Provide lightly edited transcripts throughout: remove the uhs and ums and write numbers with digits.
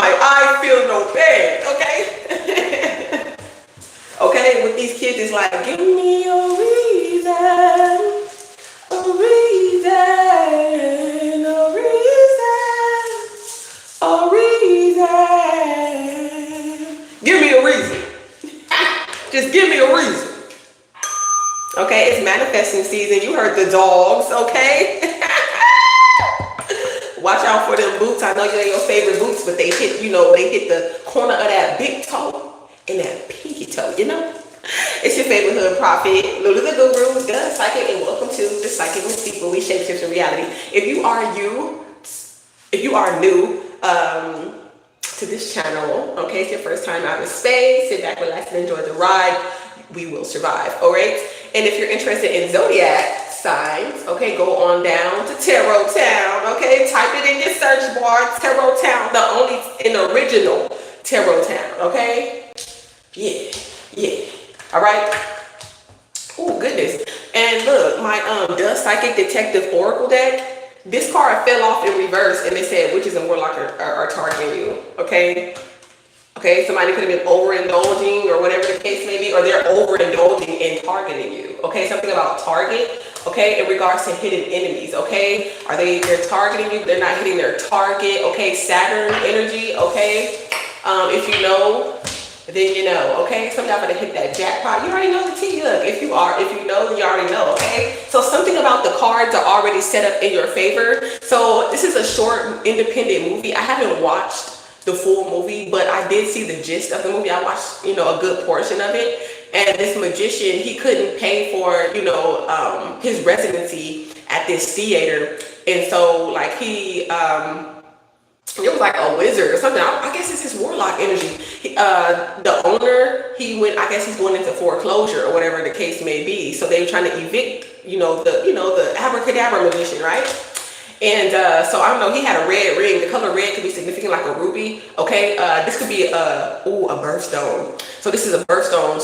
like, I feel no pain, okay? Okay, with these kids, it's like, give me a reason, a reason, a reason, a reason. Give me a reason. Just give me a reason. Okay, it's manifesting season. You heard the dogs, okay? Watch out for them boots. I know they're your favorite boots, but they hit, they hit the corner of that big toe and that pinky toe, It's your favorite hood prophet, Lulu the Guru, the psychic, and welcome to the Psychic Mystique, where we shape shifts in reality. If you are new to this channel, okay, it's your first time out in space, sit back, relax, and enjoy the ride. We will survive, all right? And if you're interested in zodiac signs, okay, go on down to Tarot Town, okay? Type it in your search bar, Tarot Town, the only and original Tarot Town, okay? Yeah. All right. Oh goodness. And look, my the Psychic Detective Oracle deck. This card fell off in reverse, and they said witches and warlock are targeting you. Okay. Okay, somebody could have been overindulging or whatever the case may be, or they're overindulging and targeting you. Okay, something about target. Okay, in regards to hidden enemies. Okay, they're targeting you? They're not hitting their target. Okay, Saturn energy. Okay, if you know, then you know. Okay, some of y'all better hit that jackpot. You already know the tea. Look, if you know, then you already know. Okay, so something about the cards are already set up in your favor. So this is a short, independent movie. I haven't watched the full movie, but I did see the gist of the movie. I watched, a good portion of it. And this magician, he couldn't pay for, his residency at this theater. And so like it was like a wizard or something. I guess it's his warlock energy. The owner, I guess he's going into foreclosure or whatever the case may be. So they were trying to evict, the abracadabra magician, right? And so I don't know, he had a red ring. The color red could be significant, like a ruby. Okay, this could be a birthstone. So this is a birthstone.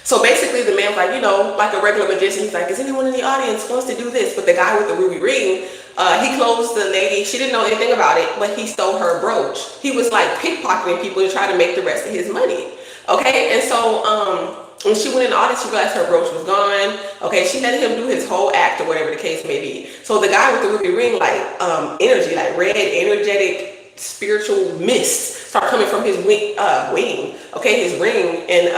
So basically the man was like, like a regular magician, he's like, is anyone in the audience wants to do this? But the guy with the ruby ring, he closed the lady. She didn't know anything about it, but he stole her brooch. He was like pickpocketing people to try to make the rest of his money. Okay, and so when she went in the audience, she realized her brooch was gone. Okay, she let him do his whole act or whatever the case may be. So the guy with the ruby ring, like energy, like red, energetic, spiritual mist start coming from his wing, okay, his ring, and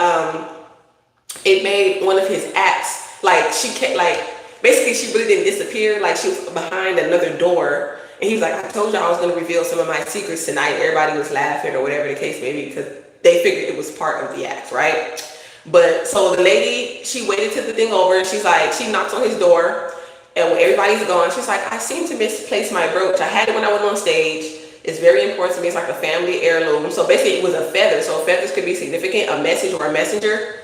it made one of his acts, like she kept, like basically she really didn't disappear, like she was behind another door. And he was like, I told y'all I was going to reveal some of my secrets tonight. Everybody was laughing or whatever the case may be, because they figured it was part of the act, right? But so the lady, she waited till the thing over, and she's like, she knocks on his door, and when everybody's gone, she's like, I seem to misplace my brooch. I had it when I was on stage. It's very important to me. It's like a family heirloom. So basically it was a feather. So feathers could be significant, a message or a messenger.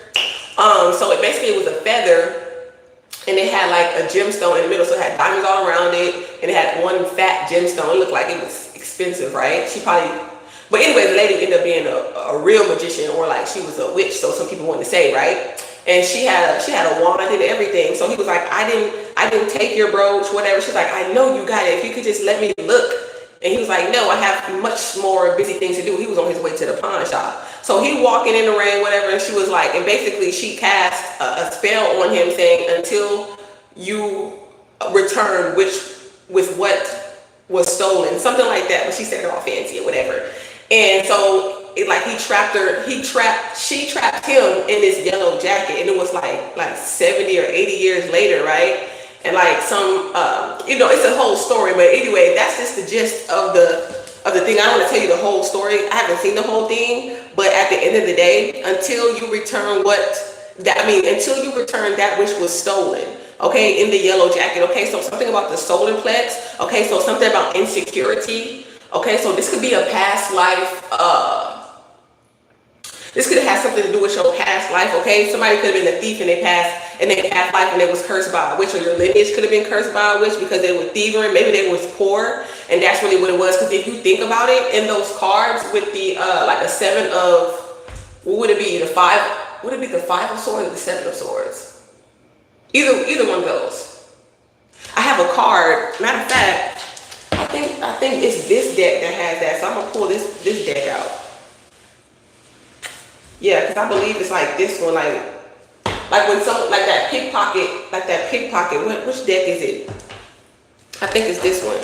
So it was a feather, and it had like a gemstone in the middle. So it had diamonds all around it, and it had one fat gemstone. It looked like it was expensive, right? But anyway, the lady ended up being a real magician, or like she was a witch, so some people wanted to say, right? And she had a wand and everything. So he was like, I didn't take your brooch, whatever. She's like, I know you got it. If you could just let me look. And he was like, no, I have much more busy things to do. He was on his way to the pawn shop. So he walking in the rain, whatever, and she was like, and basically she cast a spell on him saying, until you return with what was stolen, something like that. But she said it all fancy or whatever. And so she trapped him in this yellow jacket, and it was like 70 or 80 years later, right? And like some, it's a whole story, but anyway, that's just the gist of the thing. I don't want to tell you the whole story. I haven't seen the whole thing, but at the end of the day, until you return until you return that which was stolen, okay, in the yellow jacket, okay, so something about the solar plex, okay, so something about insecurity, okay, so this could be a past life, this could have something to do with your past life, okay? Somebody could have been a thief in their past life, and they was cursed by a witch, or your lineage could have been cursed by a witch because they were thieving. Maybe they was poor, and that's really what it was. Because if you think about it, in those cards with the like a seven of, what would it be? The five? Would it be the five of swords or the seven of swords? Either one of those. I have a card. Matter of fact, I think think it's this deck that has that. So I'm gonna pull this deck out. Yeah, because I believe it's like this one, like when some like that pickpocket, which deck is it? I think it's this one.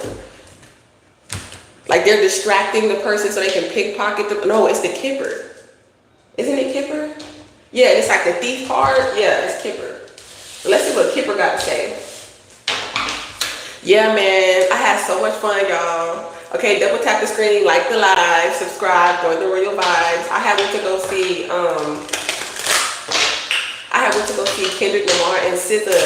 Like they're distracting the person so they can pickpocket them. No, it's the Kipper. Isn't it Kipper? Yeah, it's like the thief card. Yeah, it's Kipper. Let's see what Kipper got to say. Yeah, man, I had so much fun, y'all. Okay, double tap the screen, like the live, subscribe, join the Royal Vibes. I had went to go see Kendrick Lamar and SZA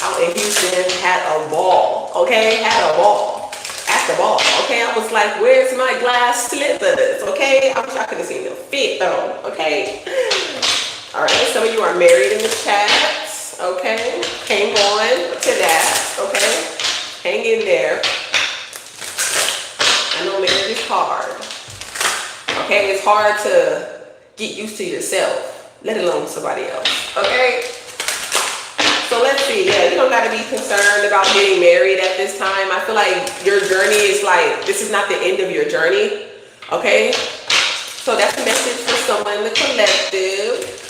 out in Houston. Had a ball. Okay, had a ball at the ball. Okay, I was like, where's my glass slippers? Okay, I wish I could have seen them fit though. Okay. All right, some of you are married in the chats. Okay, hang on to that. Okay. Hang in there. I know marriage is hard. Okay, it's hard to get used to yourself, let alone somebody else. Okay? So let's see. Yeah, you don't got to be concerned about getting married at this time. I feel like your journey is like, this is not the end of your journey. Okay? So that's a message for someone in the collective.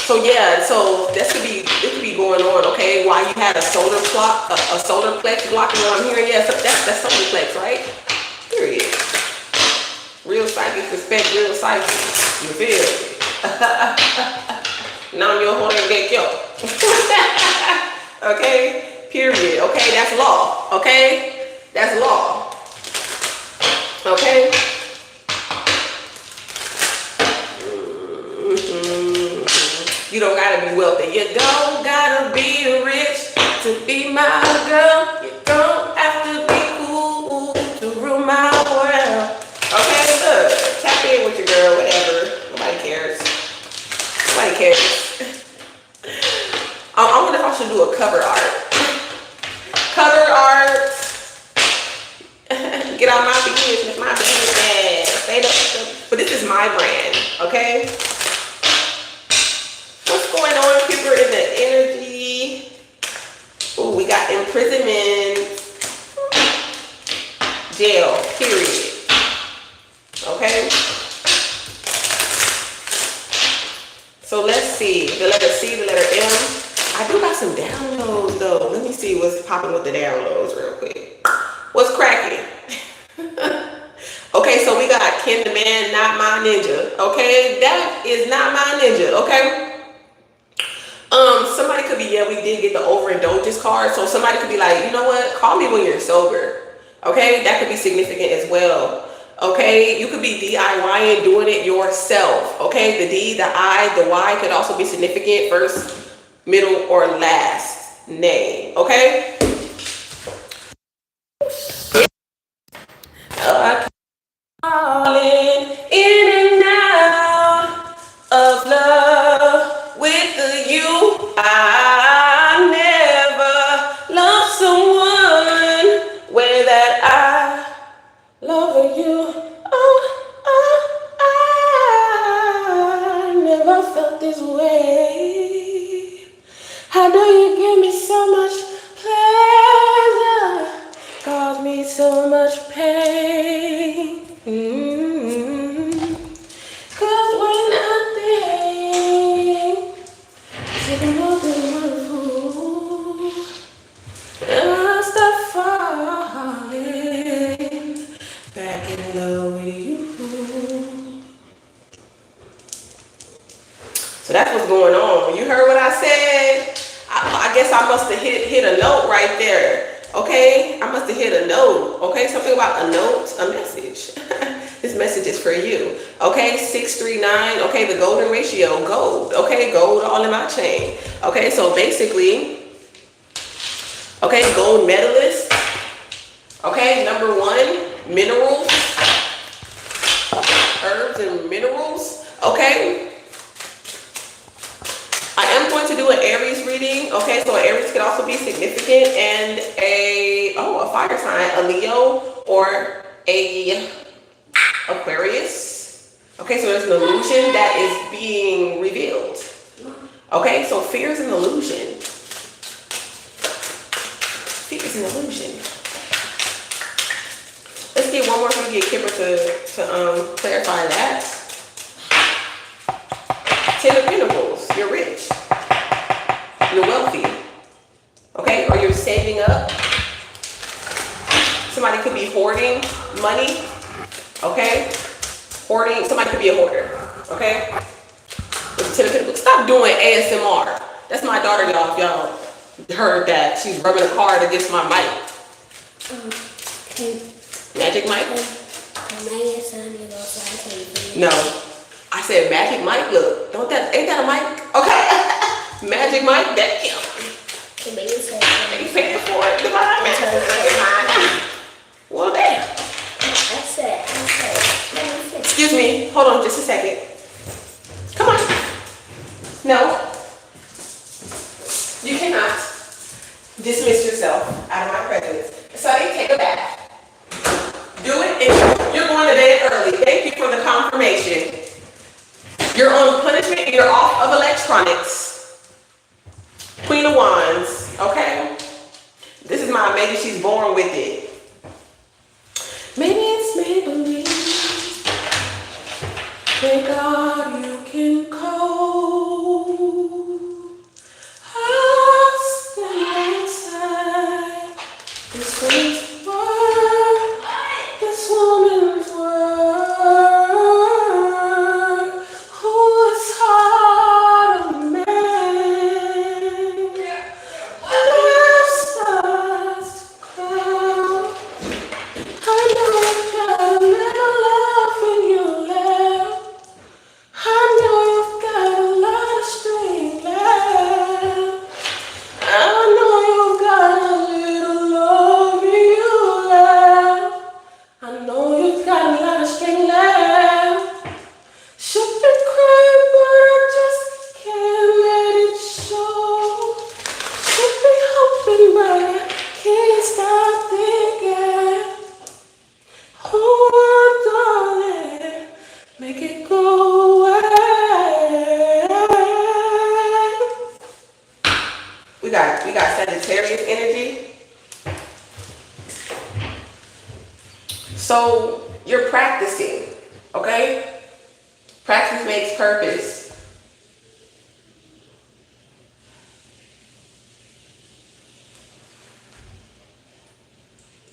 So yeah, so this could be going on, okay? While you had a solar plex blocking what I'm hearing, yeah, so that's solar plex, right? Period. Real psychics respect real psychics. You feel me? Now you're holding get yo. Okay? Period. Okay, that's law. Okay? That's law. Okay? You don't gotta be wealthy. You don't gotta be rich to be my girl. You don't have to be cool to rule my world. Okay, look, tap in with your girl, whatever. Nobody cares. Nobody cares. I wonder if I should do a cover art. Cover art. Get out my business, my business. But this is my brand, okay? What's going on, people in the energy? Oh, we got imprisonment, jail, period. Okay? So let's see. The letter C, the letter M. I do got some downloads though. Let me see what's popping with the downloads real quick. What's cracking? Okay, so we got Ken the Man, Not My Ninja. Okay, that is Not My Ninja. Okay. Somebody could be, yeah, we did get the overindulgence card. So somebody could be like, you know what? Call me when you're sober. Okay, that could be significant as well. Okay, you could be DIYing, doing it yourself. Okay, the D, the I, the Y could also be significant. First, middle, or last name. Okay. Calling in and out of love with you. I never loved someone way that I love you. I never felt this way. How do you give me so much pleasure? Cause me so much pain. Cause when I think sitting on the roof, I start falling back in love with you. So that's what's going on. You heard what I said? I guess I must have hit a note right there. Okay, I must have hit a note. Okay, something about a note, a message. This message is for you. Okay, 639. Okay, the golden ratio, gold. Okay, gold all in my chain. Okay, so basically, okay, gold medalist. Okay, number 1, minerals, herbs and minerals. Okay. I am going to do an Aries reading. Okay, so Aries could also be significant, and a fire sign, a Leo or a Aquarius. Okay, so there's an illusion that is being revealed. Okay, so fear is an illusion. Fear is an illusion. get one more so we get Kipper to clarify that. Ten of Pentacles. You're rich. You're wealthy. Okay? Or you're saving up. Somebody could be hoarding money. Okay? Hoarding. Somebody could be a hoarder. Okay? With the Ten of Pentacles. Stop doing ASMR. That's my daughter, y'all. If y'all heard that, she's rubbing a card against my mic. Magic mic? No. I said magic mic. Look, ain't that a mic? Okay. Magic mic. That you paying for it. Divine magic. Well, damn. I said. Excuse me. Hold on just a second. Come on. No. You cannot dismiss yourself out of my presence. Sonny, take a bath. Do it, and you're going to bed early. Thank you for the confirmation. You're on punishment, you're off of electronics. Queen of Wands, okay? This is my maybe she's born with it. Maybe it's make-believe. Thank God you can cope. This woman's word, who is hard on man, life's starts to come. I know you've got a little love in your lap. I know you've got a lot of strength left. I know you've got a little love in your lap. I know you've got a lot of strength left. Should be crying, but I just can't let it show. Should be hoping, but I can't stop thinking. Oh, darling, make it go away. We got Sagittarius energy. So you're practicing, okay? Practice makes purpose.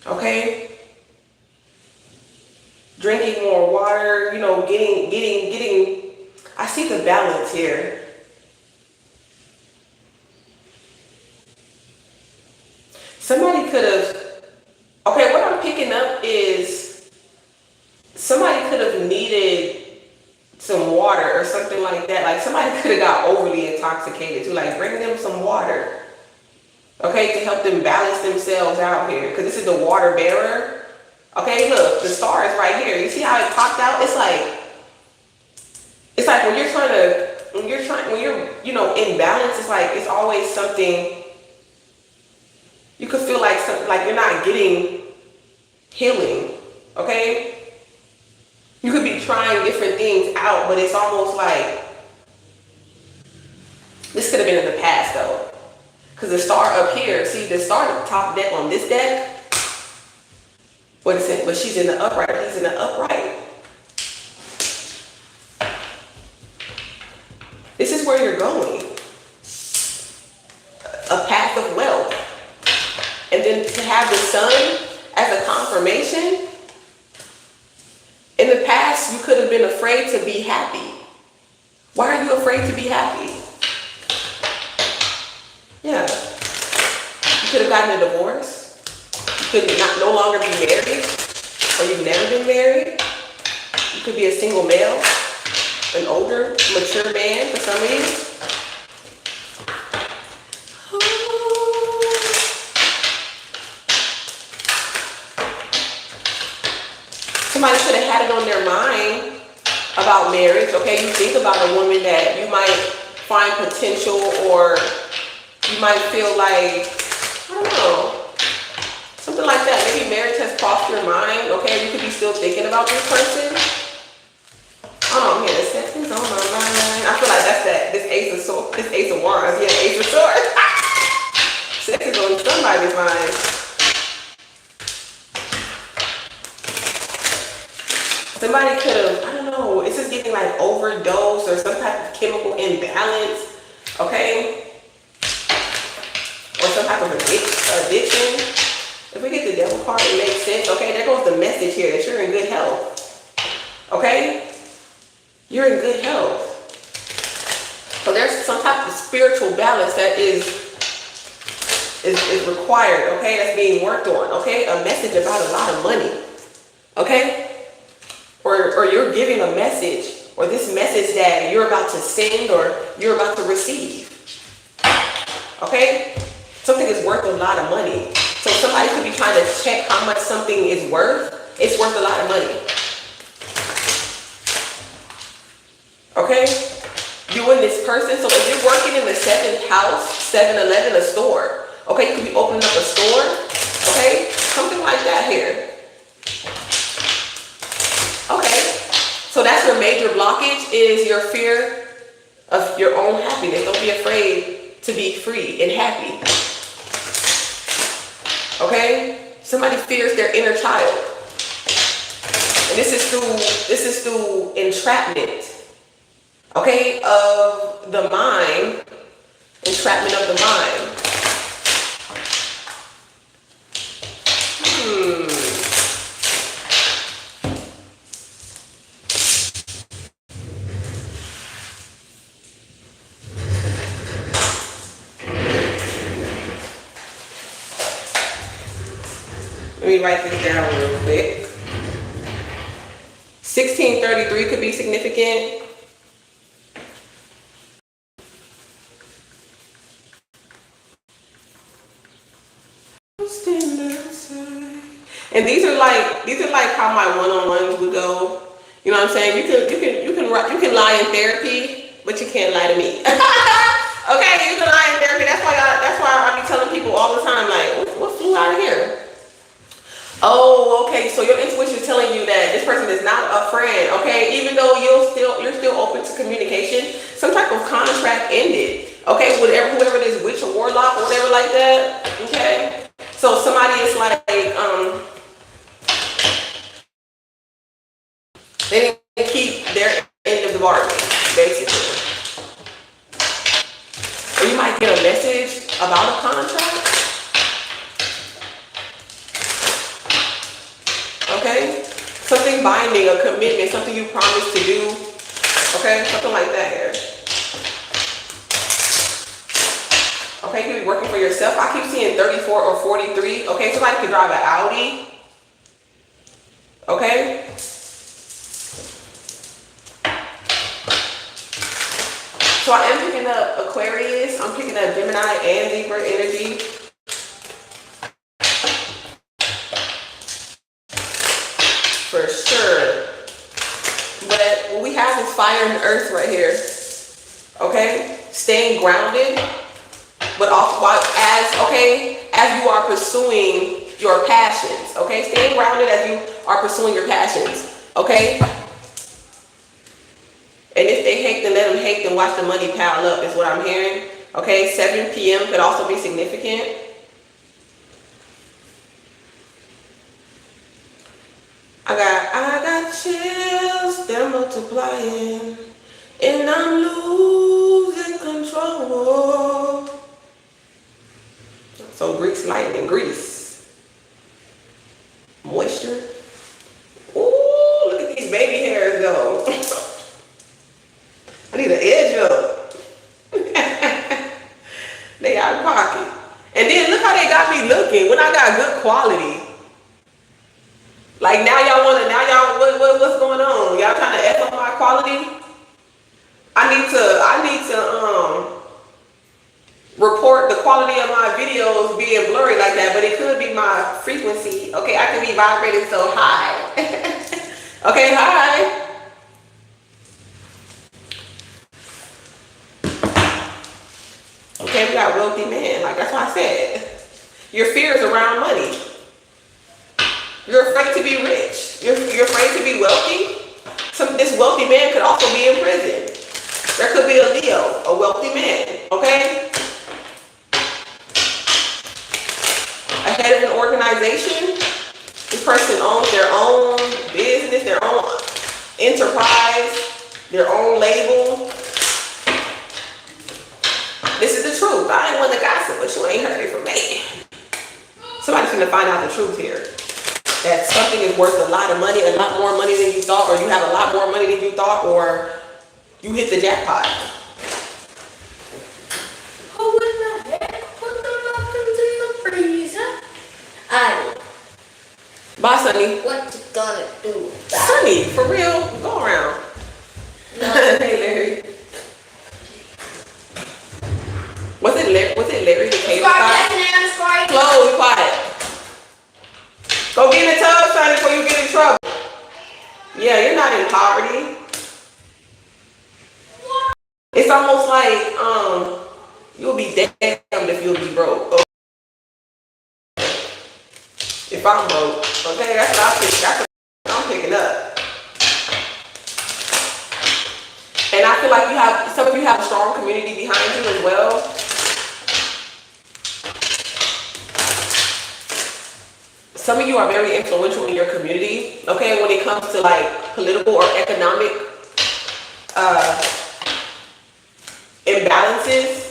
Okay? Drinking more water, getting, I see the balance here. Somebody could have, okay, what I'm picking up is somebody could have needed some water or something like that. Like somebody could have got overly intoxicated too. Like bring them some water, okay, to help them balance themselves out here. Because this is the water bearer. Okay, look, the star is right here. You see how it popped out? It's like when you're in balance, it's like it's always something. You could feel like something like you're not getting healing, okay? You could be trying different things out, but it's almost like this could have been in the past though. Because the star up here, see the star at the top deck on this deck, what is it? But she's in the upright, he's in the upright. This is where you're going. A path of wealth. And then to have the sun as a confirmation, in the past you could have been afraid to be happy. Why are you afraid to be happy? Yeah. You could have gotten a divorce. You could no longer be married, or you've never been married. You could be a single male, an older, mature man for some of you. Somebody could have had it on their mind about marriage, okay? You think about a woman that you might find potential, or you might feel like, I don't know, something like that. Maybe marriage has crossed your mind, okay? You could be still thinking about this person. Oh, I'm hearing sex is on my mind. I feel like that's this Ace of Swords, this Ace of Wands, yeah, Ace of Swords. Sex is on somebody's mind. Somebody could have, I don't know, it's just getting like overdose or some type of chemical imbalance, okay? Or some type of addiction. If we get the devil card, it makes sense, okay? There goes the message here that you're in good health, okay? You're in good health. So there's some type of spiritual balance that is required, okay? That's being worked on, okay? A message about a lot of money, okay? Or you're giving a message, or this message that you're about to send or you're about to receive, okay? Something is worth a lot of money. So somebody could be trying to check how much something is worth. It's worth a lot of money. Okay? You and this person. So if you're working in the 7th house, 7-Eleven, a store. Okay, you could be opening up a store. Okay? Something like that here. Okay. So that's your major blockage, is your fear of your own happiness. Don't be afraid to be free and happy. Okay? Somebody fears their inner child. And this is through entrapment. Okay? Of the mind. Entrapment of the mind. Let me write this down real quick. 1633 could be significant. And these are like how my one-on-ones would go. You know what I'm saying? You can lie in therapy, but you can't lie to me. Okay, you can lie in therapy. That's why I be telling people all the time, like, what flew out of here? Oh, okay. So your intuition is telling you that this person is not a friend. Okay, even though you're still open to communication, some type of contract ended. Okay, whoever it is, witch or warlock or whatever like that. Okay, so somebody is like they didn't keep their end of the bargain, basically. Or you might get a message about a contract. Okay? Something binding, a commitment, something you promised to do. Okay? Something like that here. Okay, you could be working for yourself. I keep seeing 34 or 43. Okay, somebody could drive an Audi. Okay? So I am picking up Aquarius. I'm picking up Gemini and Libra energy. For sure. But what we have is fire and earth right here. Okay? Staying grounded. But also as you are pursuing your passions. Okay? Staying grounded as you are pursuing your passions. Okay? And if they hate, then let them hate, then watch the money pile up is what I'm hearing. Okay? 7 p.m. could also be significant. I got chills, they're multiplying, and I'm losing control. So Grease lightning, grease. Moisture. Ooh, look at these baby hairs though. I need an edge up. They out of pocket. And then look how they got me looking when I got good quality. Like what's going on? Y'all trying to F up my quality? I need to report the quality of my videos being blurry like that, but it could be my frequency. Okay, I could be vibrating so high. Okay, hi. Okay, we got wealthy man. Like that's what I said. Your fears around money. You're afraid to be rich. You're afraid to be wealthy. This wealthy man could also be in prison. There could be a Leo, a wealthy man, okay? A head of an organization. This person owns their own business, their own enterprise, their own label. This is the truth. I ain't one to gossip, but you ain't heard it from me. Somebody's gonna find out the truth here. That something is worth a lot of money, a lot more money than you thought, or you have a lot more money than you thought, or you hit the jackpot. Who in the heck put the muffins in the freezer? I do. Bye, Sonny. What you gonna do? Sonny, for real, go around. Hey, Larry. Was it Larry the cable guy? Chloe, be quiet. Go get in the tub, Sonny, before you get in trouble. Yeah, you're not in poverty. It's almost like you'll be damned if you'll be broke. If I'm broke, okay, that's what I'm picking up. And I feel like some of you have a strong community behind you as well. Some of you are very influential in your community, okay, when it comes to like political or economic imbalances.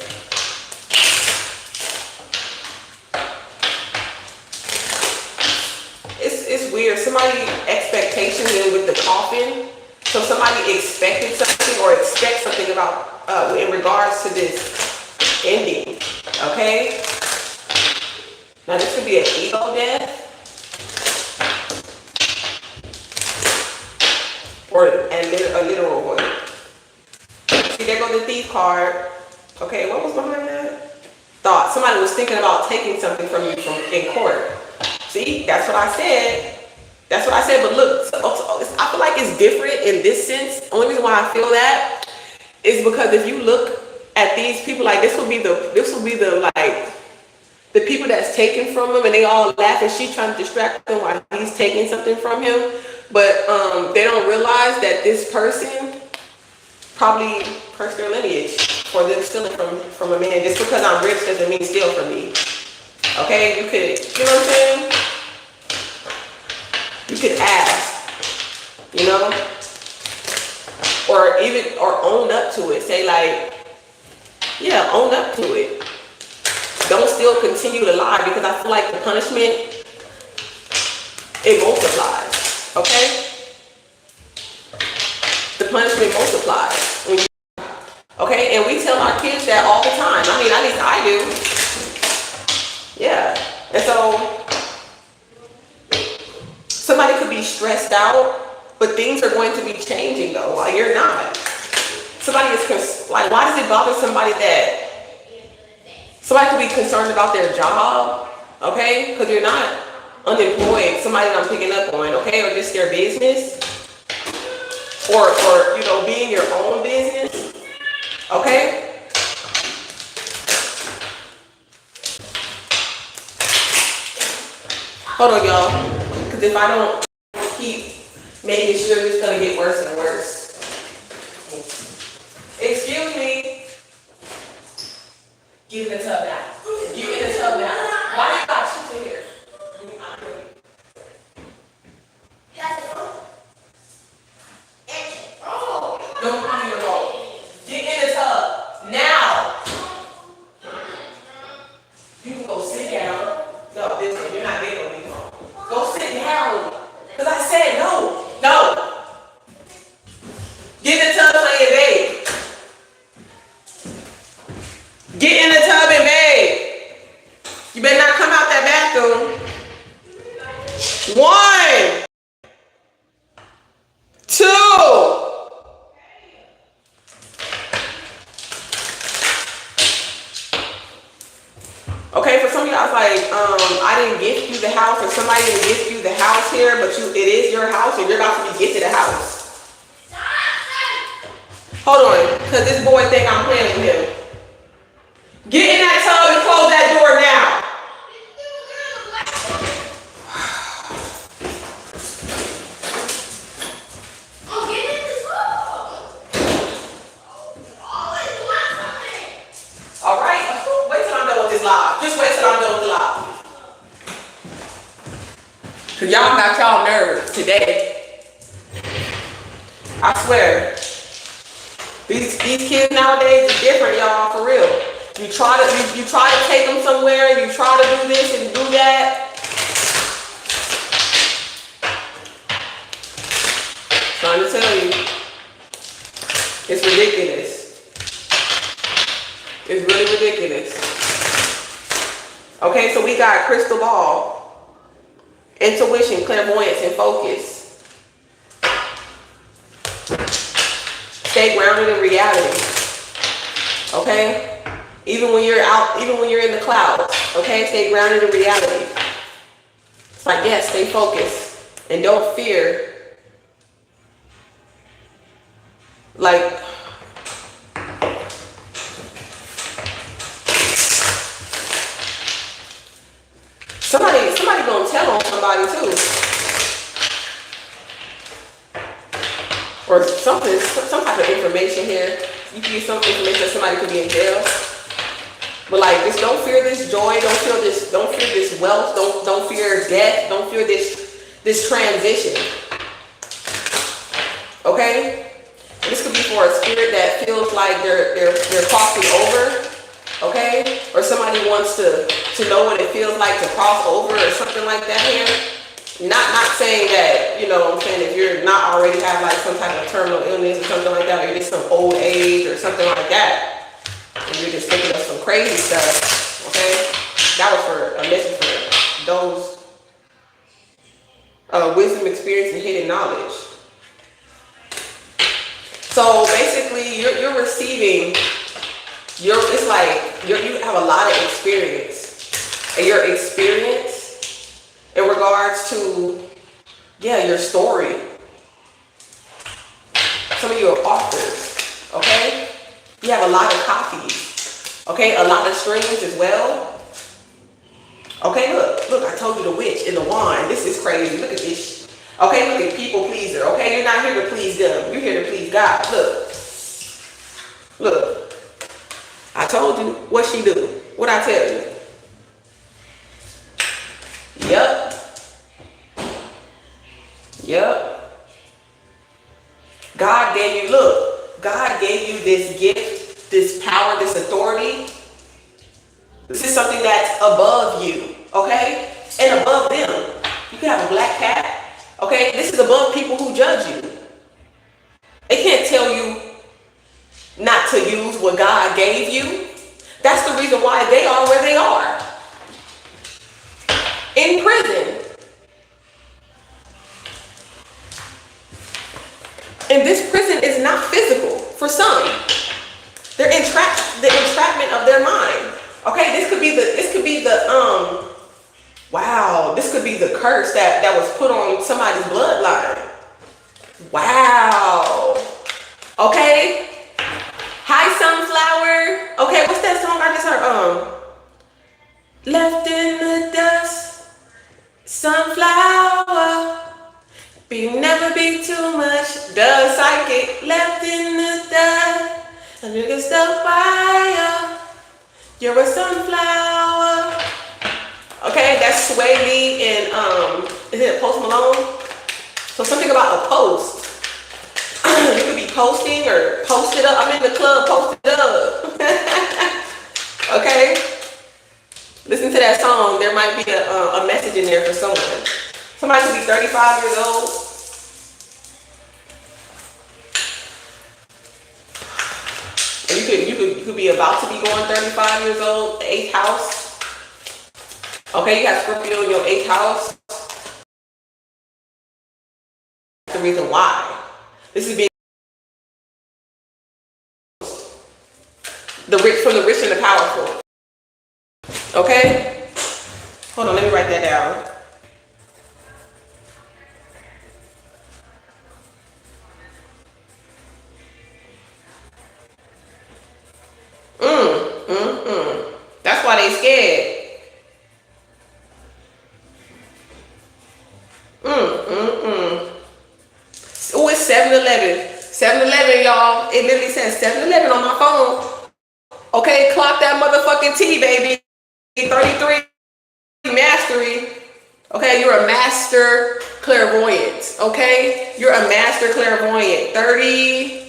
It's weird. Somebody expectations in with the coffin. So somebody expected something or expects something about in regards to this ending. Okay? Now this could be an ego death. Or a literal one. See, there goes the thief card. Okay, what was behind that? Thought. Somebody was thinking about taking something from you in court. See, that's what I said. That's what I said, but look, I feel like it's different in this sense. Only reason why I feel that is because if you look at these people, like this will be the like the people that's taken from him, and they all laugh, and she's trying to distract him while he's taking something from him. But they don't realize that this person probably cursed their lineage for them stealing from a man. Just because I'm rich doesn't mean steal from me. Okay, you could, you know what I'm saying? You could ask, you know, or own up to it. Say like, yeah, own up to it. Don't still continue to lie, because I feel like the punishment, it multiplies. Okay? The punishment multiplies. Okay, and we tell our kids that all the time. I mean, at least I do. Yeah. And so somebody could be stressed out, but things are going to be changing though, while you're not. Somebody is like, why does it bother somebody that somebody could be concerned about their job? Okay, because you're not unemployed. Somebody that I'm picking up on, okay, or just their business, or you know, being your own business. Okay. Hold on, y'all, because if I don't keep making sure, it's gonna get worse and worse. Excuse me. Give me the tub now. Give me the tub now. Why you got shit in here? Don't put me in the bowl. Get in the tub now. You can go sit down. No, this one, you're not getting on me. Go sit down. Because I said no. No. Get in the tub and bathe. Get in the tub and bathe. You better not come out that bathroom. 1, 2. Okay, for some of y'all, it's like, I didn't gift you the house, or somebody didn't gift you the house here, but it is your house, and you're about to be gifted a house. Hold on, because this boy think I'm playing with him. Get in that tub and close that door now. All right, wait till I'm done with this live. Just wait till I'm done with the live. Because y'all got y'all nerves today. I swear. These kids nowadays are different, y'all, for real. You try to take them somewhere, you try to do this and do that. Trying to tell you, it's ridiculous. It's really ridiculous. Okay, so we got crystal ball, intuition, clairvoyance, and focus. Stay grounded in reality. Okay? Even when you're out, even when you're in the clouds, okay? Stay grounded in reality. It's like, yes, stay focused. And don't fear. Like, somebody gonna tell on somebody too. Or something, some type of information here. You can get some information that somebody could be in jail. But like, just don't fear this joy, don't fear this wealth, don't fear death, don't fear this transition. Okay? This could be for a spirit that feels like they're crossing over, okay? Or somebody wants to know what it feels like to cross over or something like that here. Not saying that, you know what I'm saying, if you're not already have like some type of terminal illness or something like that, or you're just some old age or something like that, and you're just thinking of some crazy stuff, okay? That was for a message for those wisdom, experience, and hidden knowledge. So basically, you're receiving, it's like you have a lot of experience, and your experience in regards to, your story. Some of you are authors, okay? You have a lot of copies, okay? A lot of strings as well. Okay, look, I told you the witch and the wand. This is crazy. Look at this. Okay, look at people pleaser. Okay, you're not here to please them. You're here to please God. Look. I told you what she do. What I tell you? Yep. God gave you this gift, this power, this authority. This is something that's above you, okay? And above them. You can have a black cat, okay? This is above people who judge you. They can't tell you not to use what God gave you. That's the reason why they are where they are. In prison. And this prison is not physical for some. They're the entrapment of their mind. Okay, this could be the curse that was put on somebody's bloodline. Wow. Okay. Hi, Sunflower. Okay, what's that song I just heard? Left in the dust, sunflower. Never be too much. The psychic left in the dust. And you can still fire. You're a sunflower. Okay, that's Sway Lee and is it Post Malone? So something about a post. You could be posting or posted up. I'm in the club, posted up. Okay? Listen to that song. There might be a message in there for someone. Somebody could be 35 years old. And you could be about to be going 35 years old, the 8th house. Okay, you have Scorpio in your 8th house. That's the reason why. This is being from the rich and the powerful. Okay? Hold on, let me write that down. That's why they scared. Oh, it's 7-Eleven. 7-Eleven, y'all. It literally says 7-Eleven on my phone. Okay, clock that motherfucking T, baby. 33 mastery. Okay, you're a master clairvoyant, okay? You're a master clairvoyant. 30,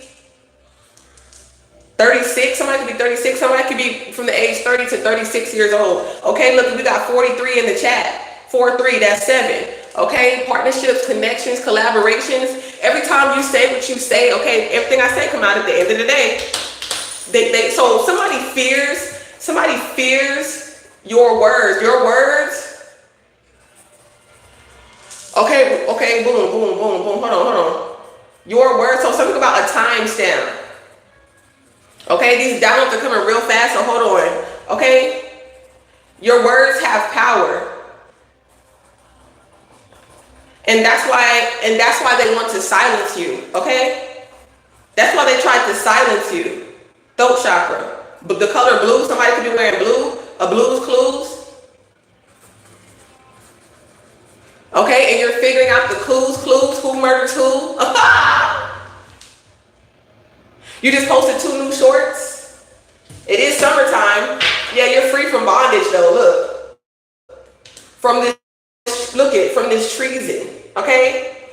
36, somebody could be 36, somebody could be from the age 30 to 36 years old. Okay, look, we got 43 in the chat. 43, that's 7. Okay, partnerships, connections, collaborations. Every time you say what you say, okay, everything I say come out at the end of the day. So somebody fears your words. Your words. Okay, boom, boom, boom, boom. Hold on. Your words. So something about a timestamp. Okay, these downloads are coming real fast, so hold on. Okay? Your words have power. And that's why they want to silence you, okay? That's why they tried to silence you. Throat chakra. But the color blue, somebody could be wearing blue, a Blue's Clues. Okay, and you're figuring out the clues, who murders who. You just posted 2 new shorts. It is summertime. Yeah, you're free from bondage though, look. From this treason, okay?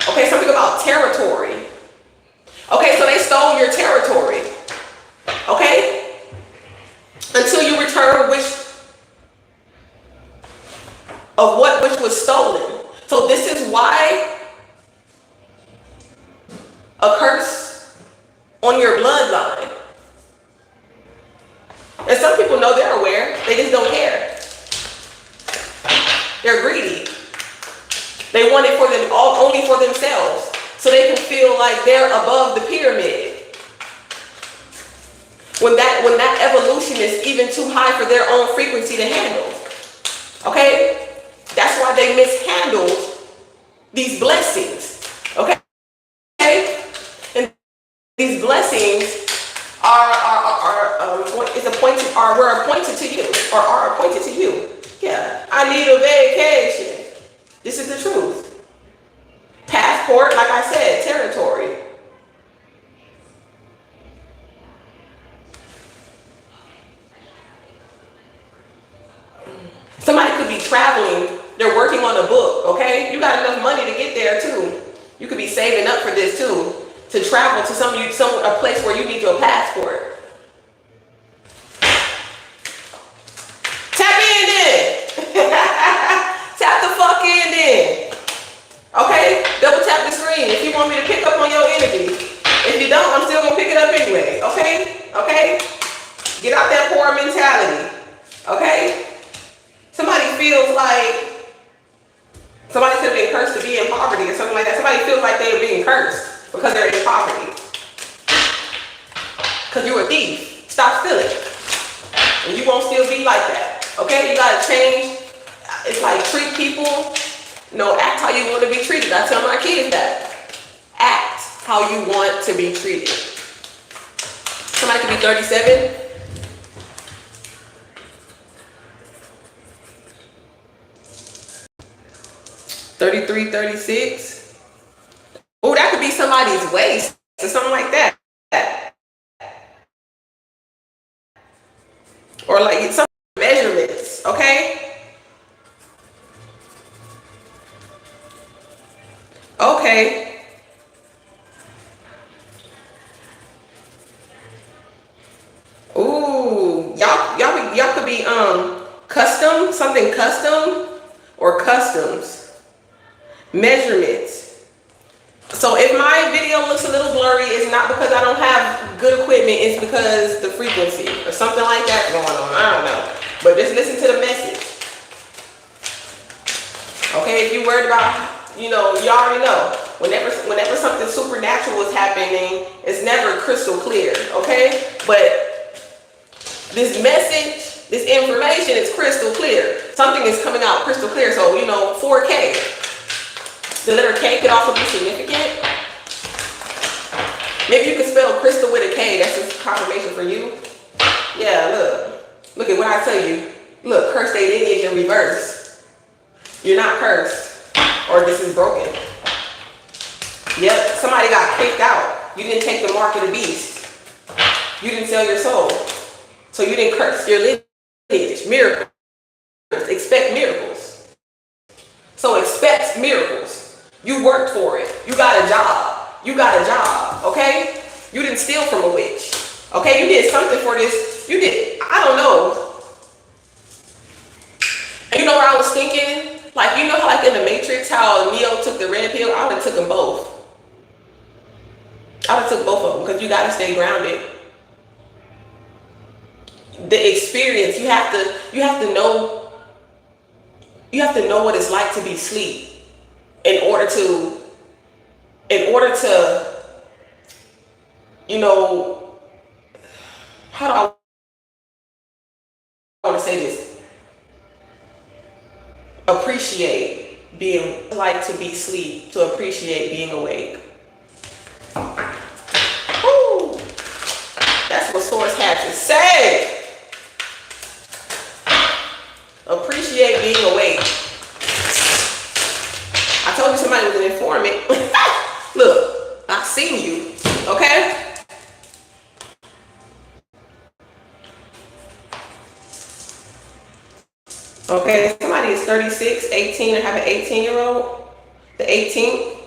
Okay, something about territory. Okay, so they stole your territory, okay? Until you return which was stolen. So this is why a curse on your bloodline. And some people know they're aware, they just don't care. They're greedy. They want it for them, only for themselves, so they can feel like they're above the pyramid. When that evolution is even too high for their own frequency to handle. Okay? That's why they mishandled these blessings. Okay? And these blessings were appointed to you, or are appointed to you. Yeah, I need a vacation. This is the truth. Passport, like I said, territory. Somebody could be traveling, they're working on a book, okay? You got enough money to get there too. You could be saving up for this too, to travel to a place where you need your passport. Tap in then. Tap the fuck in then. Okay? Double tap the screen if you want me to pick up on your energy. If you don't, I'm still gonna pick it up anyway. Okay? Okay? Get out that poor mentality. Okay? Somebody feels like somebody could have been cursed to be in poverty or something like that. Somebody feels like they're being cursed because they're in poverty. Because you're a thief. Stop stealing. And you won't still be like that. Okay? You gotta change. It's like treat people. No, act how you want to be treated. I tell my kids that. Act how you want to be treated. Somebody could be 37. $33, $36. Oh, that could be somebody's waist or something like that. Or like some measurements, okay? Okay. Ooh, y'all could be custom, something custom or customs. Measurements. So if my video looks a little blurry, it's not because I don't have good equipment, it's because the frequency or something like that going on. I don't know. But just listen to the message. Okay, if you're worried about, you already know. Whenever something supernatural is happening, it's never crystal clear, okay? But this message, this information is crystal clear. Something is coming out crystal clear. So, 4K. The letter K could also be significant. Maybe you could spell crystal with a K. That's just confirmation for you. Yeah, look. Look at what I tell you. Look, curse their lineage in reverse. You're not cursed. Or this is broken. Yep, somebody got kicked out. You didn't take the mark of the beast. You didn't sell your soul. So you didn't curse your lineage. Miracles. Expect miracles. So expect miracles. You worked for it. You got a job. You got a job, okay? You didn't steal from a witch. Okay, you did something for this. You did, I don't know. And you know what I was thinking? Like, you know how like in the Matrix, how Neo took the red pill? I would have took them both. I would have took both of them because you got to stay grounded. The experience, you have to know what it's like to be asleep in order to, you know, how do I want to say this? Appreciate being like to be asleep, to appreciate being awake. Woo! That's what Source had to say. Appreciate being awake. I told you somebody was an informant. Look, I seen you, okay? Okay, somebody is 36, 18, and have an 18-year-old. The 18th.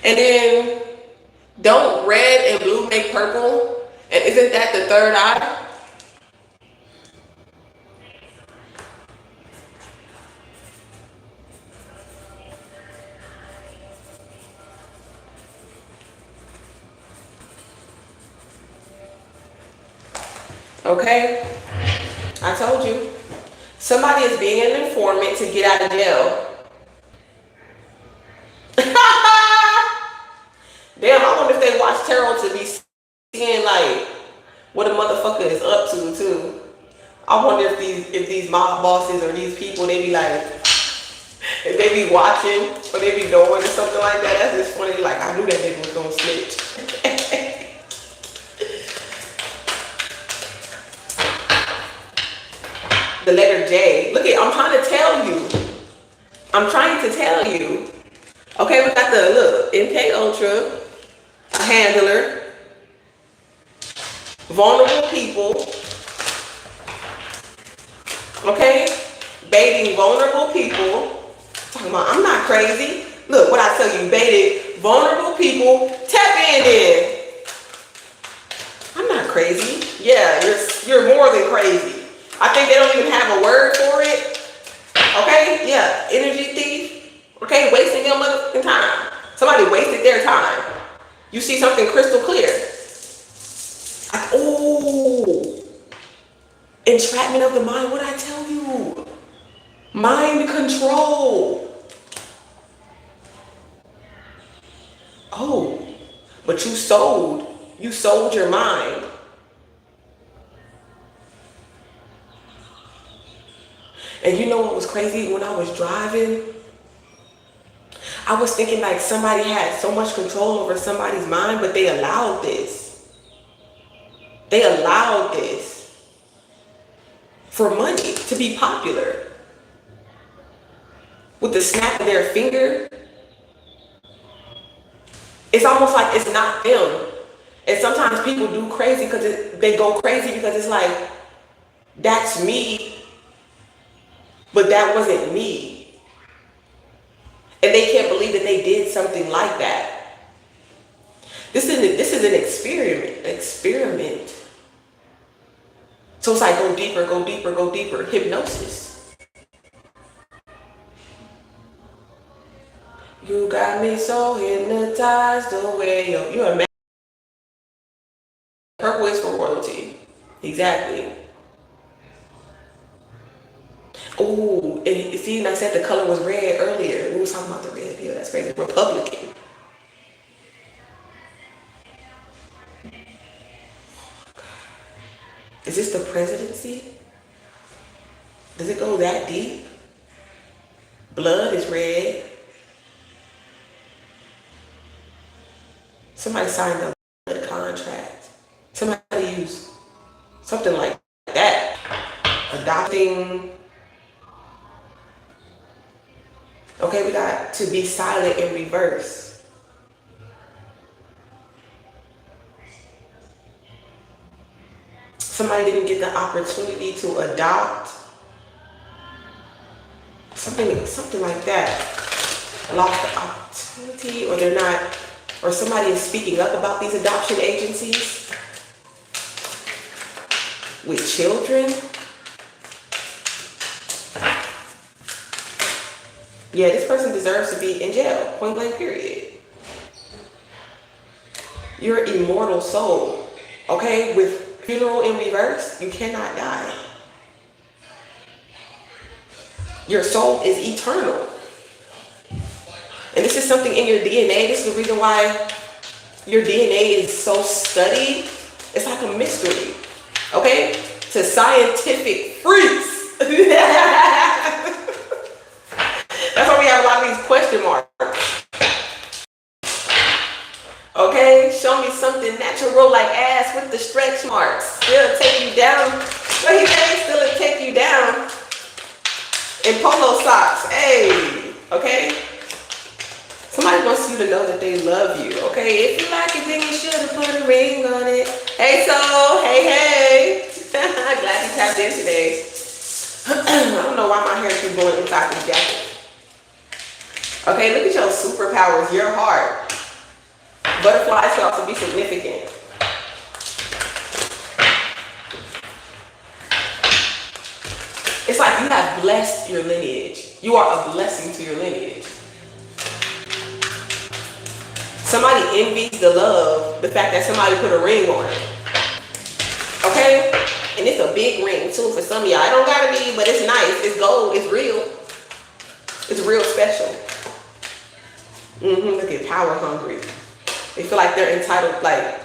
And then, don't red and blue make purple? And isn't that the third eye? Okay, I told you. Somebody is being an informant to get out of jail. Damn, I wonder if they watch tarot to be seeing like what a motherfucker is up to too. I wonder if these mob bosses or these people, they be like, if they be watching or they be doing or something like that. That's just funny. Like, I knew that nigga was gonna snitch. The letter J. Look at, I'm trying to tell you. I'm trying to tell you. Okay, we got the, look, MK Ultra, a handler, vulnerable people, okay? Baiting vulnerable people. Talking about, I'm not crazy. Look, what I tell you, baited vulnerable people, tap in then. I'm not crazy. Yeah, you're more than crazy. I think they don't even have a word for it. Okay, yeah, energy thief. Okay, wasting your motherfucking time. Somebody wasted their time. You see something crystal clear. Like, oh, entrapment of the mind. What did I tell you? Mind control. Oh, but you sold your mind. And you know what was crazy? When I was driving, I was thinking like somebody had so much control over somebody's mind, but they allowed this. They allowed this for money, to be popular. With the snap of their finger, it's almost like it's not them. And sometimes people do crazy because they go crazy because it's like, that's me, but that wasn't me. And they can't believe that they did something like that. This is an experiment. So it's like go deeper, go deeper, go deeper. Hypnosis. You got me so hypnotized the way you're a man. Purple is for royalty. Exactly. Oh, and see, and I said the color was red earlier. We was talking about the red pill. That's crazy. Republican. Is this the presidency? Does it go that deep? Blood is red. Somebody signed a contract. Somebody used something like that. Adopting. Okay, we got to be silent in reverse. somebody didn't get the opportunity to adopt, something like that, lost the opportunity, or they're not, or somebody is speaking up about these adoption agencies with children. Yeah, this person deserves to be in jail, point blank, period. You're an immortal soul, okay? With funeral in reverse, you cannot die. Your soul is eternal. And this is something in your DNA. This is the reason why your DNA is so studied. It's like a mystery, okay? To scientific freaks. That's why we have a lot of these question marks. Okay, show me something natural like ass with the stretch marks. Still take you down. What he said, still take you down. In polo socks. Hey, okay? Somebody wants you to know that they love you, okay? If you like it, then you should have put a ring on it. Hey, soul. Hey. Glad you tapped in today. I don't know why my hair keeps going inside the jacket. Okay, look at your superpowers, your heart. Butterflies can also be significant. It's like you have blessed your lineage. You are a blessing to your lineage. Somebody envies the love, the fact that somebody put a ring on it. Okay? And it's a big ring too for some of y'all. It don't gotta be, but it's nice. It's gold. It's real. It's real special. Look at power hungry. They feel like they're entitled, like,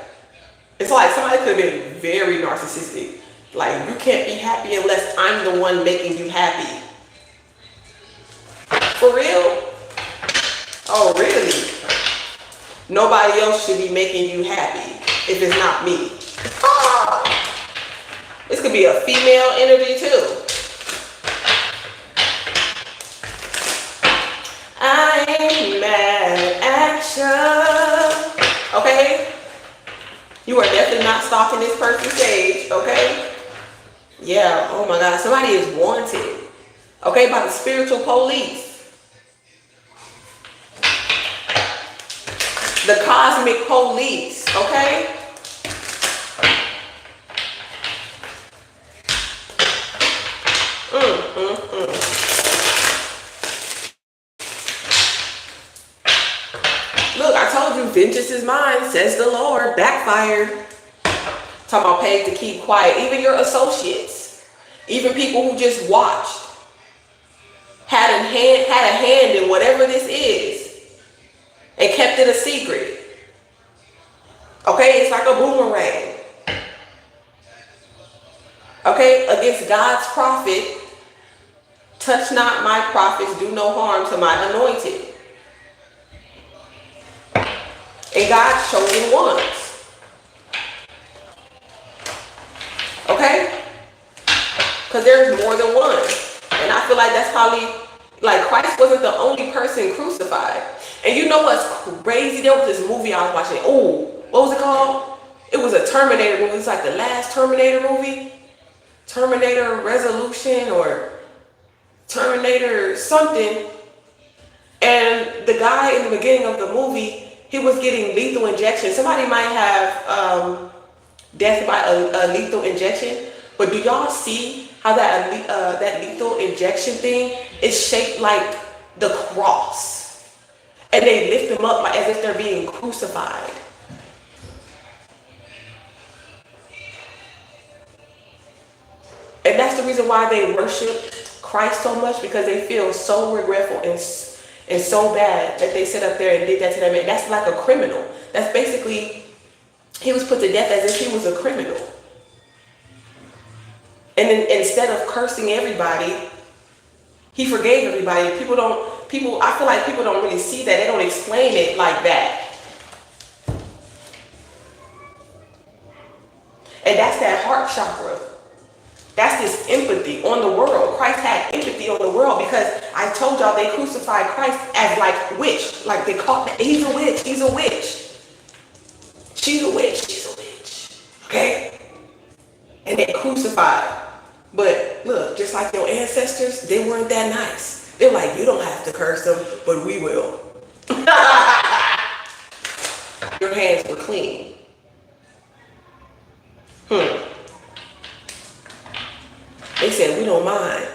it's like somebody could have been very narcissistic. Like, you can't be happy unless I'm the one making you happy. For real? Oh, really? Nobody else should be making you happy if it's not me. Ah! This could be a female energy too. I ain't mad at you. Okay? You are definitely not stalking this person's stage, okay? Yeah, oh my God, somebody is wanted. Okay, by the spiritual police. The cosmic police, okay? Look, I told you, vengeance is mine, says the Lord. Backfired. Talking about paid to keep quiet. Even your associates, even people who just watched, had a hand in whatever this is, and kept it a secret. Okay, it's like a boomerang. Okay, against God's prophet, touch not my prophets, do no harm to my anointed. And God's chosen ones. Okay? Because there's more than one. And I feel like that's probably, like, Christ wasn't the only person crucified. And you know what's crazy? There was this movie I was watching. Oh, what was it called? It was a Terminator movie. It's like the last Terminator movie. Terminator Resolution or Terminator something. And the guy in the beginning of the movie, he was getting lethal injection. Somebody might have death by a lethal injection. But do y'all see how that lethal injection thing is shaped like the cross? And they lift them up like as if they're being crucified. And that's the reason why they worship Christ so much, because they feel so regretful and so bad that they sit up there and did that to that man. That's like a criminal. That's basically, he was put to death as if he was a criminal. And then instead of cursing everybody, he forgave everybody. I feel like people don't really see that. They don't explain it like that. And that's that heart chakra. That's this empathy on the world. Christ had empathy on the world because I told y'all they crucified Christ as like witch. Like they called, he's a witch, he's a witch. She's a witch, she's a witch. Okay? and then crucified. But look, just like your ancestors, they weren't that nice. They're like, you don't have to curse them, but we will. Your hands were clean. They said, we don't mind.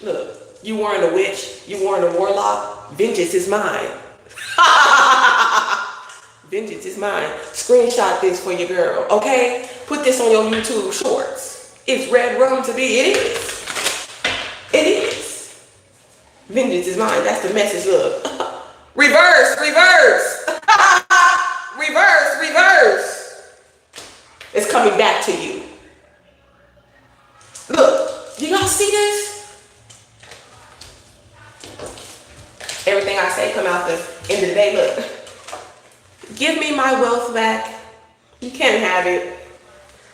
Look, you weren't a witch, you weren't a warlock. Vengeance is mine. Vengeance is mine. Screenshot this for your girl, okay? Put this on your YouTube shorts. It's red rum to be. It is. It is. Vengeance is mine. That's the message. Look. Reverse, reverse. Reverse, reverse. It's coming back to you. Look, you y'all see this? Everything I say come out the end of the day. Look. Give me my wealth back. You can't have it.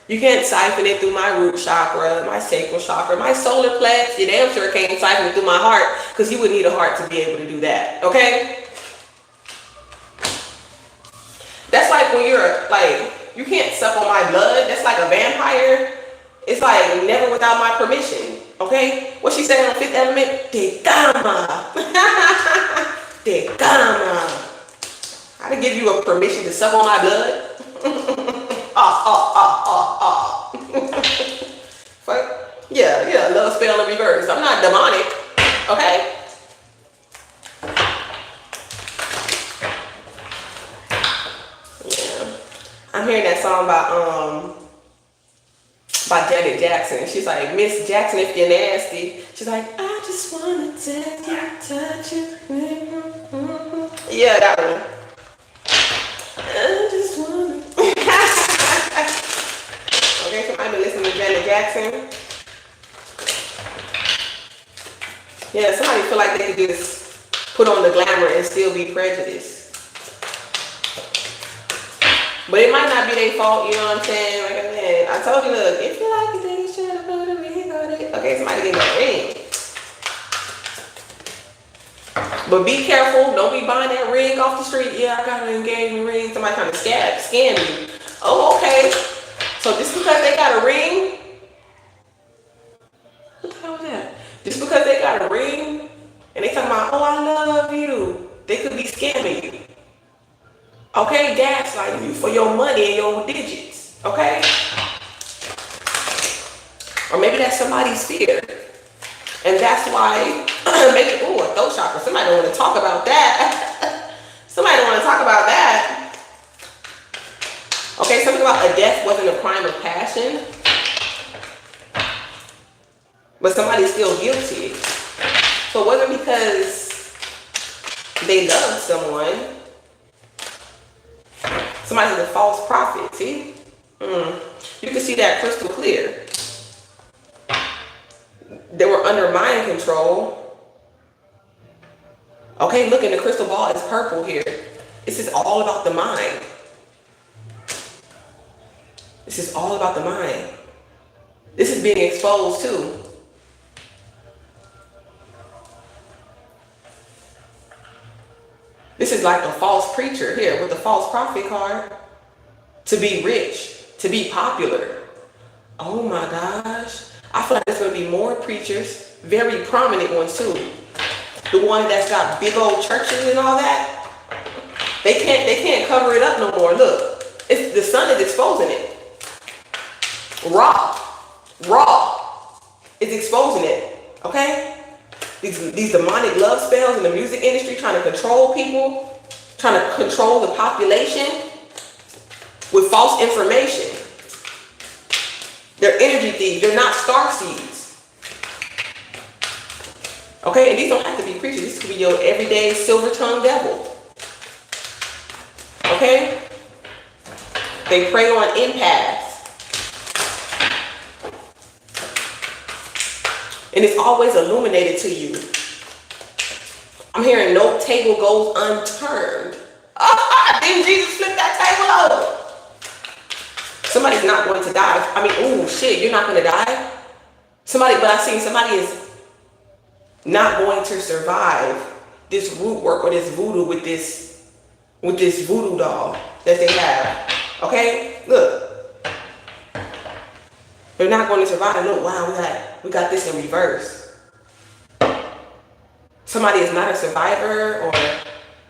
You can't siphon it through my root chakra, my sacral chakra, my solar plex. You damn sure can't siphon it through my heart, because you would need a heart to be able to do that, okay? That's like when you're like, you can't suck on my blood. That's like a vampire. It's like never without my permission, okay? What she said on Fifth Element? De gama. De gama. I didn't give you a permission to suck on my blood. Fuck. Yeah, love spell in reverse. I'm not demonic, okay? Yeah. I'm hearing that song by Janet Jackson. She's like, Miss Jackson, if you're nasty. She's like, I just wanna take you, touch you. Yeah, that one. I just wanna. Okay, somebody been listening to Janet Jackson. Yeah, somebody feel like they could just put on the glamour and still be prejudiced. But it might not be their fault, you know what I'm saying? Like I said, I told you, look, if you like it, then you should have put a ring on it. Okay, somebody get that ring. But be careful, don't be buying that ring off the street. Yeah, I got an engagement ring. Somebody trying to scam you. Oh, okay. So just because they got a ring, what the hell was that? Just because they got a ring and they talking about, oh, I love you, they could be scamming you. Okay, gaslighting you for your money and your digits. Okay? Or maybe that's somebody's fear. And that's why, maybe, ooh, a throat chakra. Somebody don't want to talk about that. Somebody don't want to talk about that. Okay, something about a death wasn't a crime of passion. But somebody's still guilty. So it wasn't because they loved someone. Somebody's a false prophet, see? You can see that crystal clear. They were under mind control. Okay, look, and the crystal ball is purple here. This is all about the mind. This is all about the mind. This is being exposed too. This is like a false preacher here with the false prophet card. To be rich, to be popular. Oh my gosh. I feel like there's going to be more preachers, very prominent ones too. The one that's got big old churches and all that. They can't cover it up no more. Look, the sun is exposing it. Raw. It's exposing it. Okay? These demonic love spells in the music industry trying to control people, trying to control the population with false information. They're energy thieves. They're not star seeds. Okay? And these don't have to be preachers. This could be your everyday silver-tongued devil. Okay? They prey on empaths. And it's always illuminated to you. I'm hearing no table goes unturned. Didn't Jesus flip that table over? Somebody's not going to die. I mean, oh shit, you're not going to die? But I've seen somebody is not going to survive this root work or this voodoo with this voodoo doll that they have. Okay, look. They're not going to survive. Look, wow, we got this in reverse. Somebody is not a survivor, or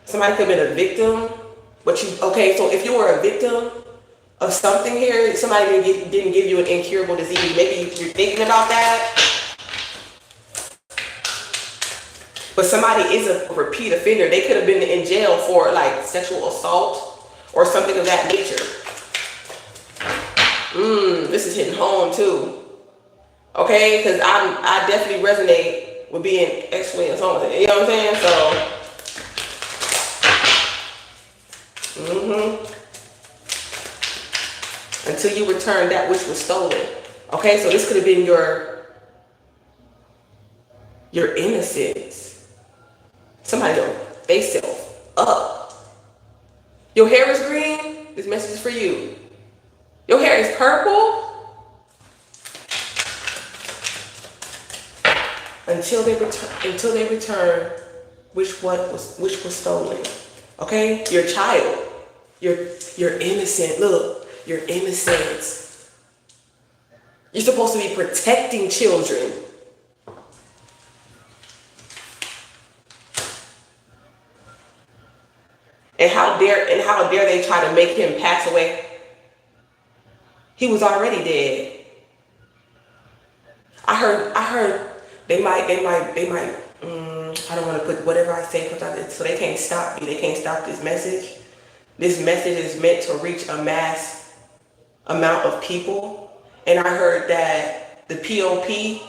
somebody could have been a victim. But okay, so if you were a victim of something here, somebody didn't give you an incurable disease. Maybe you're thinking about that. But somebody is a repeat offender. They could have been in jail for like sexual assault or something of that nature. This is hitting home too. Okay, because I definitely resonate with being ex-wing or something. You know what I'm saying? So, until you return that which was stolen. Okay, so this could have been your innocence. Somebody don't face self up. Your hair is green. This message is for you. Your hair is purple. Until they return, which was stolen. Okay, your child, you're innocent. Look, your innocence. You're supposed to be protecting children. And how dare they try to make him pass away? He was already dead. I heard they might. I don't want to put whatever I say, so they can't stop me. They can't stop this message. This message is meant to reach a mass amount of people. And I heard that the POPE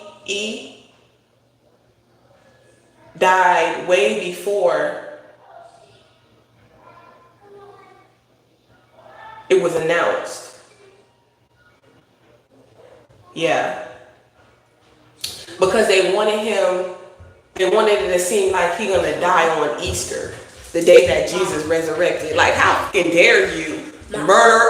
died way before it was announced. Yeah. Because they wanted it to seem like he's gonna die on Easter, the day that Jesus resurrected. Like, how fucking dare you murder?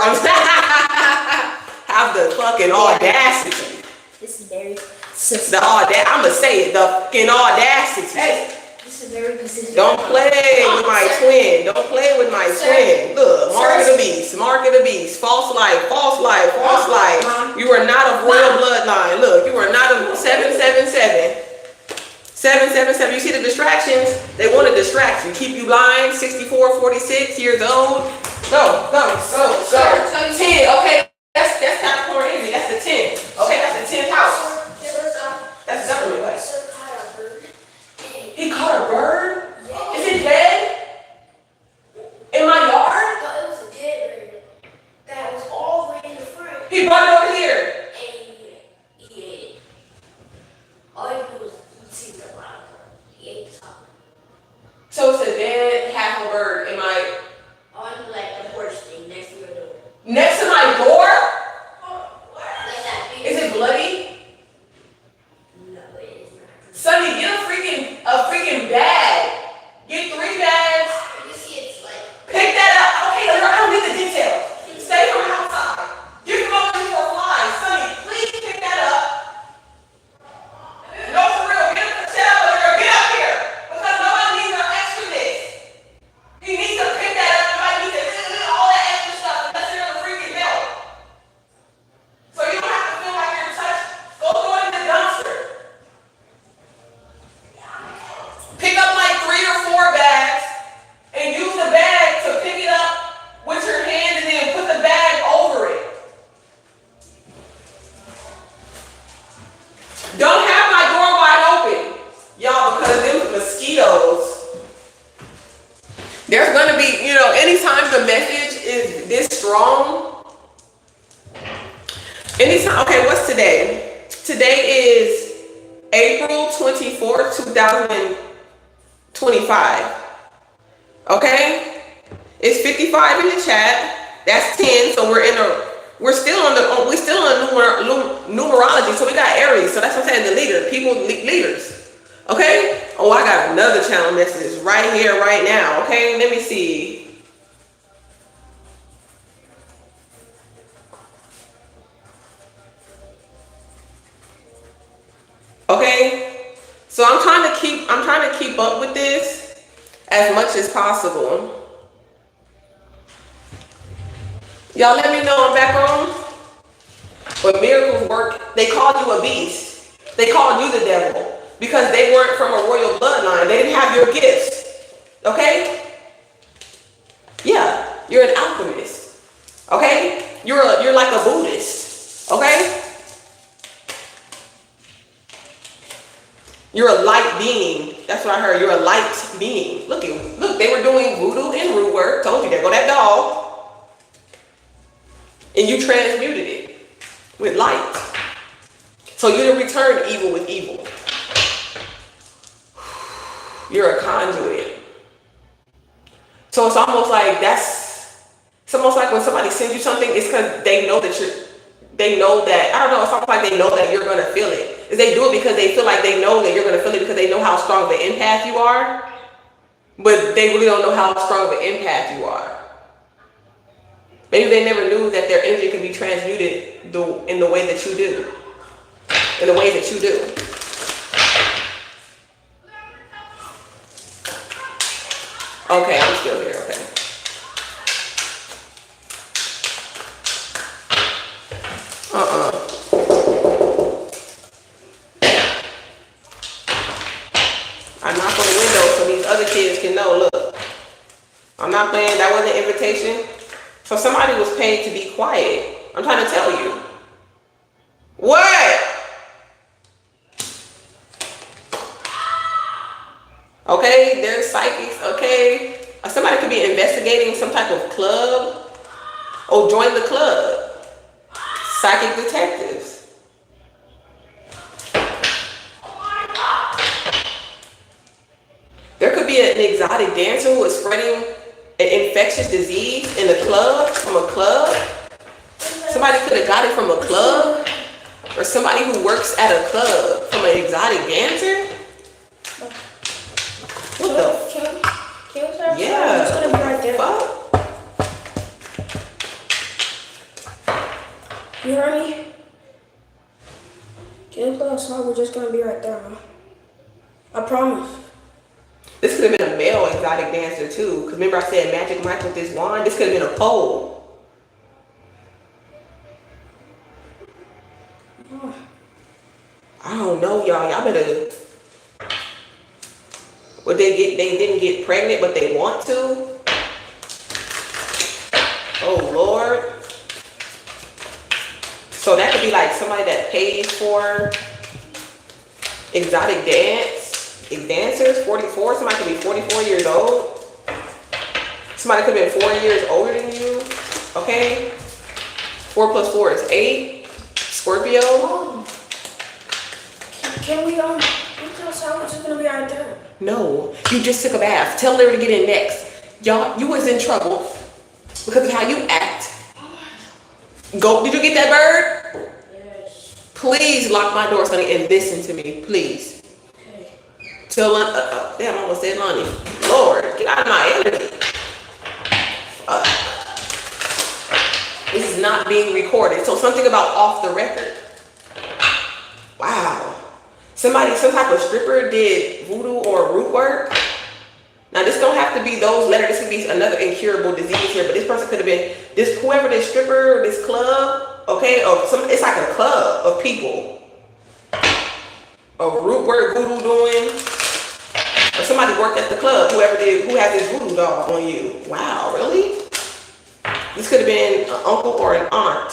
Have the fucking audacity. This is very I'ma say it, the fucking audacity. Hey, this is very consistent. Don't play with my twin. Don't play with my twin. Look, mark of the beast. Mark of the beast. False life. False life. False life. You are not of royal bloodline. Look, you are not of 777. 777. You see the distractions? They want to distract you. Keep you blind. 64, 46 years old. Go. 10. Okay, that's Capricorn energy. That's the 10. Okay, that's the 10th house. That's government way. He caught a bird? Is it dead? In my yard? No, it was a dead bird that was all the way in the front. He brought it over here. And he ate it. All he did was see the bottom. He ate the top. So it's a dead half a bird in my... On like the porch thing next to your door. Next to my door? Like that big. Is it bloody? No, it is not. Sonny, get a freaking bag. Get 3 bags. You see it's like. Pick that up. Okay, I don't need the details. Stay from outside. You can go in for flies. Sonny, please pick that up. No, for real. Get a towel or get up here. Because nobody needs no extra this. He needs to pick that up. Nobody needs to all that extra stuff unless you're in a freaking belt. So you don't have to feel like you're touched. Go throw it in the dumpster. Pick up like 3 or 4 bags and use the bag to pick it up with your hand and then put the bag over it. Don't have my door wide open, y'all, because them mosquitoes. There's going to be, anytime the message is this strong, anytime, okay, what's today? Today is April 24th, 2025. Okay? It's 55 in the chat. That's 10. So we're still on numerology. So we got Aries. So that's what I'm saying, the leader, leaders. Okay? Oh, I got another channel message right here, right now. Okay? Let me see. Okay? So I'm trying to keep up with this as much as possible. Y'all let me know I'm back on. When miracles work, they called you a beast. They called you the devil because they weren't from a royal bloodline. They didn't have your gifts. Okay? Yeah, you're an alchemist. Okay? You're like a Buddhist. Okay? You're a light being. That's what I heard. You're a light being. Look, they were doing voodoo and root work. Told you, there go that dog. And you transmuted it with light. So you didn't return evil with evil. You're a conduit. So it's almost like it's almost like when somebody sends you something, it's because they know that I don't know, it's almost like they know that you're going to feel it. Is they do it because they feel like they know that you're going to feel it because they know how strong of an empath you are, but they really don't know how strong of an empath you are. Maybe they never knew that their energy can be transmuted in the way that you do. In the way that you do. Okay, I'm still here, okay. I knock on the window so these other kids can know, look, I'm not playing, that wasn't an invitation. So somebody was paid to be quiet. I'm trying to tell you. What? Okay, they're psychics, okay? Somebody could be investigating some type of club. Oh, join the club. Psychic detectives. There could be an exotic dancer who is spreading an infectious disease in a club, from a club. Somebody could have got it from a club. Or somebody who works at a club from an exotic dancer. What the? Can Yeah. I'm just gonna be right there. Fuck. You heard me? Can you play a song? We're just gonna be right there, man. I promise. This could have been a male exotic dancer too. Because remember I said Magic Mike with this wand? This could have been a pole. I don't know, y'all. Y'all better. What they didn't get pregnant, but they want to. Oh Lord. So that could be like somebody that pays for exotic dancers, 44. Somebody could be 44 years old. Somebody could have been 4 years older than you. Okay? 4 plus 4 is 8. Scorpio. Can we tell Sal we're just gonna be right there? No, you just took a bath. Tell Larry to get in next. Y'all, you was in trouble because of how you act. Go. Did you get that bird? Yes. Please lock my door, Sonny, and listen to me, please. Okay. Tell damn, I almost said Lonnie. Lord, get out of my energy. This is not being recorded. So something about off the record. Wow. Some type of stripper did voodoo or root work. Now this don't have to be those letters. This could be another incurable disease here. But this person could have been whoever this stripper, this club, okay, it's like a club of people. Of root work, voodoo doing. Or somebody worked at the club, who has this voodoo doll on you. Wow, really? This could have been an uncle or an aunt.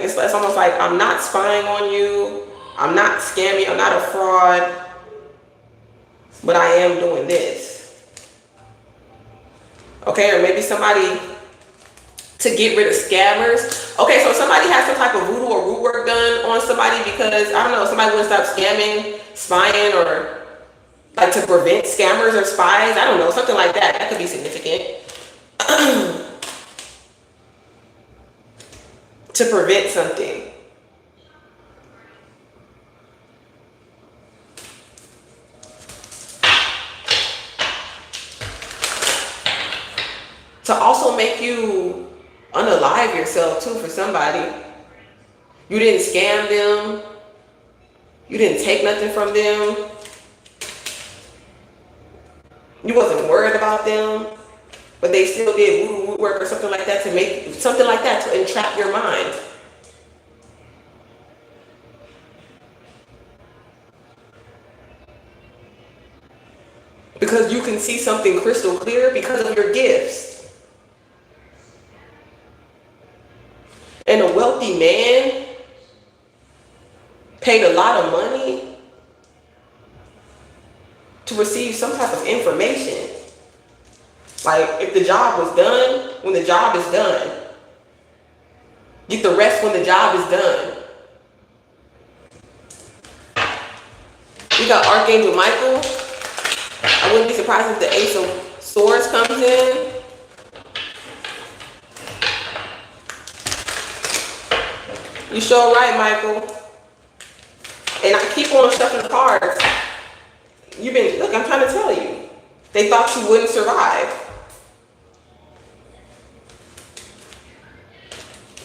It's almost like I'm not spying on you. I'm not scamming. I'm not a fraud. But I am doing this. Okay, or maybe somebody to get rid of scammers. Okay, so somebody has some type of voodoo or root work done on somebody because, I don't know, somebody wouldn't stop scamming, spying, or like to prevent scammers or spies. I don't know, something like that. That could be significant. To prevent something. To also make you yourself too for somebody. You didn't scam them. You didn't take nothing from them. You wasn't worried about them, but they still did voodoo work or something like that to make something like that to entrap your mind. Because you can see something crystal clear because of your gifts. And a wealthy man paid a lot of money to receive some type of information. Like, if the job was done, when the job is done, get the rest when the job is done. We got Archangel Michael. I wouldn't be surprised if the Ace of Swords comes in. You sure right, Michael. And I keep on shuffling the cards. Look, I'm trying to tell you. They thought you wouldn't survive.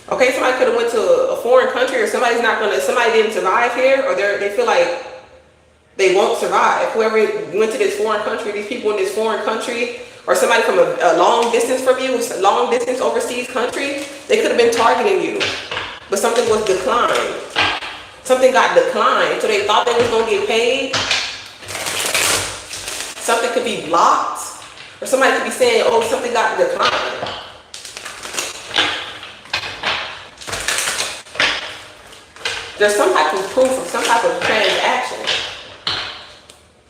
Okay, somebody could have went to a foreign country, or somebody didn't survive here, or they feel like they won't survive. Whoever went to this foreign country, these people in this foreign country, or somebody from a long distance from you, a long distance overseas country, they could have been targeting you, but something was declined. Something got declined, so they thought they was gonna get paid. Something could be blocked, or somebody could be saying, oh, something got declined. There's some type of proof of some type of transaction.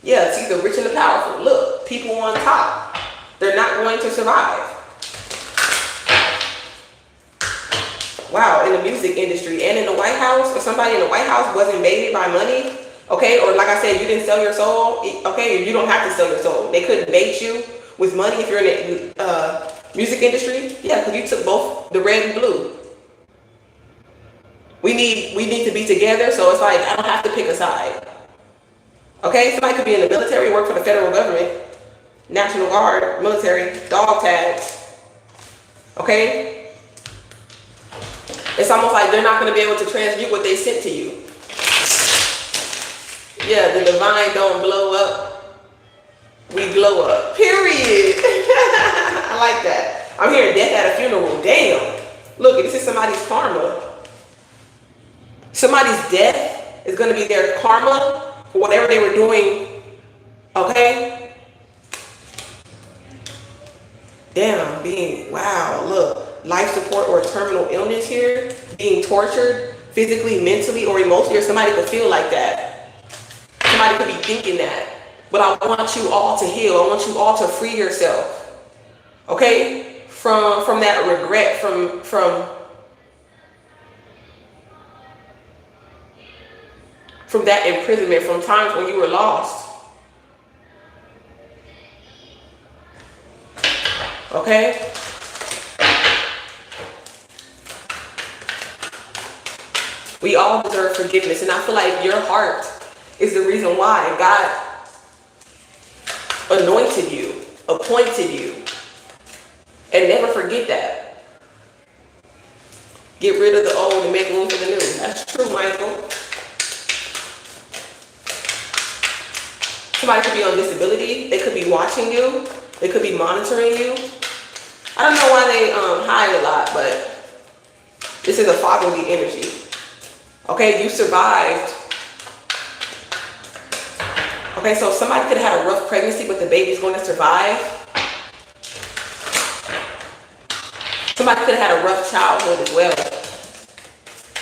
Yeah, it's either rich and the powerful. Look, people on top, they're not going to survive. Wow, in the music industry and in the White House, or somebody in the White House wasn't baited by money, okay? Or like I said, you didn't sell your soul, okay? You don't have to sell your soul. They couldn't bait you with money if you're in the music industry. Yeah, because you took both the red and blue. We need to be together, so it's like I don't have to pick a side. Okay, somebody could be in the military, work for the federal government, National Guard, military, dog tags. Okay? It's almost like they're not going to be able to transmute what they sent to you. Yeah, the divine don't blow up. We glow up. Period. I like that. I'm hearing death at a funeral. Damn. Look, this is somebody's karma. Somebody's death is going to be their karma for whatever they were doing. Okay? Damn, wow, look, life support or terminal illness here, being tortured physically, mentally, or emotionally, or somebody could feel like that. Somebody could be thinking that. But I want you all to heal. I want you all to free yourself. Okay? From that regret, from that imprisonment, from times when you were lost. Okay? We all deserve forgiveness, and I feel like your heart is the reason why God anointed you, appointed you, and never forget that. Get rid of the old and make room for the new. That's true, Michael. Somebody could be on disability. They could be watching you. They could be monitoring you. I don't know why they hide a lot, but this is a fatherly energy. Okay, you survived. Okay, so somebody could have had a rough pregnancy, but the baby's going to survive. Somebody could have had a rough childhood as well.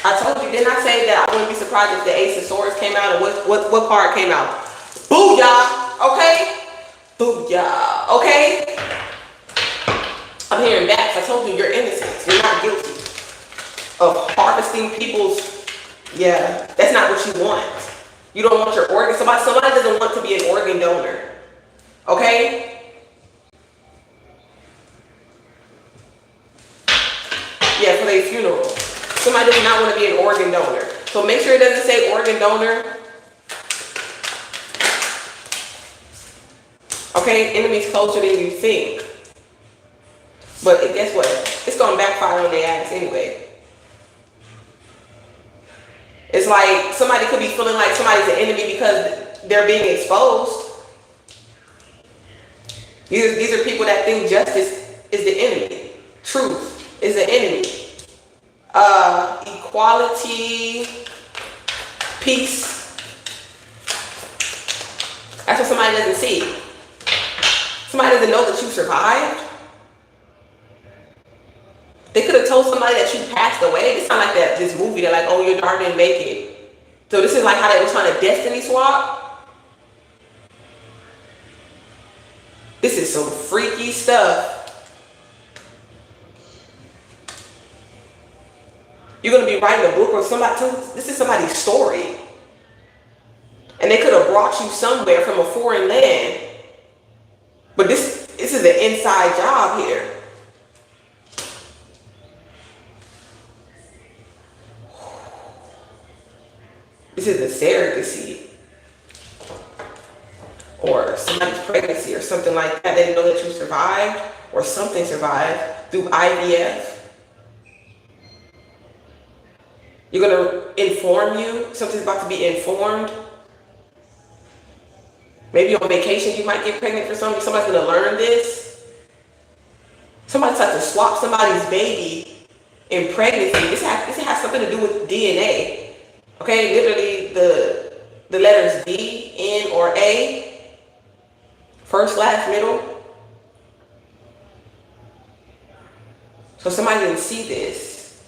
I told you, didn't I say that I wouldn't be surprised if the Ace of Swords came out, and what card came out? Booyah! Okay? Booyah! Okay? I'm hearing back. I told you, you're innocent. You're not guilty of harvesting people's. Yeah, that's not what you want. You don't want your organ. Somebody doesn't want to be an organ donor. Okay? Yeah, for their funeral. Somebody does not want to be an organ donor. So make sure it doesn't say organ donor. Okay, enemies closer than you think. But guess what? It's gonna backfire on their ass anyway. It's like somebody could be feeling like somebody's an enemy because they're being exposed. These are people that think justice is the enemy. Truth is the enemy. Equality, peace. That's what somebody doesn't see. Somebody doesn't know that you survived. They could have told somebody that you passed away. It's not like that. This movie, they're like, oh, your daughter didn't make it. So this is like how they were trying to destiny swap. This is some freaky stuff. You're going to be writing a book or somebody. This is somebody's story. And they could have brought you somewhere from a foreign land. But this is an inside job here. This is a surrogacy. Or somebody's pregnancy or something like that. They didn't know that you survived or something survived through IVF. You're going to inform you. Something's about to be informed. Maybe on vacation you might get pregnant for something. Somebody's going to learn this. Somebody's about to swap somebody's baby in pregnancy. This has something to do with DNA. Okay, literally the letters D, N, or A. First, last, middle. So somebody didn't see this.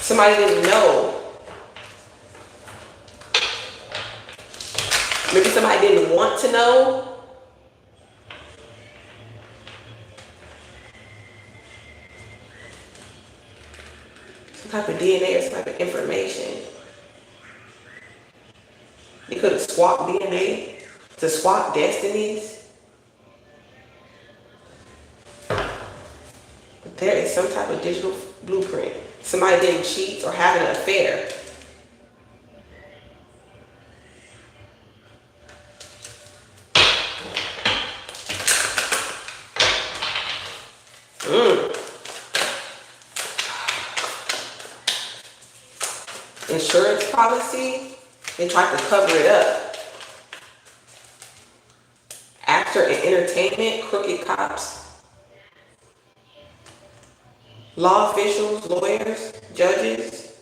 Somebody didn't know. Maybe somebody didn't want to know. Some type of DNA or some type of information. They could have swapped DNA to swap destinies. But there is some type of digital blueprint. Somebody didn't cheat or have an affair. Insurance policy, they tried to cover it up. Actor and entertainment, crooked cops, law officials, lawyers, judges.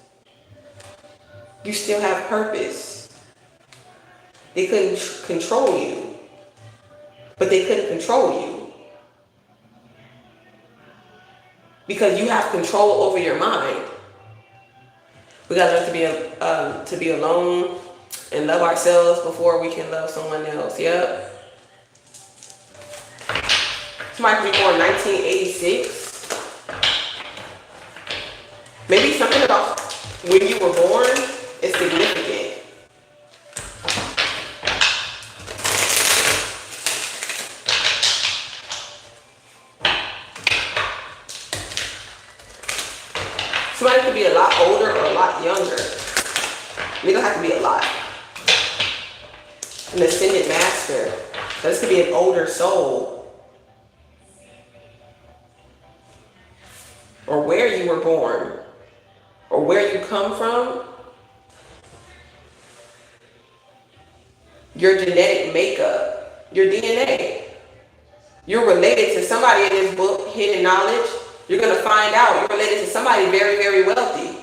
You still have purpose. They couldn't control you, but they couldn't control you because you have control over your mind. We gotta learn to be alone and love ourselves before we can love someone else. Yep. Somebody was born in 1986. Maybe something about when you were born is significant. Somebody could be a lot older or a lot younger. They don't have to be a lot. An ascended master. So this could be an older soul. Or where you were born. Or where you come from. Your genetic makeup. Your DNA. You're related to somebody in this book, Hidden Knowledge. You're going to find out you're related to somebody very, very wealthy.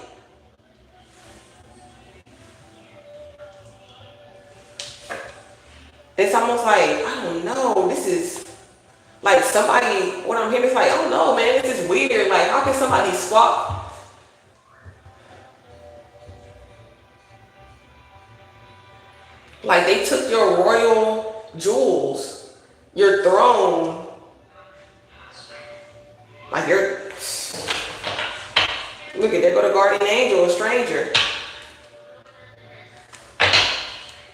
It's almost like, I don't know, this is like somebody, what I'm hearing is like, I don't know, man, this is weird. Like, how can somebody swap? Like, they took your royal jewels, your throne, like look at, there go the guardian angel, a stranger.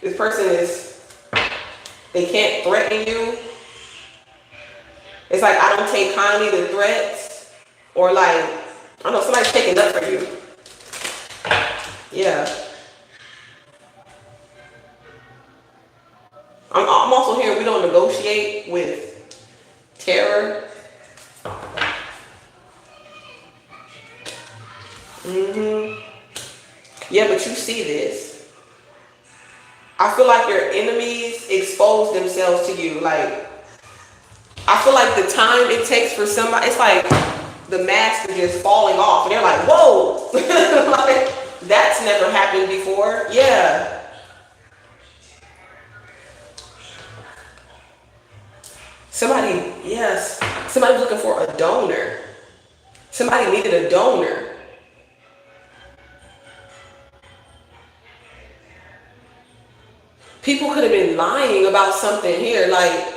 This person they can't threaten you. It's like, I don't take kindly to threats. Or like, I don't know, somebody's taking up for you. Yeah. I'm also hearing we don't negotiate with terror. Mm-hmm. Yeah, but you see this. I feel like your enemies expose themselves to you. Like, I feel like the time it takes for somebody, it's like the mask is just falling off. And they're like, whoa. Like, that's never happened before. Yeah. Somebody, yes. Somebody's looking for a donor. Somebody needed a donor. People could have been lying about something here. Like,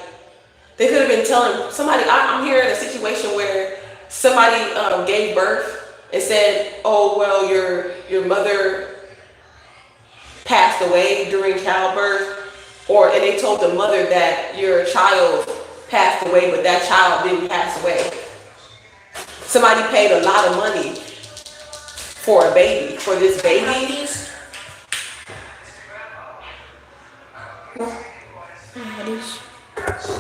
they could have been telling somebody, I'm here in a situation where somebody gave birth and said, oh, well, your mother passed away during childbirth. And they told the mother that your child passed away, but that child didn't pass away. Somebody paid a lot of money for a baby, for this baby.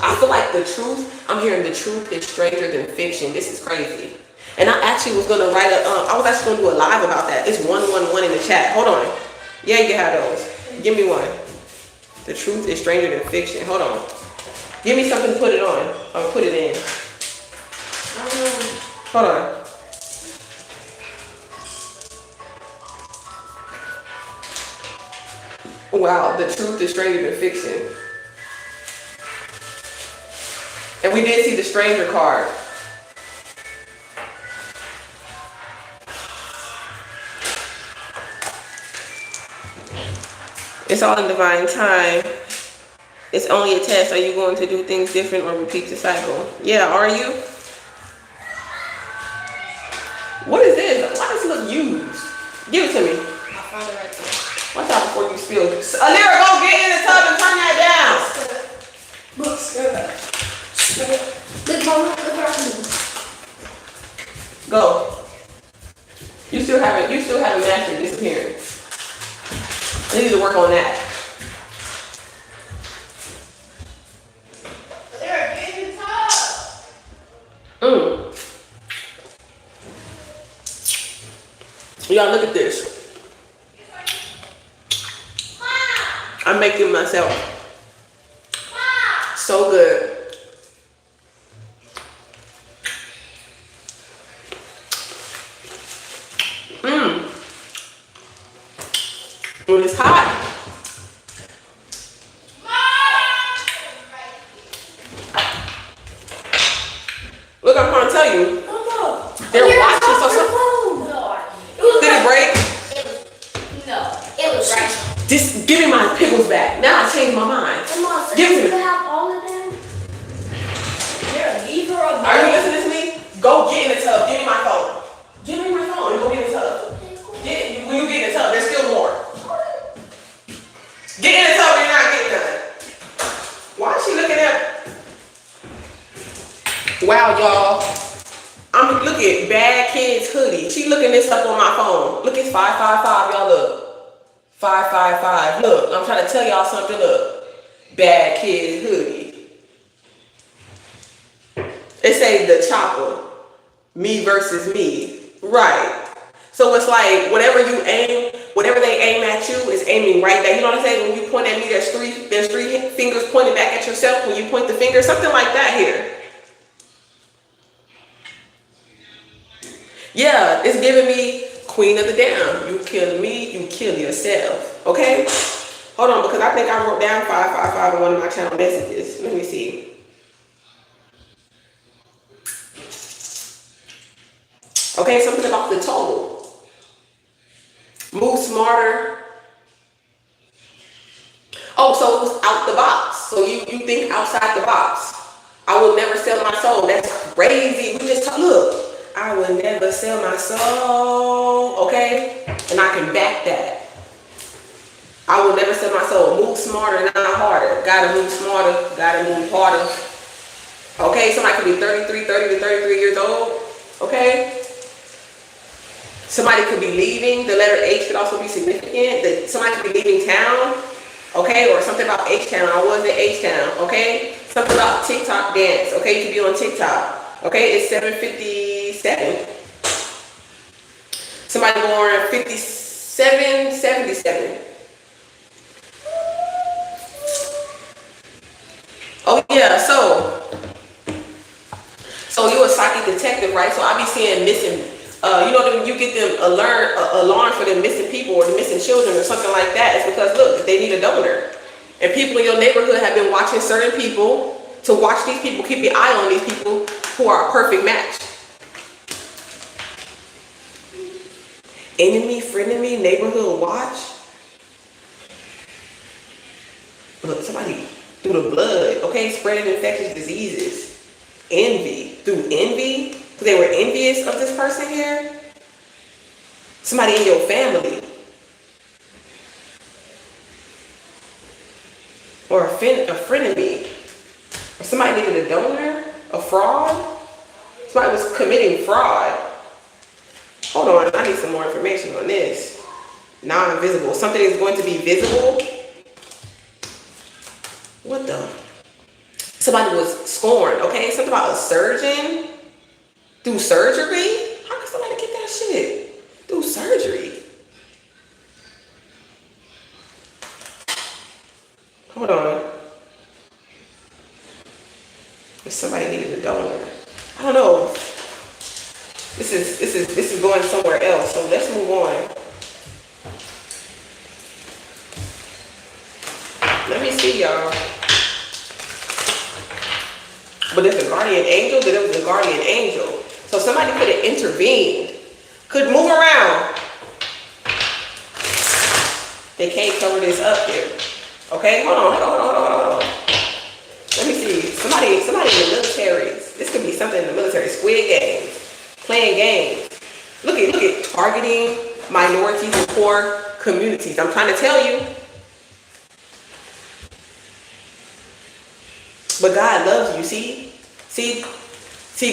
I feel like the truth, I'm hearing the truth is stranger than fiction. This is crazy. And I actually was going to write I was actually going to do a live about that. It's 111 in the chat. Hold on. Yeah, you can have those. Give me one. The truth is stranger than fiction. Hold on. Give me something to put it on. Or put it in. Hold on. Wow, the truth is stranger than fiction. And we did see the stranger card. It's all in divine time. It's only a test. Are you going to do things different or repeat the cycle? Yeah, are you? What is this? Why does it look used? Give it to me. I found it right there. Watch out before you spill. Alira, go get in the tub and turn that down. Look, look, mama, look what I can do. Go. You still haven't mastered disappearance. I need to work on that. They're getting tough. Y'all look at this. I'm making myself. So good. When it's hot. Look, I'm trying to tell you. Mama, They're watching so did it break? It was right. Just give me my pickles back. Now I changed my mind. Mama, so Give you me. can have all of them? They're either or Are you listening to me? Go get in the tub. Give me my phone. Give me my phone and go get in the tub. When you get in the tub, there's still more. Get in the tub and you're not getting none. Why is she looking at? Wow, y'all. I'm looking at Bad Kids hoodie. She looking this up on my phone. Look, it's 555. Y'all look. 555. Look, I'm trying to tell y'all something. Look. Bad Kids hoodie. It say the chopper. Me versus me. Right. So it's like whatever you aim, whatever they aim at you is aiming right there. You know what I'm saying? When you point at me, there's three fingers pointed back at yourself. When you point the finger, something like that here. Yeah, it's giving me queen of the damn. You kill me, you kill yourself. Okay? Hold on, because I think I wrote down 555 in one of my channel messages. Let me see. Okay, something about the total. Move smarter. Oh, so it was out the box. So you think outside the box. I will never sell my soul. That's crazy. We just look. I will never sell my soul. Okay? And I can back that. I will never sell my soul. Move smarter, not harder. Gotta move smarter. Gotta move harder. Okay? Somebody could be 30 to 33 years old. Okay? Somebody could be leaving. The letter H could also be significant. Somebody could be leaving town. Okay? Or something about H-Town. I was in H-Town. Okay? Something about TikTok dance. Okay? You could be on TikTok. Okay? It's 7:57. Somebody born 57, 77. Oh yeah, so you're a psychic detective, right? So I be seeing missing, you know, when you get them alarm for the missing people or the missing children or something like that. It's because look, they need a donor, and people in your neighborhood have been watching certain people to watch these people. Keep your eye on these people who are a perfect match. Enemy, frenemy, neighborhood watch. Look, somebody through the blood, okay, spreading infectious diseases. Envy, through envy, because they were envious of this person here. Somebody in your family. Or a frenemy. Or somebody needed a donor, a fraud. Somebody was committing fraud. Hold on, I need some more information on this. Non-visible, something is going to be visible. What the? Somebody was scorned, okay? Something about a surgeon through surgery? How can somebody get that shit? Through surgery? Hold on. If somebody needed a donor. I don't know. This is going somewhere else, so let's move on. Let me see, y'all. But it's a guardian angel, then it was a guardian angel. So somebody could have intervened, could move around. They can't cover this up here. Okay, hold on. Let me see. Somebody in the military. This could be something in the military. Squid games, playing games. Look at targeting minorities and poor communities. I'm trying to tell you. But God loves you, see,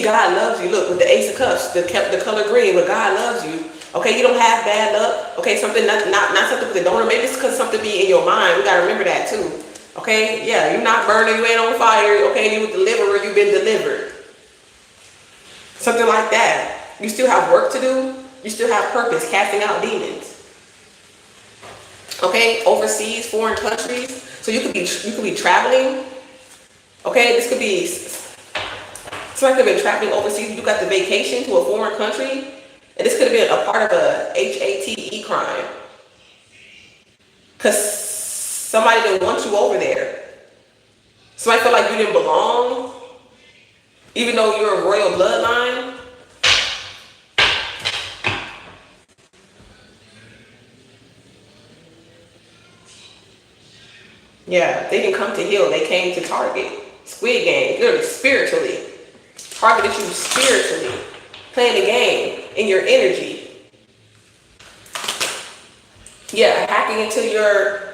God loves you. Look, with the Ace of Cups, the color green, but God loves you. Okay, you don't have bad luck. Okay, something not something with the donor. Maybe it's because something be in your mind. We gotta remember that too. Okay, yeah, you're not burning, you ain't on fire. Okay, you a deliverer, you've been delivered. Something like that. You still have work to do. You still have purpose, casting out demons. Okay, overseas, foreign countries. So you could be traveling. Okay, this could be somebody could have been traveling overseas. You got the vacation to a foreign country, and this could have been a part of a HATE crime. Because somebody didn't want you over there. Somebody felt like you didn't belong, even though you're a royal bloodline. Yeah, they didn't come to heal. They came to target. Squid game, literally spiritually. Targeted you spiritually. Playing a game in your energy. Yeah, hacking into your...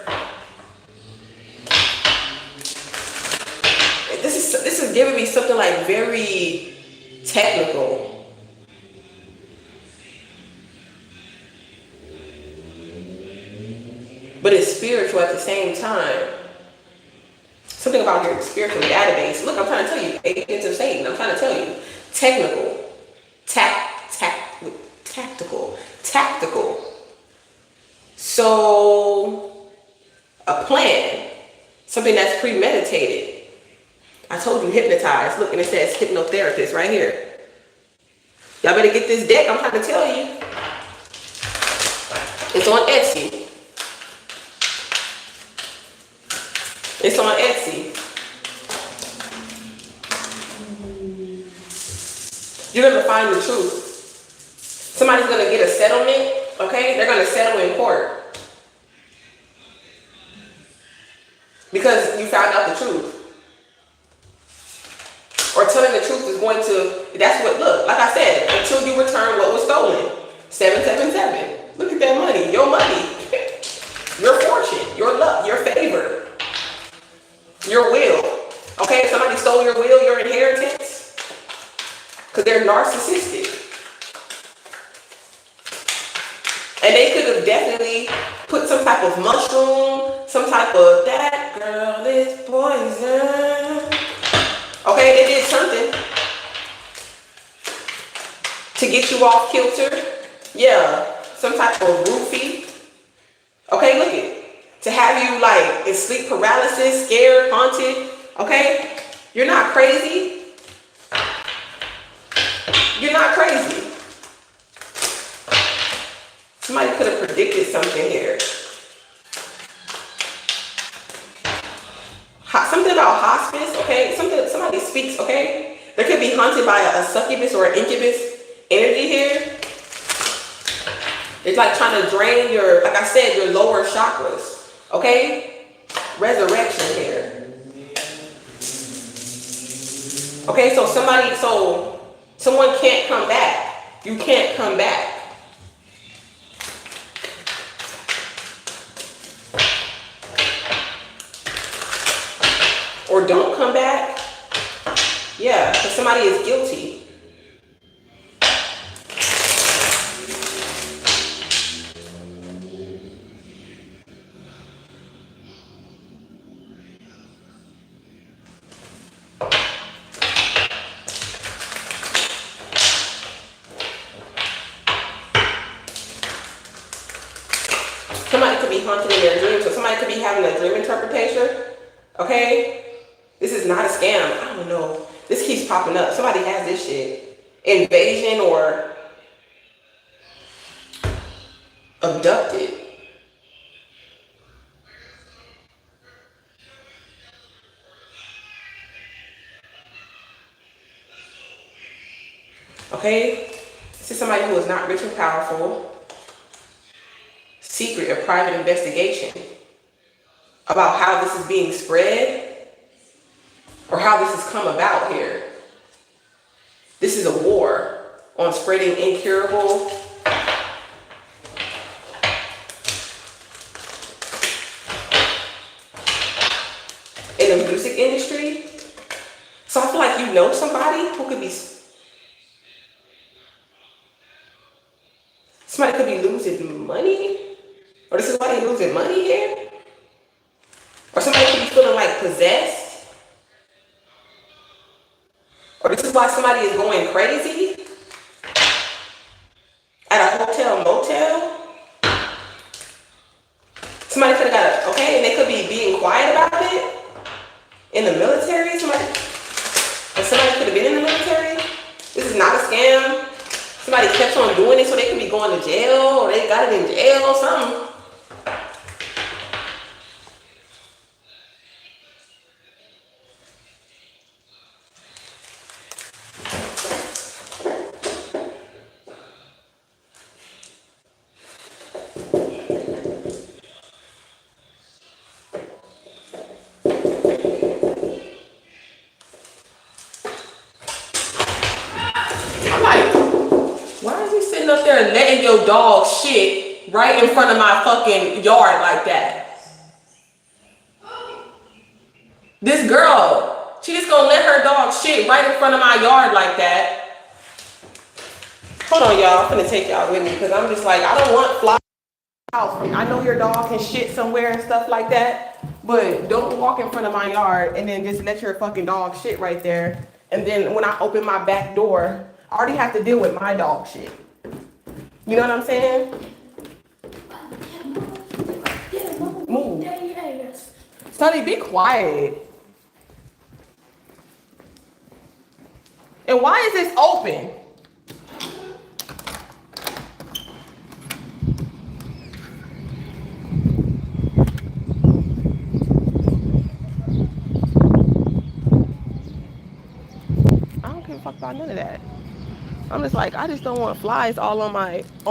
This is giving me something like very technical. But it's spiritual at the same time. Something about your spiritual database. Look, I'm trying to tell you, agents of Satan. I'm trying to tell you, technical, tactical. So, a plan, something that's premeditated. I told you hypnotized. Look, and it says hypnotherapist right here. Y'all better get this deck. I'm trying to tell you. It's on Etsy. It's on Etsy. You're going to find the truth. Somebody's going to get a settlement, okay? They're going to settle in court. Because you found out the truth. Or telling the truth is going to, that's what, look, like I said, until you return what was stolen. 777. Look at that money, your money. Your fortune, your luck, your favor. Your will. Okay, if somebody stole your will, your inheritance, because they're narcissistic. And they could have definitely put some type of mushroom, some type of, that girl is poison. Okay, they did something to get you off kilter. Yeah, some type of roofie. Okay, look it. To have you like in sleep paralysis, scared, haunted. Okay, you're not crazy. You're not crazy. Somebody could have predicted something here. Something about hospice, okay? Somebody speaks, okay? There could be haunted by a succubus or an incubus energy here. It's like trying to drain your, like I said, your lower chakras, okay? Resurrection here. Okay, so someone can't come back. You can't come back. Or don't come back. Yeah, because somebody is guilty. Somebody could be haunted in their dreams, so somebody could be having a dream interpretation. Okay? This is not a scam. I don't know. This keeps popping up. Somebody has this shit. Invasion or abducted. Okay? This is somebody who is not rich and powerful. Secret or private investigation about how this is being spread or how this has come about here. This is a war on spreading incurable in the music industry. So I feel like you know somebody who could be, somebody could be losing money, or this is why they're losing money here, or somebody could be feeling like possessed, or this is why somebody is going crazy at a hotel motel. Somebody could have got okay, and they could be being quiet about it in the military. Somebody could have been in the military. This is not a scam. Somebody kept on doing it so they could be going to jail, or they got it in jail or something. Up there and letting your dog shit right in front of my fucking yard like that. This girl, she just gonna let her dog shit right in front of my yard like that. Hold on, y'all. I'm gonna take y'all with me because I'm just like, I don't want flies in my house. I know your dog can shit somewhere and stuff like that, but don't walk in front of my yard and then just let your fucking dog shit right there. And then when I open my back door, I already have to deal with my dog shit. You know what I'm saying? Move. Sonny, be quiet. And why is this open? I don't give a fuck about none of that. I'm just like, I just don't want flies all on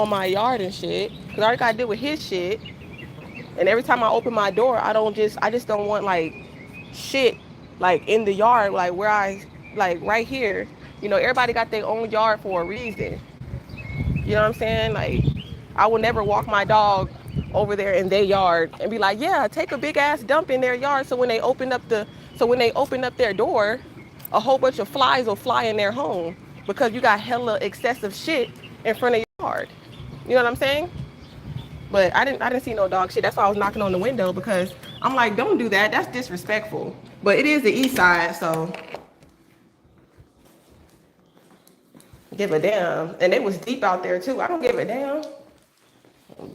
my yard and shit. Cause I already gotta deal with his shit. And every time I open my door, I just don't want like shit like in the yard, like where like right here. You know, everybody got their own yard for a reason. You know what I'm saying? Like, I will never walk my dog over there in their yard and be like, yeah, take a big ass dump in their yard. So when they open up their door, a whole bunch of flies will fly in their home because you got hella excessive shit in front of your yard. You know what I'm saying? But I didn't see no dog shit. That's why I was knocking on the window because I'm like, don't do that. That's disrespectful. But it is the east side, so give a damn. And it was deep out there too. I don't give a damn.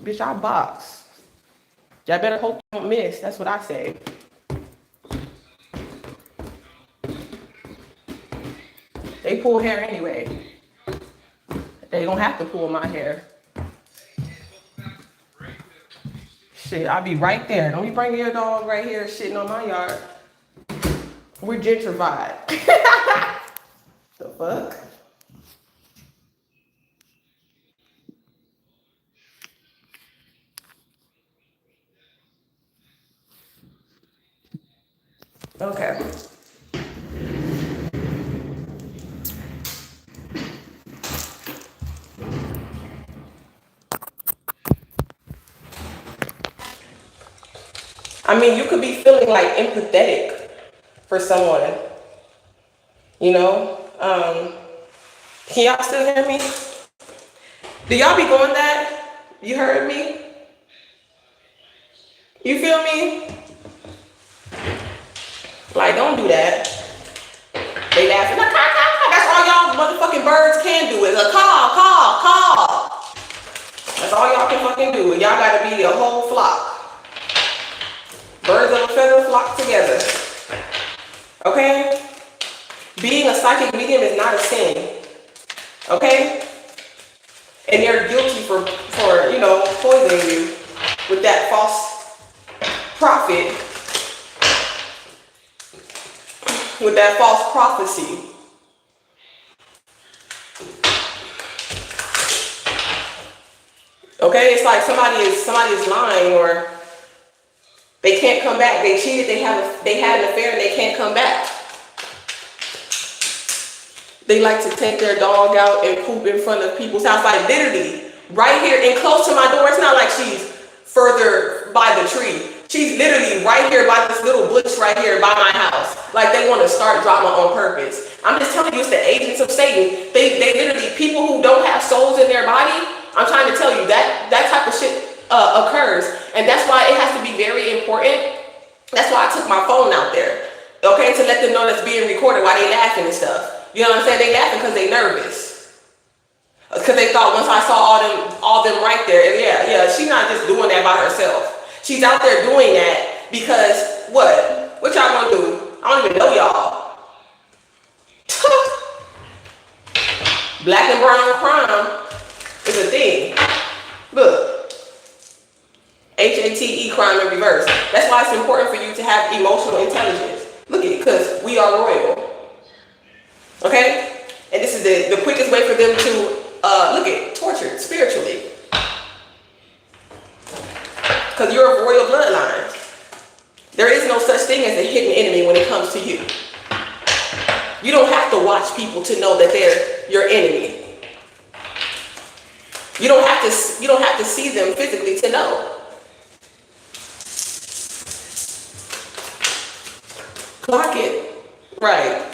Bitch, I box. Y'all better hope you don't miss. That's what I say. They pull hair anyway. They gonna have to pull my hair. Shit, I'll be right there. Don't be bringing your dog right here shitting on my yard. We're gentrified. The fuck? Okay. I mean, you could be feeling like empathetic for someone, you know? Can y'all still hear me? Do y'all be going that? You heard me? You feel me? Like, don't do that. They laughing. That's all y'all motherfucking birds can do is a call. That's all y'all can fucking do. And y'all gotta be a whole flock. Birds of a feather flock together. Okay? Being a psychic medium is not a sin. Okay? And they're guilty for poisoning you with that false prophet, with that false prophecy. Okay? It's like somebody is lying, or they can't come back. They cheated, they had an affair, and they can't come back. They like to take their dog out and poop in front of people's house, like literally right here and close to my door. It's not like she's further by the tree. She's literally right here by this little bush right here by my house. Like they want to start drama on purpose. I'm just telling you, it's the agents of Satan. They literally, people who don't have souls in their body, I'm trying to tell you that type of shit occurs. And that's why it has to be very important. That's why I took my phone out there, okay, to let them know that's being recorded while they laughing and stuff. You know what I'm saying? They laughing because they nervous. Because they thought once I saw all them right there, yeah, she's not just doing that by herself. She's out there doing that because what? What y'all gonna do? I don't even know y'all. Black and brown crime is a thing. Look. HATE, crime in reverse. That's why it's important for you to have emotional intelligence. Look at it, because we are royal. Okay? And this is the quickest way for them to tortured spiritually. Because you're a royal bloodline. There is no such thing as a hidden enemy when it comes to you. You don't have to watch people to know that they're your enemy. You don't have to see them physically to know. Clock it. Right.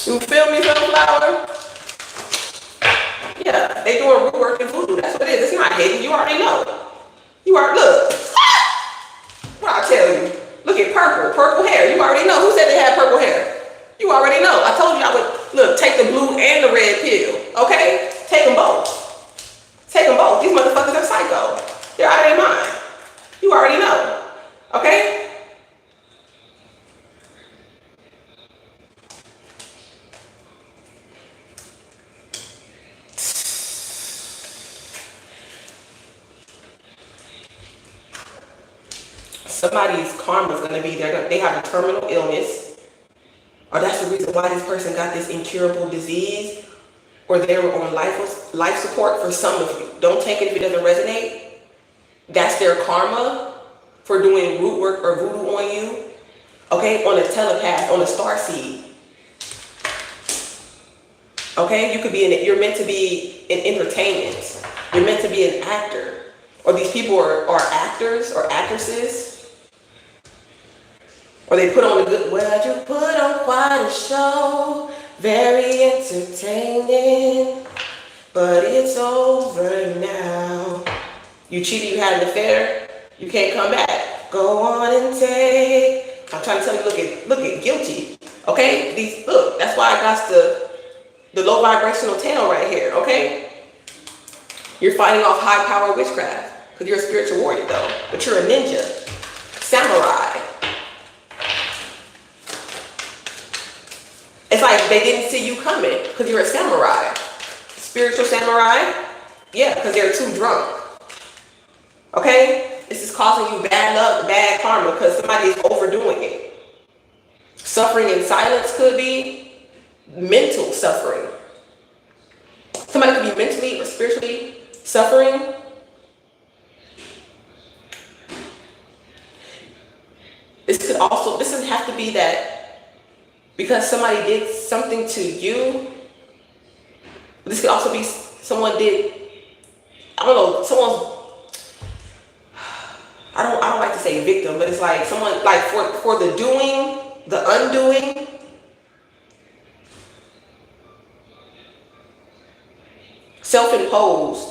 You feel me, sunflower? Yeah, they doing root work and voodoo. That's what it is. It's not hidden. You already know. Look. What I tell you? Look at purple hair. You already know. Who said they had purple hair? You already know. I told you I would take the blue and the red pill. Okay? Take them both. Take them both. These motherfuckers are psycho. They're out of their mind. You already know. Okay? Somebody's karma is going to be they have a terminal illness, or that's the reason why this person got this incurable disease, or they were on life support. For some of you, don't take it if it doesn't resonate. That's their karma for doing root work or voodoo on you. Okay, on a telepath, on a starseed. Okay, you're meant to be in entertainment. You're meant to be an actor, or these people are actors or actresses. Or they put on a good, well, you put on quite a show, very entertaining, but it's over now. You cheated, you had an affair, you can't come back. Go on and take. I'm trying to tell you, look at guilty. Okay? That's why I got the low vibrational tail right here, okay? You're fighting off high power witchcraft because you're a spiritual warrior though, but you're a ninja, samurai. It's like they didn't see you coming because you're a samurai. Spiritual samurai? Yeah, because they're too drunk. Okay? This is causing you bad luck, bad karma because somebody is overdoing it. Suffering in silence could be mental suffering. Somebody could be mentally or spiritually suffering. This doesn't have to be that because somebody did something to you. This could also be someone did, I don't know, I don't like to say victim, but it's like someone, like for the doing, the undoing. Self-imposed.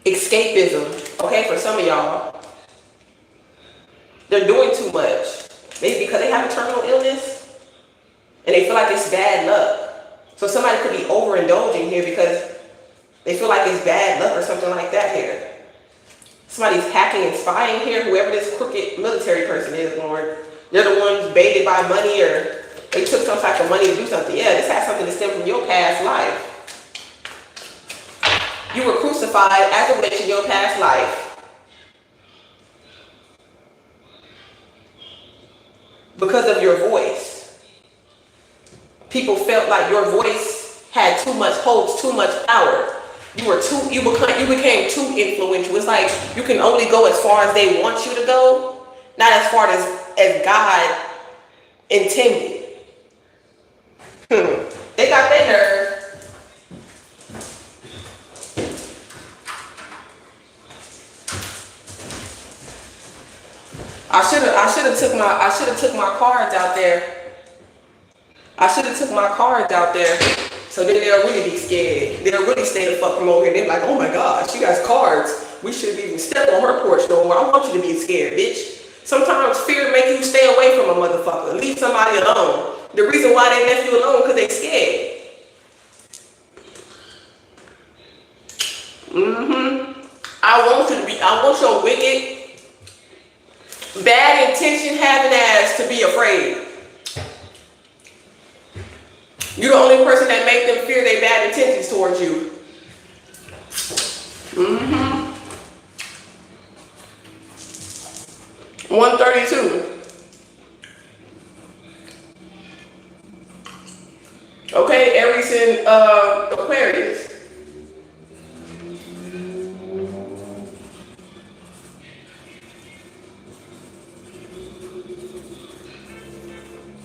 Escapism, okay, for some of y'all. They're doing too much. Maybe because they have a terminal illness and they feel like it's bad luck. So somebody could be overindulging here because they feel like it's bad luck or something like that here. Somebody's hacking and spying here, whoever this crooked military person is, Lord. They're the ones baited by money or they took some type of money to do something. Yeah, this has something to stem from your past life. You were crucified as a witch in your past life. Because of your voice. People felt like your voice had holds too much power. You became too influential. It's like you can only go as far as they want you to go, not as far as God intended. They got their nerve. I should have took my cards out there. I should have took my cards out there. So then they'll really be scared. They'll really stay the fuck from over here. They're like, oh my God, she got cards. We shouldn't even step on her porch no more. I want you to be scared, bitch. Sometimes fear makes you stay away from a motherfucker. Leave somebody alone. The reason why they left you alone because they scared. I want your wicked, bad intention having ass to be afraid. You're the only person that make them fear their bad intentions towards you. 132. Okay, Aries and Aquarius.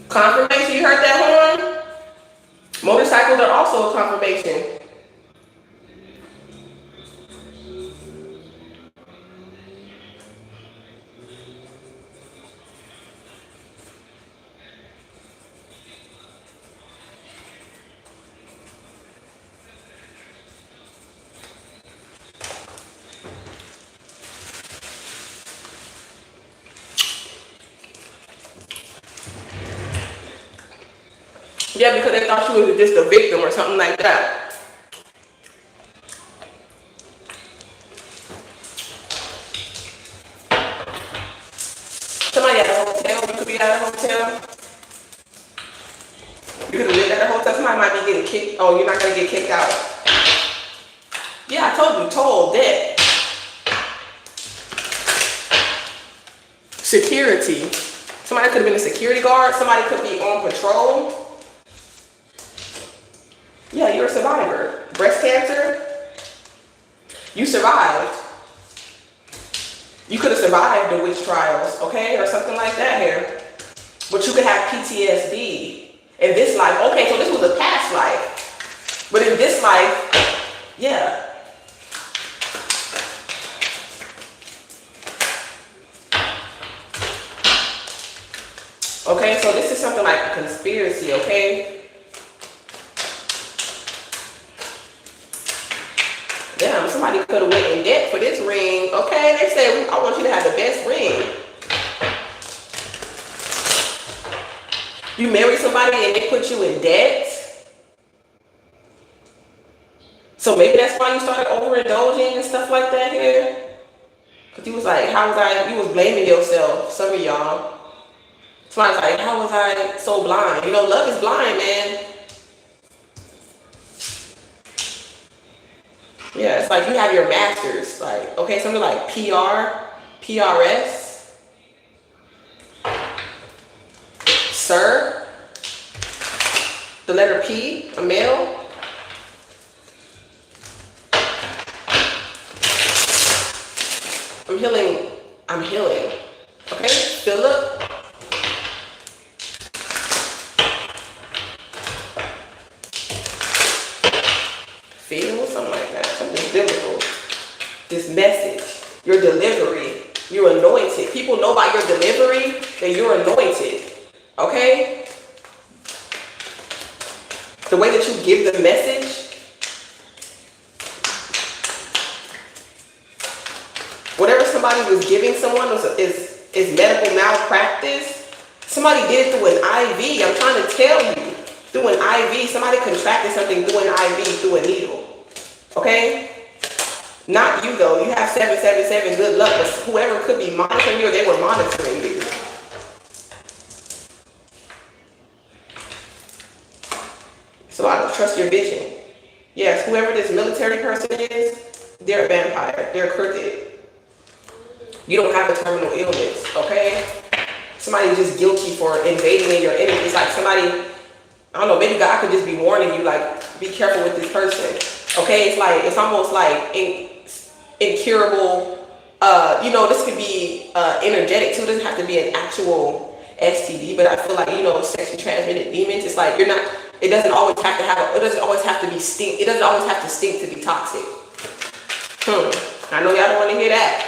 Confirmation, you heard that horn? Motorcycles are also a confirmation. Yeah, because they thought she was just a victim or something like that. Somebody at a hotel, you could be at a hotel. You could have lived at a hotel. Somebody might be getting kicked. Oh, you're not going to get kicked out. Yeah, I told you, toll, debt. Security. Somebody could have been a security guard. Somebody could be on patrol. Yeah, you're a survivor. Breast cancer, you survived. You could have survived the witch trials, okay, or something like that here. But you could have PTSD in this life. Okay, so this was a past life. But in this life, yeah. Okay, so this is something like a conspiracy, okay? Damn, somebody could have went in debt for this ring. Okay, they said, I want you to have the best ring. You marry somebody and they put you in debt? So maybe that's why you started overindulging and stuff like that here. Cause you was like, how was I? You was blaming yourself. Some of y'all. Somebody's like, how was I so blind? You know, love is blind, man. Yeah, it's like you have your masters. Like, okay, something like PRS, sir, the letter P, a male. I'm healing. Okay, Philip. Feel something like that, something biblical. This message, your delivery, you're anointed. People know by your delivery that you're anointed. Okay? The way that you give the message. Whatever somebody was giving someone is medical malpractice. Somebody did it through an IV. I'm trying to tell you. Through an IV. Somebody contracted something through an IV, through a needle. Okay? Not you though. You have 777. Good luck. But whoever could be monitoring you, or they were monitoring you. So I don't trust your vision. Yes, whoever this military person is, they're a vampire. They're crooked. You don't have a terminal illness, okay? Somebody's just guilty for invading in your enemy. It's like somebody, I don't know, maybe God could just be warning you, like, be careful with this person, okay? It's like, it's almost like incurable, you know, this could be energetic too. It doesn't have to be an actual STD, but I feel like, you know, sexually transmitted demons, it's like, you're not, it doesn't always have to have, it doesn't always have to be stink, it doesn't always have to stink to be toxic. I know y'all don't want to hear that.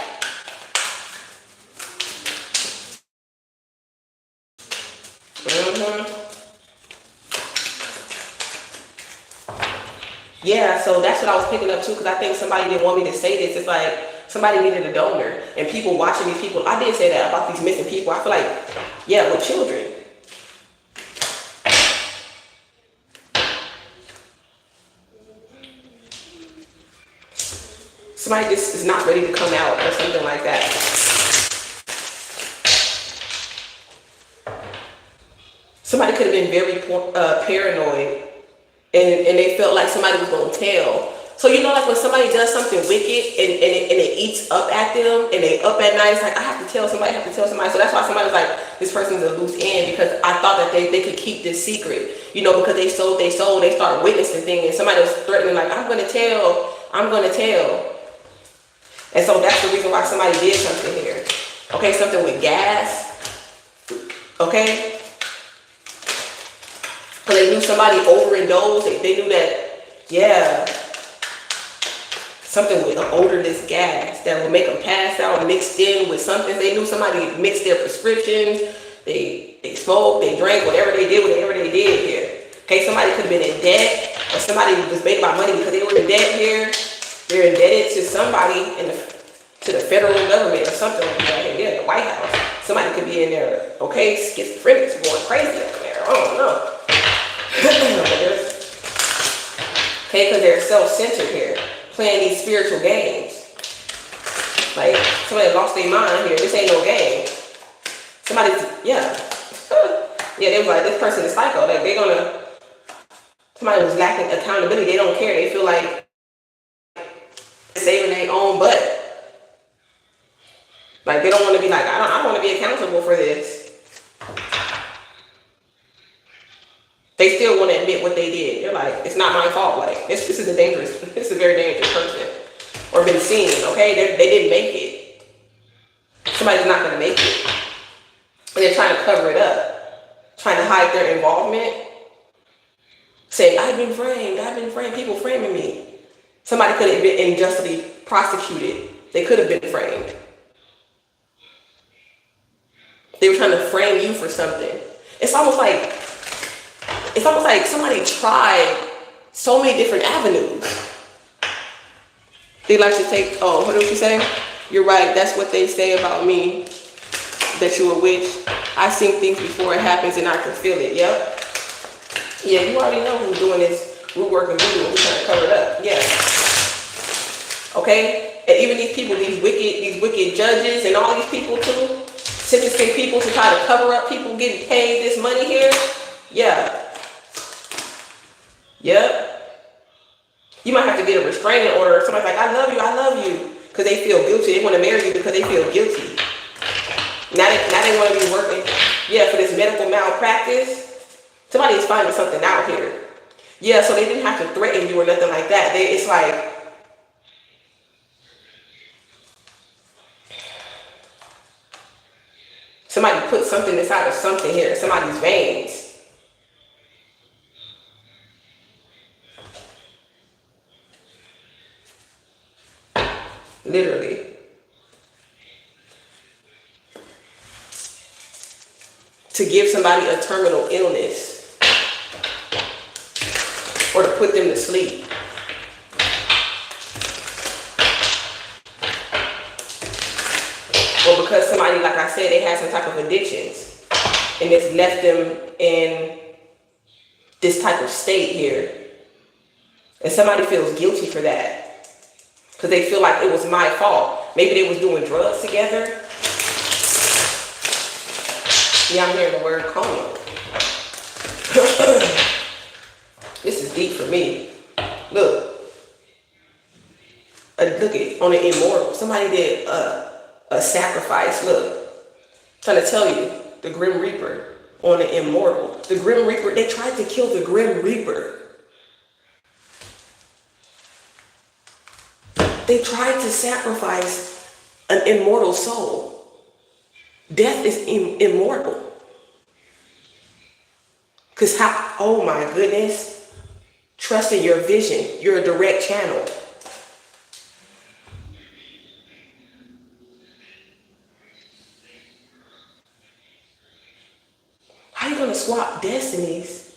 Yeah, so that's what I was picking up too, because I think somebody didn't want me to say this. It's like somebody needed a donor, and people watching these people. I did say that about these missing people. I feel like, yeah, with children. Somebody just is not ready to come out or something like that. Somebody could have been very paranoid, and they felt like somebody was going to tell. So you know, like when somebody does something wicked and it eats up at them, and they up at night, it's like, I have to tell somebody, So that's why somebody was like, this person's a loose end, because I thought that they could keep this secret, you know, because they sold, they start witnessing things, and somebody was threatening, like, I'm going to tell. And so that's the reason why somebody did something here. Okay, something with gas. Okay? Because they knew somebody overindulged. They knew that, yeah, something with an odorless gas that would make them pass out mixed in with something. They knew somebody mixed their prescriptions. They smoked, they drank, whatever they did here. Okay, somebody could have been in debt, or somebody was made by money because they were in debt here. They're indebted to somebody to the federal government or something like that. Yeah, the White House. Somebody could be in there. Okay, schizophrenics going crazy up there. I don't know. Okay, because they're self-centered here, playing these spiritual games. Like somebody lost their mind here. This ain't no game. Somebody's, yeah. Yeah, they was like, this person is psycho. Like somebody was lacking accountability. They don't care. They feel like saving their own butt. Like they don't want to be like, I want to be accountable for this. They still want to admit what they did. They're like, it's not my fault. Like this is a very dangerous person, or been seen. Okay, they didn't make it. Somebody's not going to make it, and they're trying to cover it up, trying to hide their involvement, saying, I've been framed. People framing me. Somebody could have been unjustly prosecuted. They could have been framed. They were trying to frame you for something. It's almost like somebody tried so many different avenues. They like to take, what did you say? You're right, that's what they say about me, that you're a witch. I seen things before it happens and I can feel it, yep. Yeah, you already know who's doing this root work and voodoo. We're trying to cover it up, yeah. Okay? And even these people, these wicked judges and all these people too, sentencing people to try to cover up people getting paid this money here. Yeah. Yep. You might have to get a restraining order. Somebody's like, I love you. Because they feel guilty. They want to marry you because they feel guilty. Now they want to be working, yeah, for this medical malpractice. Somebody's finding something out here. Yeah, so they didn't have to threaten you or nothing like that. It's like, somebody put something inside of something here, somebody's veins. Literally. To give somebody a terminal illness or to put them to sleep. Or because somebody, like I said, they had some type of addictions and it's left them in this type of state here. And somebody feels guilty for that because they feel like it was my fault. Maybe they was doing drugs together. Yeah, I'm hearing the word coma. This is deep for me. Look. Look at on the immortal. Somebody did a sacrifice. Look. Trying to tell you. The Grim Reaper on the immortal. The Grim Reaper, they tried to kill the Grim Reaper. They tried to sacrifice an immortal soul. Death is immortal. Because how, oh my goodness, trust in your vision. You're a direct channel. How are you going to swap destinies?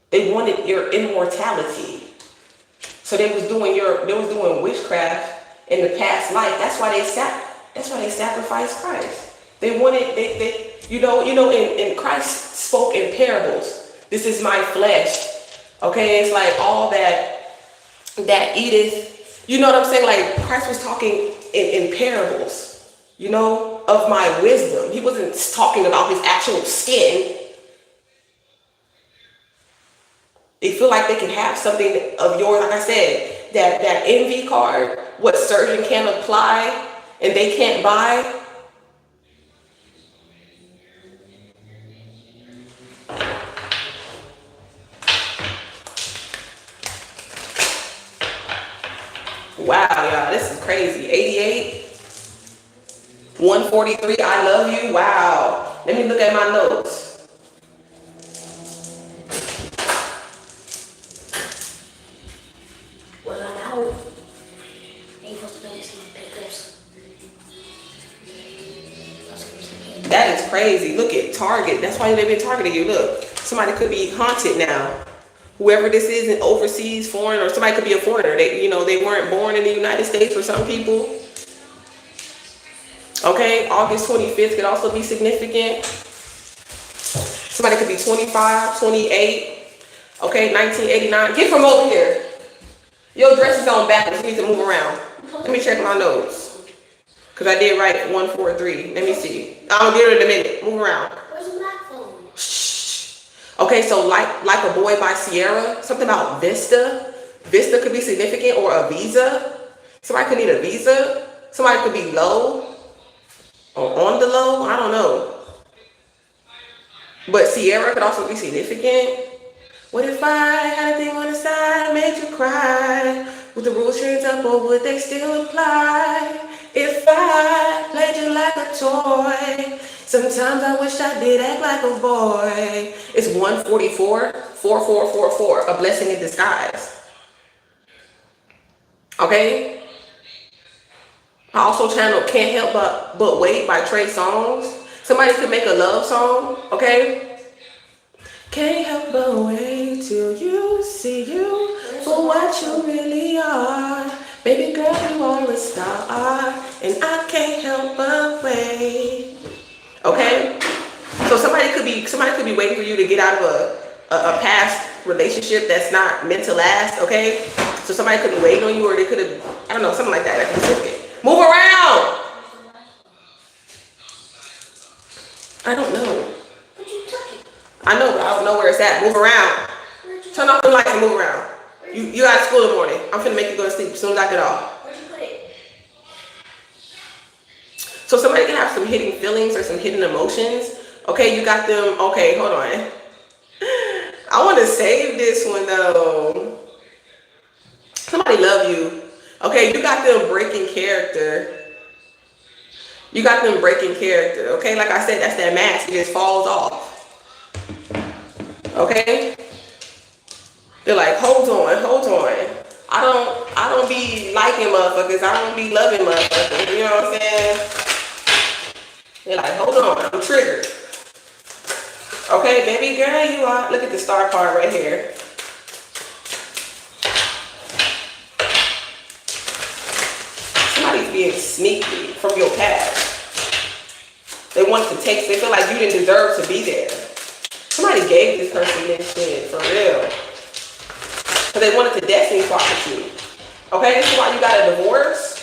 They wanted your immortality. So they was doing witchcraft in the past life. That's why they sacrificed Christ. They wanted, and Christ spoke in parables. This is my flesh. Okay, it's like all that eateth. You know what I'm saying? Like Christ was talking in parables, of my wisdom. He wasn't talking about his actual skin. They feel like they can have something of yours, like I said, that envy card, what surgeon can't apply and they can't buy. Wow, y'all, this is crazy. 88, 143, I love you. Wow. Let me look at my notes. Well, I know. Ain't supposed to be listening to pickups. That is crazy. Look at Target. That's why they've been targeting you. Look, somebody could be haunted now. Whoever this is, in overseas, foreign, or somebody could be a foreigner. They weren't born in the United States for some people. Okay, August 25th could also be significant. Somebody could be 25, 28. Okay, 1989. Get from over here. Your dress is on backwards. You need to move around. Let me check my notes. Because I did write 143. Let me see. I'll get it in a minute. Move around. Where's the black phone? Okay, so like a Boy by Sierra, something about Vista. Vista could be significant, or a visa. Somebody could need a visa. Somebody could be low or on the low. I don't know. But Sierra could also be significant. What if I had a thing on the side, made you cry? Would the rules change up or would they still apply? If I played you like a toy, sometimes I wish I did act like a boy. It's 144, 4444, a blessing in disguise. Okay? I also channeled Can't Help But Wait by Trey Songz. Somebody could make a love song, okay? Can't help but wait till you see you for what you really are. Baby girl, you are a star, and I can't help but wait. Okay? So somebody could be waiting for you to get out of a past relationship that's not meant to last, okay? So somebody could have waited on you, or they could have, I don't know, something like that. Like Pacific. Move around. I don't know. But you took it. I know, but I don't know where it's at. Move around. Turn off the lights and move around. You got school in the morning. I'm finna make you go to sleep as soon as I get off. Where'd you put it? So somebody can have some hidden feelings or some hidden emotions. Okay, you got them. Okay, hold on. I want to save this one though. Somebody love you. Okay, you got them breaking character. You got them breaking character. Okay, like I said, that's that mask. It just falls off. Okay. They're like, hold on, hold on. I don't be liking motherfuckers. I don't be loving motherfuckers. You know what I'm saying? They're like, hold on, I'm triggered. Okay, baby girl, you are. Look at the star card right here. Somebody's being sneaky from your past. They want to take, they feel like you didn't deserve to be there. Somebody gave this person this shit, for real. Because they wanted to destiny swap with you. Okay, this is why you got a divorce.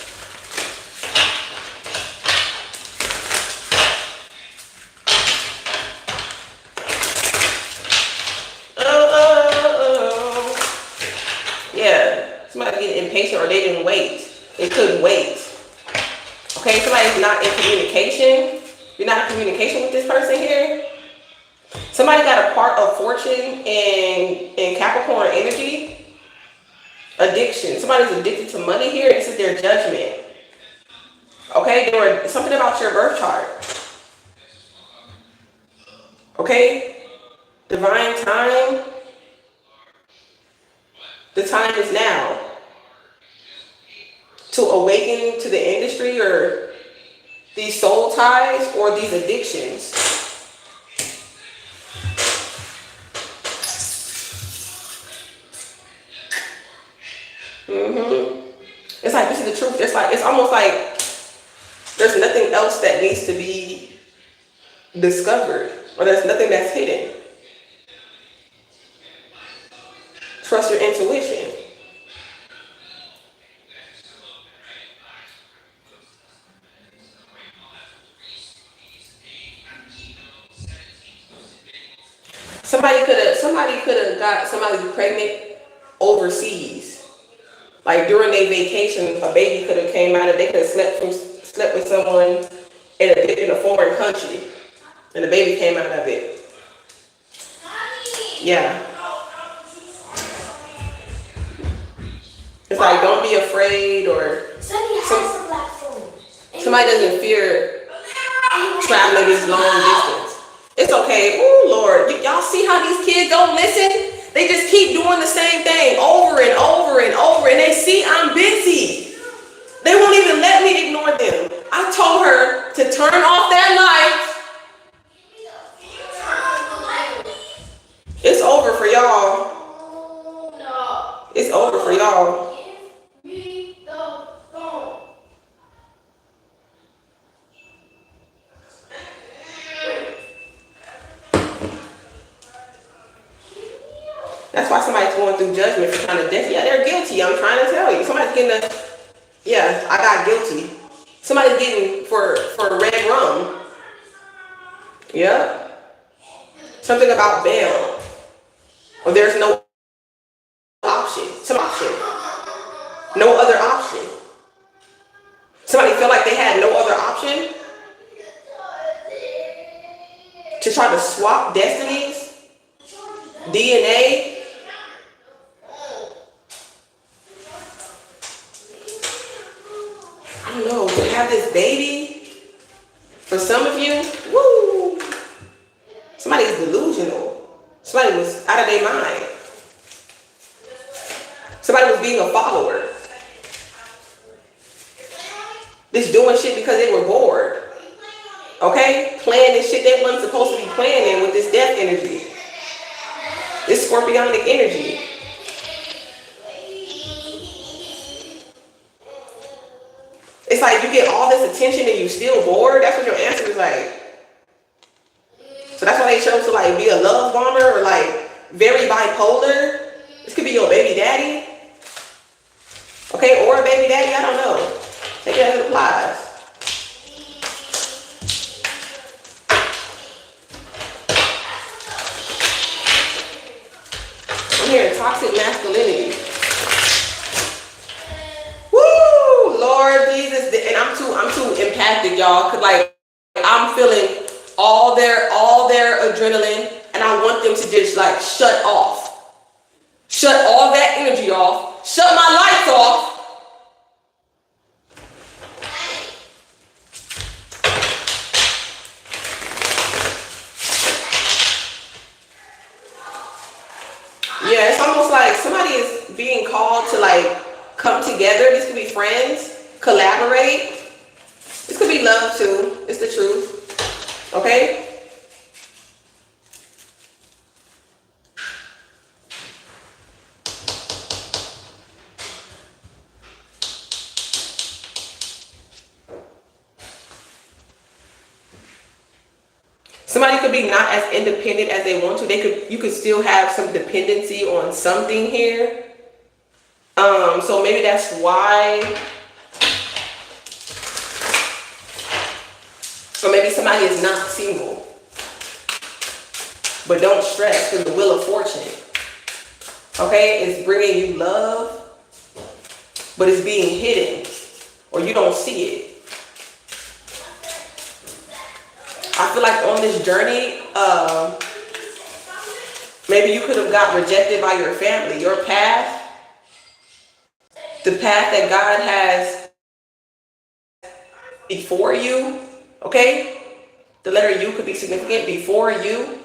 Yeah, somebody getting impatient or they didn't wait. They couldn't wait. Okay, somebody's not in communication. You're not in communication with this person here. Somebody got a part of fortune in Capricorn energy. Addiction. Somebody's addicted to money here. This is their judgment. Okay, there were something about your birth chart. Okay, divine time. The time is now to awaken to the industry or these soul ties or these addictions. It's like, this is the truth. It's like, it's almost like there's nothing else that needs to be discovered, or there's nothing that's hidden. Trust your intuition. Somebody could have got somebody pregnant overseas. Like during their vacation, a baby could have came out of, they could have slept with someone in a foreign country, and the baby came out of it. Yeah. It's like, don't be afraid, or somebody doesn't fear traveling this long distance. It's okay. Oh Lord, y'all see how these kids don't listen? They just keep doing the same thing over and over and over, and they see I'm busy. They won't even let me ignore them. I told her to turn off that light. It's over for y'all. It's over for y'all. That's why somebody's going through judgment for trying to death. Yeah, they're guilty. I'm trying to tell you. Somebody's getting yeah, I got guilty. Somebody's getting for red rum. Yeah. Something about bail. Or there's no option. Some option. No other option. Somebody felt like they had no other option to try to swap destinies, DNA. I don't know, to have this baby, for some of you, woo, somebody is delusional. Somebody was out of their mind. Somebody was being a follower. Just doing shit because they were bored. Okay? Playing this shit they weren't supposed to be playing in with this death energy. This scorpionic energy. It's like you get all this attention and you still bored. That's what your answer is like. So that's why they chose to like be a love bomber or like very bipolar. This could be your baby daddy. Okay, or a baby daddy, I don't know. Take it as it applies. I'm hearing toxic masculinity. Woo, Lord Jesus, and I'm too empathic, y'all, cause like I'm feeling all their adrenaline, and I want them to just like shut off, shut all that energy off, shut my lights off. Yeah, it's almost like somebody is being called to like come together. This could be friends, collaborate. This could be love too. It's the truth. Okay? Somebody could be not as independent as they want to. You could still have some dependency on something here. So maybe that's why. Or maybe somebody is not single. But don't stress, because the Wheel of Fortune, okay, is bringing you love, but it's being hidden, or you don't see it. I feel like on this journey, maybe you could have got rejected by your family. Your path, the path that God has before you, okay? The letter U could be significant. Before you.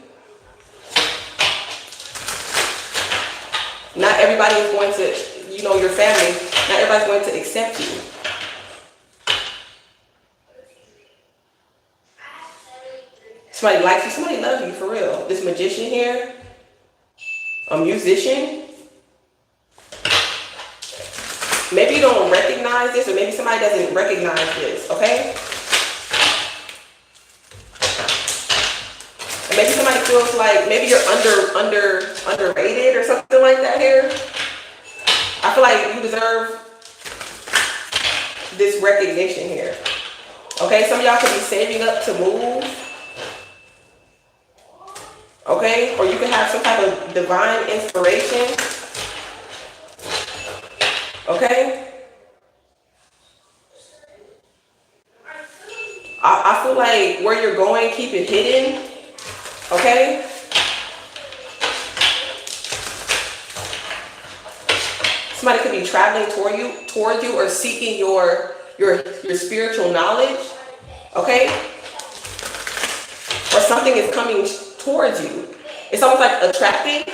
Not everybody is going to, your family, not everybody's going to accept you. Somebody likes you, somebody loves you, for real. This magician here, a musician. Maybe you don't recognize this, or maybe somebody doesn't recognize this, okay? And maybe somebody feels like maybe you're underrated or something like that here. I feel like you deserve this recognition here. Okay, some of y'all could be saving up to move. Okay, or you could have some type of divine inspiration. Okay. I feel like where you're going, keep it hidden. Okay. Somebody could be traveling toward you, or seeking your spiritual knowledge. Okay. Or something is coming towards you. It's almost like attracted.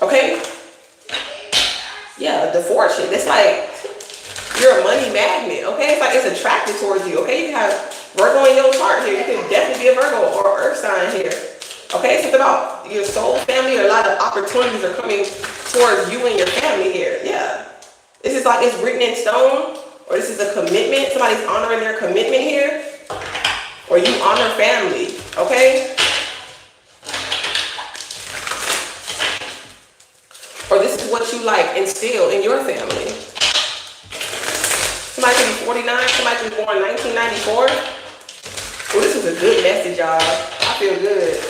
Okay. Yeah, the fortune. It's like you're a money magnet. Okay. It's like it's attracted towards you. Okay. You have Virgo in your chart here. You can definitely be a Virgo or Earth sign here. Okay. It's something about your soul family, or a lot of opportunities are coming towards you and your family here. Yeah. This is like it's written in stone, or this is a commitment. Somebody's honoring their commitment here. Or you honor family, okay? Or this is what you like instill in your family. Somebody could be 49, somebody could be born in 1994. Oh, this is a good message, y'all. I feel good.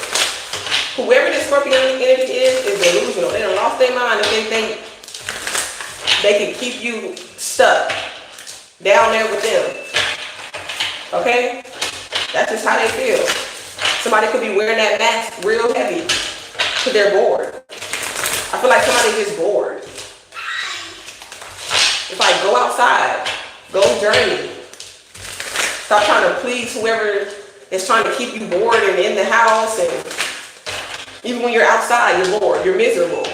Whoever this Scorpion energy is delusional. They done lost their mind if they think they can keep you stuck down there with them. Okay? That's just how they feel. Somebody could be wearing that mask real heavy because they're bored. I feel like somebody gets bored. It's like, go outside. Go journey. Stop trying to please whoever is trying to keep you bored and in the house. And even when you're outside, you're bored. You're miserable.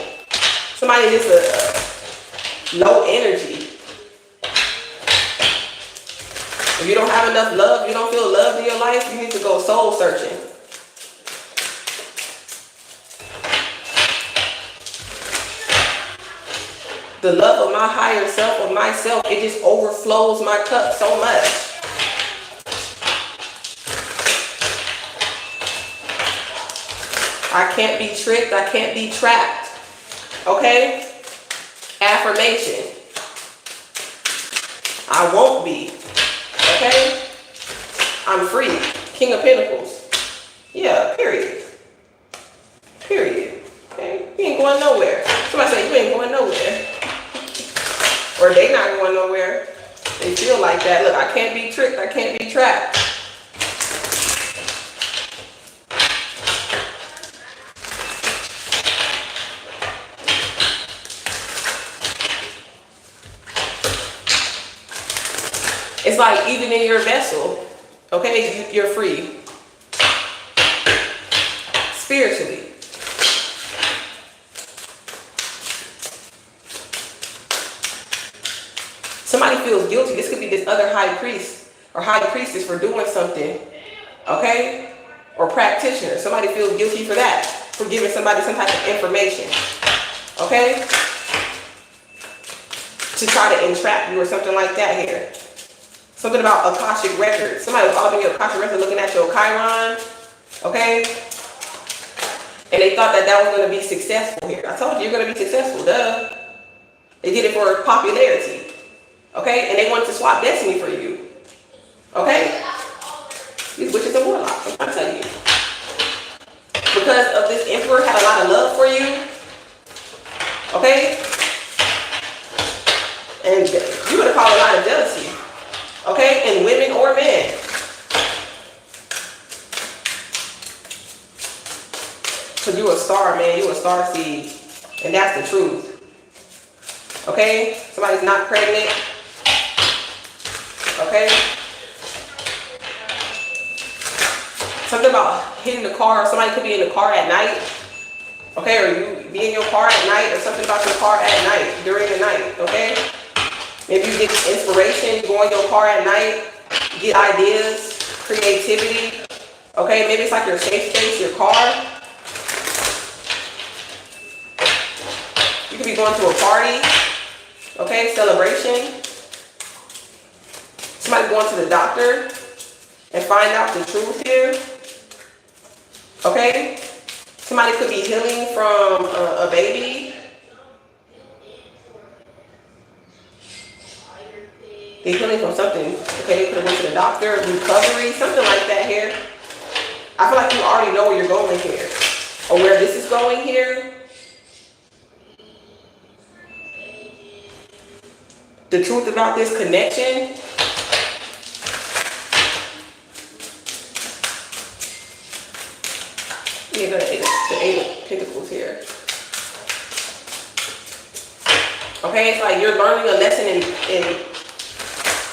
Somebody is a low energy. If you don't have enough love, you don't feel love in your life, you need to go soul searching. The love of my higher self, of myself, it just overflows my cup so much. I can't be tricked. I can't be trapped. Okay? Affirmation. I won't be. Okay? I'm free. King of Pentacles. Yeah, period. Period. Okay? You ain't going nowhere. Somebody say you ain't going nowhere. Or they not going nowhere. They feel like that. Look, I can't be tricked. I can't be trapped. It's like even in your vessel, okay, you're free. Spiritually. Somebody feels guilty. This could be this other high priest or high priestess for doing something, okay? Or practitioner. Somebody feels guilty for that, for giving somebody some type of information, okay? To try to entrap you or something like that here. Something about Akashic records. Somebody was calling your Akashic records looking at your Chiron, okay? And they thought that that was going to be successful here. I told you, you're going to be successful, duh. They did it for popularity, okay? And they wanted to swap destiny for you, okay? These witches and warlocks, I'm trying to tell you. Because of this emperor had a lot of love for you, okay? And you're going to cause a lot of jealousy, okay? In women or men. Because you're a star, man. You're a star seed. And that's the truth. Okay? Somebody's not pregnant. Okay? Something about hitting the car. Somebody could be in the car at night. Okay? Or you be in your car at night. Or something about your car at night. During the night. Okay? Maybe you get inspiration. You go in your car at night. Get ideas. Creativity. Okay? Maybe it's like your safe space, your car. You could be going to a party, okay, celebration. Somebody going to the doctor and find out the truth here, okay. Somebody could be healing from a baby. They're healing from something, okay. They could have went to the doctor, recovery, something like that here. I feel like you already know where you're going here, or where this is going here. The truth about this connection. Yeah, the Eight of Pentacles here. Okay, it's like you're learning a lesson in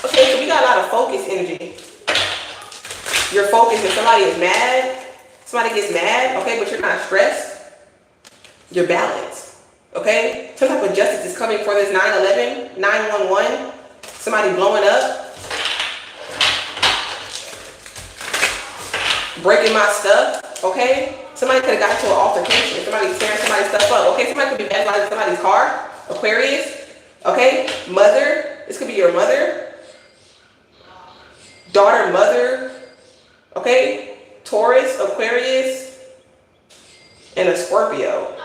okay, so we got a lot of focus energy. You're focused and somebody is mad. Somebody gets mad, okay, but you're not stressed. You're balanced. Okay? Some type of justice is coming for this 9/11, 9/11. Somebody blowing up. Breaking my stuff. Okay? Somebody could have got into an altercation. Somebody's tearing somebody's stuff up. Okay? Somebody could be vandalizing somebody's car. Aquarius. Okay? Mother. This could be your mother. Daughter, mother. Okay? Taurus, Aquarius, and a Scorpio.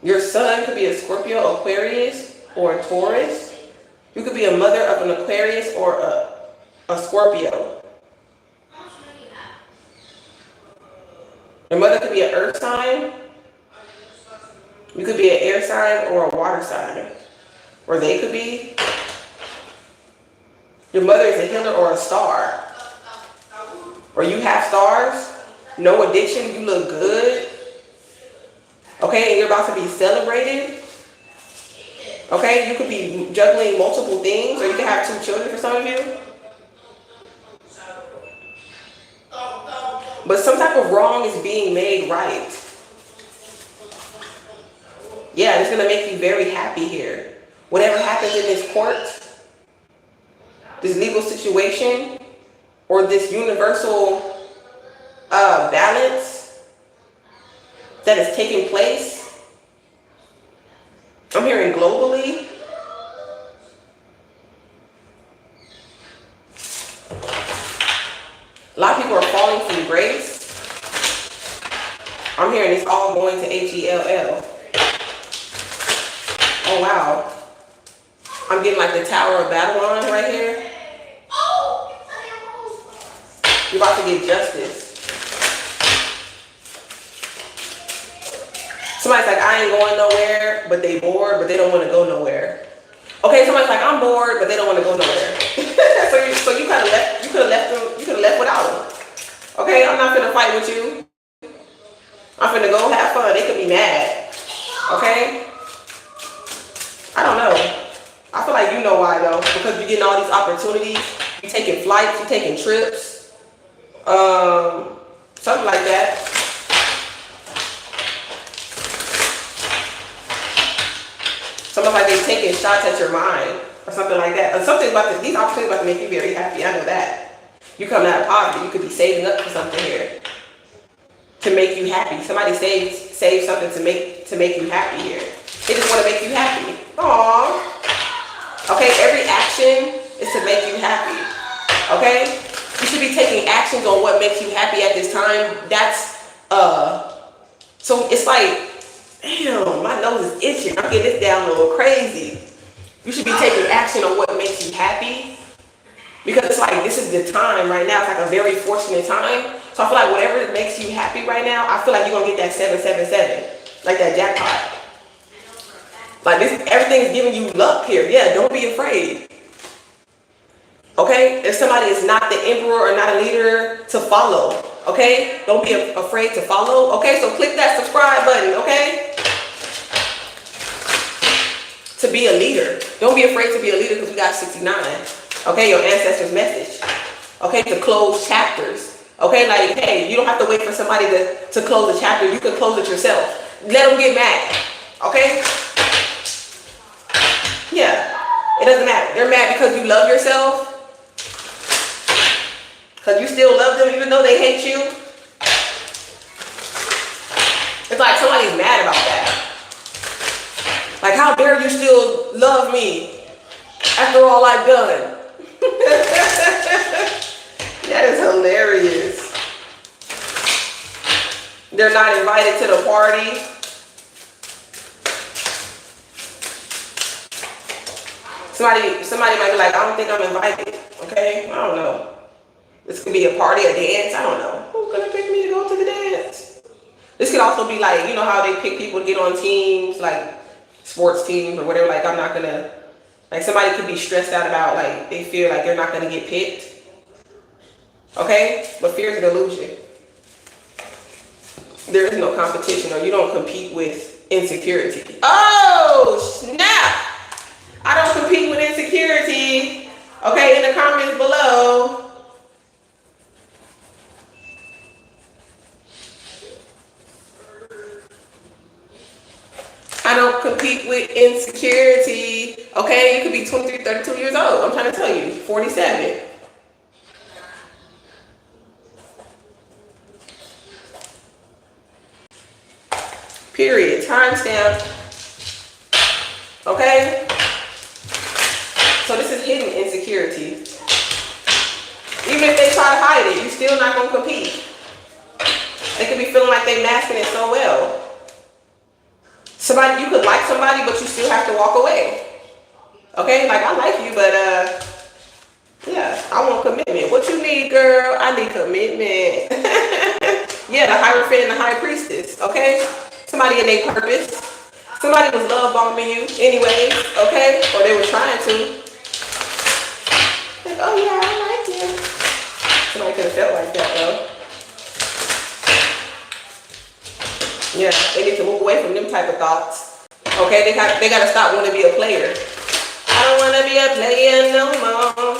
Your son could be a Scorpio, Aquarius, or a Taurus. You could be a mother of an Aquarius or a Scorpio. Your mother could be an earth sign. You could be an air sign or a water sign. Or they could be. Your mother is a healer or a star. Or you have stars. No addiction. You look good. Okay, and you're about to be celebrated. Okay, you could be juggling multiple things, or you could have 2 children for some of you. But some type of wrong is being made right. Yeah, it's going to make you very happy here. Whatever happens in this court, this legal situation, or this universal balance that is taking place, I'm hearing globally. A lot of people are falling from grace. I'm hearing it's all going to Hell. Oh wow. I'm getting like the Tower of Babylon right here. You're about to get justice. Somebody's like, I ain't going nowhere, but they bored, but they don't want to go nowhere. Okay, somebody's like, I'm bored, but they don't want to go nowhere. so you kind of left. You could have left them. You could have left without them. Okay, I'm not gonna fight with you. I'm finna go have fun. They could be mad. Okay. I don't know. I feel like you know why though, because you're getting all these opportunities. You're taking flights. You're taking trips. Something like that. Something like they're taking shots at your mind or something like that. Or something about these opportunities about to make you very happy. I know that. You coming out of poverty. You could be saving up for something here to make you happy. Somebody save something to make you happy here. They just want to make you happy. Aww. Okay, every action is to make you happy. Okay? You should be taking actions on what makes you happy at this time. That's so it's like, damn, my nose is itching. I'm getting this down a little crazy. You should be taking action on what makes you happy. Because it's like, this is the time right now. It's like a very fortunate time. So I feel like whatever makes you happy right now, I feel like you're going to get that 777. Like that jackpot. Like this, everything's giving you luck here. Yeah, don't be afraid. Okay? If somebody is not the emperor or not a leader, to follow. Okay? Don't be afraid to follow. Okay? So click that subscribe button. Okay? To be a leader. Don't be afraid to be a leader because we got 69. Okay? Your ancestors' message. Okay? To close chapters. Okay? Like, hey, you don't have to wait for somebody to close a chapter. You can close it yourself. Let them get mad. Okay? Yeah. It doesn't matter. They're mad because you love yourself. Because you still love them even though they hate you. It's like somebody's mad about that. Like, how dare you still love me after all I've done? That is hilarious. They're not invited to the party. Somebody might be like, I don't think I'm invited. Okay? I don't know. This could be a party, a dance. I don't know. Who's gonna pick me to go to the dance? This could also be like, you know how they pick people to get on teams, like sports teams or whatever. Like, I'm not gonna, like somebody could be stressed out about like, they feel like they're not gonna get picked. Okay? But fear is an illusion. There is no competition, or you don't compete with insecurity. Oh, snap! I don't compete with insecurity. Okay, in the comments below. I don't compete with insecurity. Okay, you could be 23, 32 years old. I'm trying to tell you, 47. Period. Timestamp. Okay? So this is hidden insecurity. Even if they try to hide it, you're still not going to compete. They could be feeling like they're masking it so well. Somebody, you could like somebody, but you still have to walk away. Okay? Like, I like you, but, yeah, I want commitment. What you need, girl? I need commitment. Yeah, the Hierophant and the High Priestess. Okay? Somebody in their purpose. Somebody was love bombing you anyway, okay? Or they were trying to. Like, oh yeah, I like you. Somebody could have felt like that though. Yeah, they need to move away from them type of thoughts. Okay, they got to stop wanting to be a player. I don't want to be a player no more.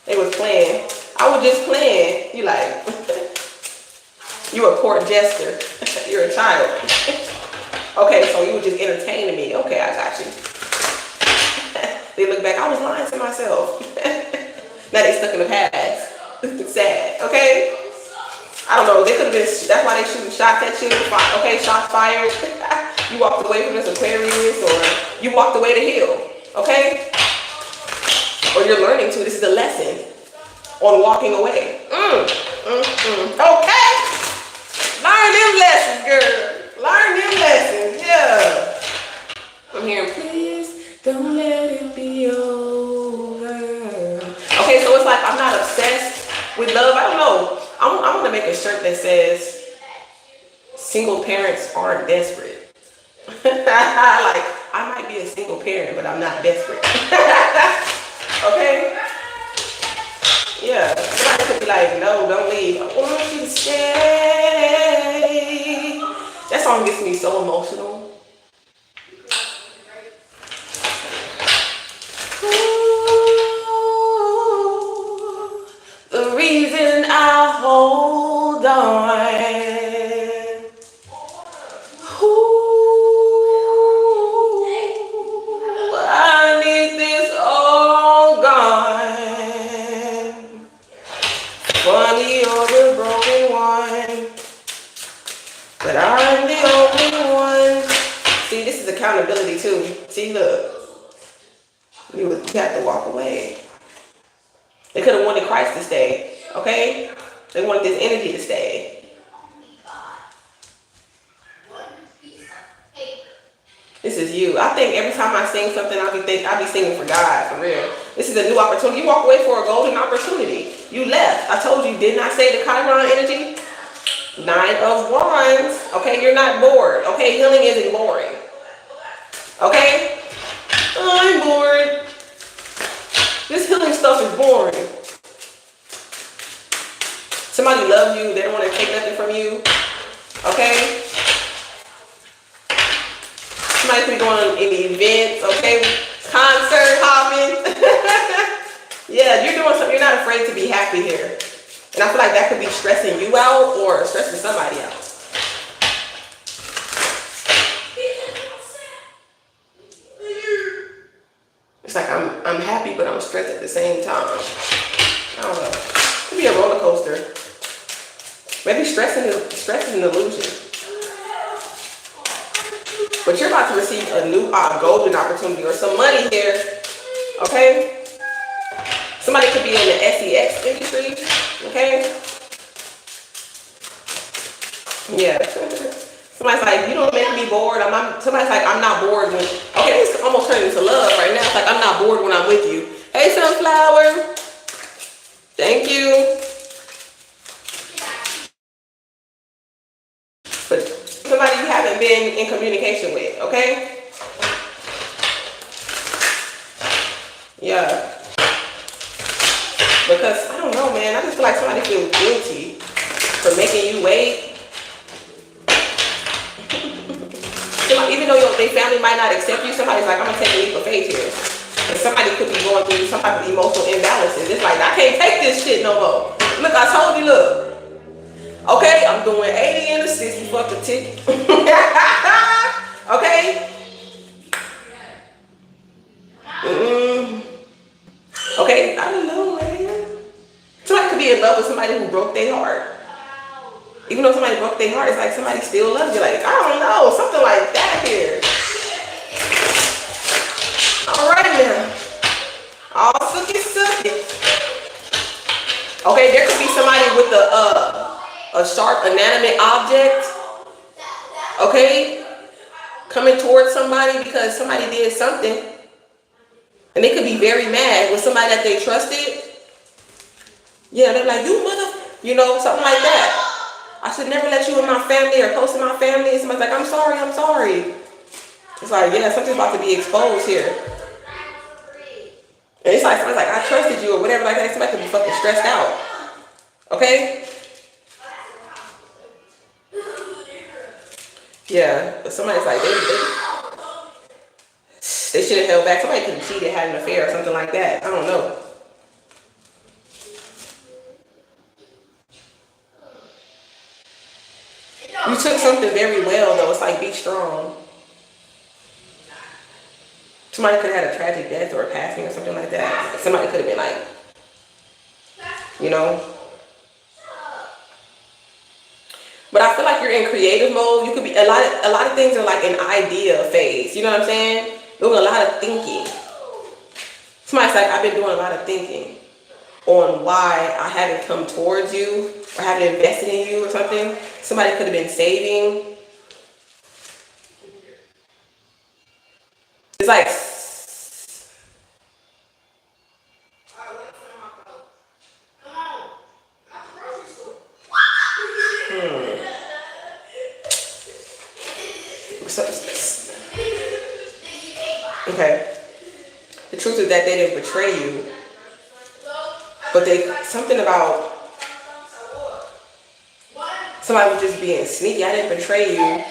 They was playing. I was just playing. You like, you a court jester. You're a child. Okay, so you were just entertaining me. Okay, I got you. They look back, I was lying to myself. Now they stuck in the past. Sad, okay? I don't know, they could have been, that's why they shooting shots at you. Okay, shots fired. You walked away from this Aquarius, or you walked away to heal, okay? Or you're learning to, this is a lesson on walking away. Okay. Learn them lessons, girl. Learn them lessons. Yeah. I'm hearing, please don't let it be over. Okay, so it's like I'm not obsessed with love. I don't know. I want to make a shirt that says single parents aren't desperate. Like, I might be a single parent, but I'm not desperate. Okay? Yeah. Somebody could be like, no, don't leave. I want you to stay. That song gets me so emotional. Ooh, the reason I hold on. Ooh, I need this all gone. Funny, you're the broken one, but I'm the only one. See, this is accountability too. See, look, you have to walk away. They could have wanted Christ to stay, okay? They wanted this energy to stay. This is you. I think every time I sing something, I'll be singing for God, for real. This is a new opportunity. You walk away for a golden opportunity. You left. I told you, didn't I say the Chiron energy? 9 of Wands. Okay, you're not bored. Okay, healing isn't boring. Okay? I'm bored. This healing stuff is boring. Somebody loves you, they don't want to take nothing from you. Okay? Somebody could be going in events, okay? Concert hopping. Yeah, you're doing something. You're not afraid to be happy here. And I feel like that could be stressing you out or stressing somebody out. It's like I'm happy, but I'm stressed at the same time. I don't know. It could be a roller coaster. Maybe stress is an illusion. But you're about to receive a new golden opportunity or some money here. Okay? Somebody could be in the SEX industry. Okay? Yeah. Somebody's like, you don't make me bored. Somebody's like, I'm not bored when. Okay, this is almost turning into love right now. It's like, I'm not bored when I'm with you. Hey, sunflower. Thank you. But somebody you haven't been in communication with, okay? Yeah. Because, I don't know, man. I just feel like somebody feels guilty for making you wait. Even though their family might not accept you, somebody's like, I'm going to take a leap of faith here. And somebody could be going through some type of emotional imbalances. It's like, I can't take this shit no more. Look, I told you, look. Okay, I'm doing 80 and a 60 for the ticket. Okay? Okay, I don't know, man. Somebody could be in love with somebody who broke their heart. Even though somebody broke their heart, it's like somebody still loves you. Like, I don't know, something like that here. All right now. All sucky sucky. Okay, there could be somebody with a sharp inanimate object. Okay? Coming towards somebody because somebody did something. And they could be very mad with somebody that they trusted. Yeah, they're like, you mother, something like that. I should never let you in my family or close to my family. And somebody's like, I'm sorry. It's like, yeah, something's about to be exposed here. And it's like, somebody's like, I trusted you or whatever like that. Somebody could be fucking stressed out. Okay? Yeah, but somebody's like, they should have held back. Somebody could have cheated, had an affair or something like that. I don't know. You took something very well, though. It's like, be strong. Somebody could have had a tragic death or a passing or something like that. Somebody could have been like, But I feel like you're in creative mode. You could be a lot of things are like an idea phase. You know what I'm saying? Doing a lot of thinking. Somebody's like, I've been doing a lot of thinking. on why I haven't come towards you or haven't invested in you or something. Somebody could have been saving. It's like, okay. The truth is that they didn't betray you, but something about somebody was just being sneaky. I didn't betray you,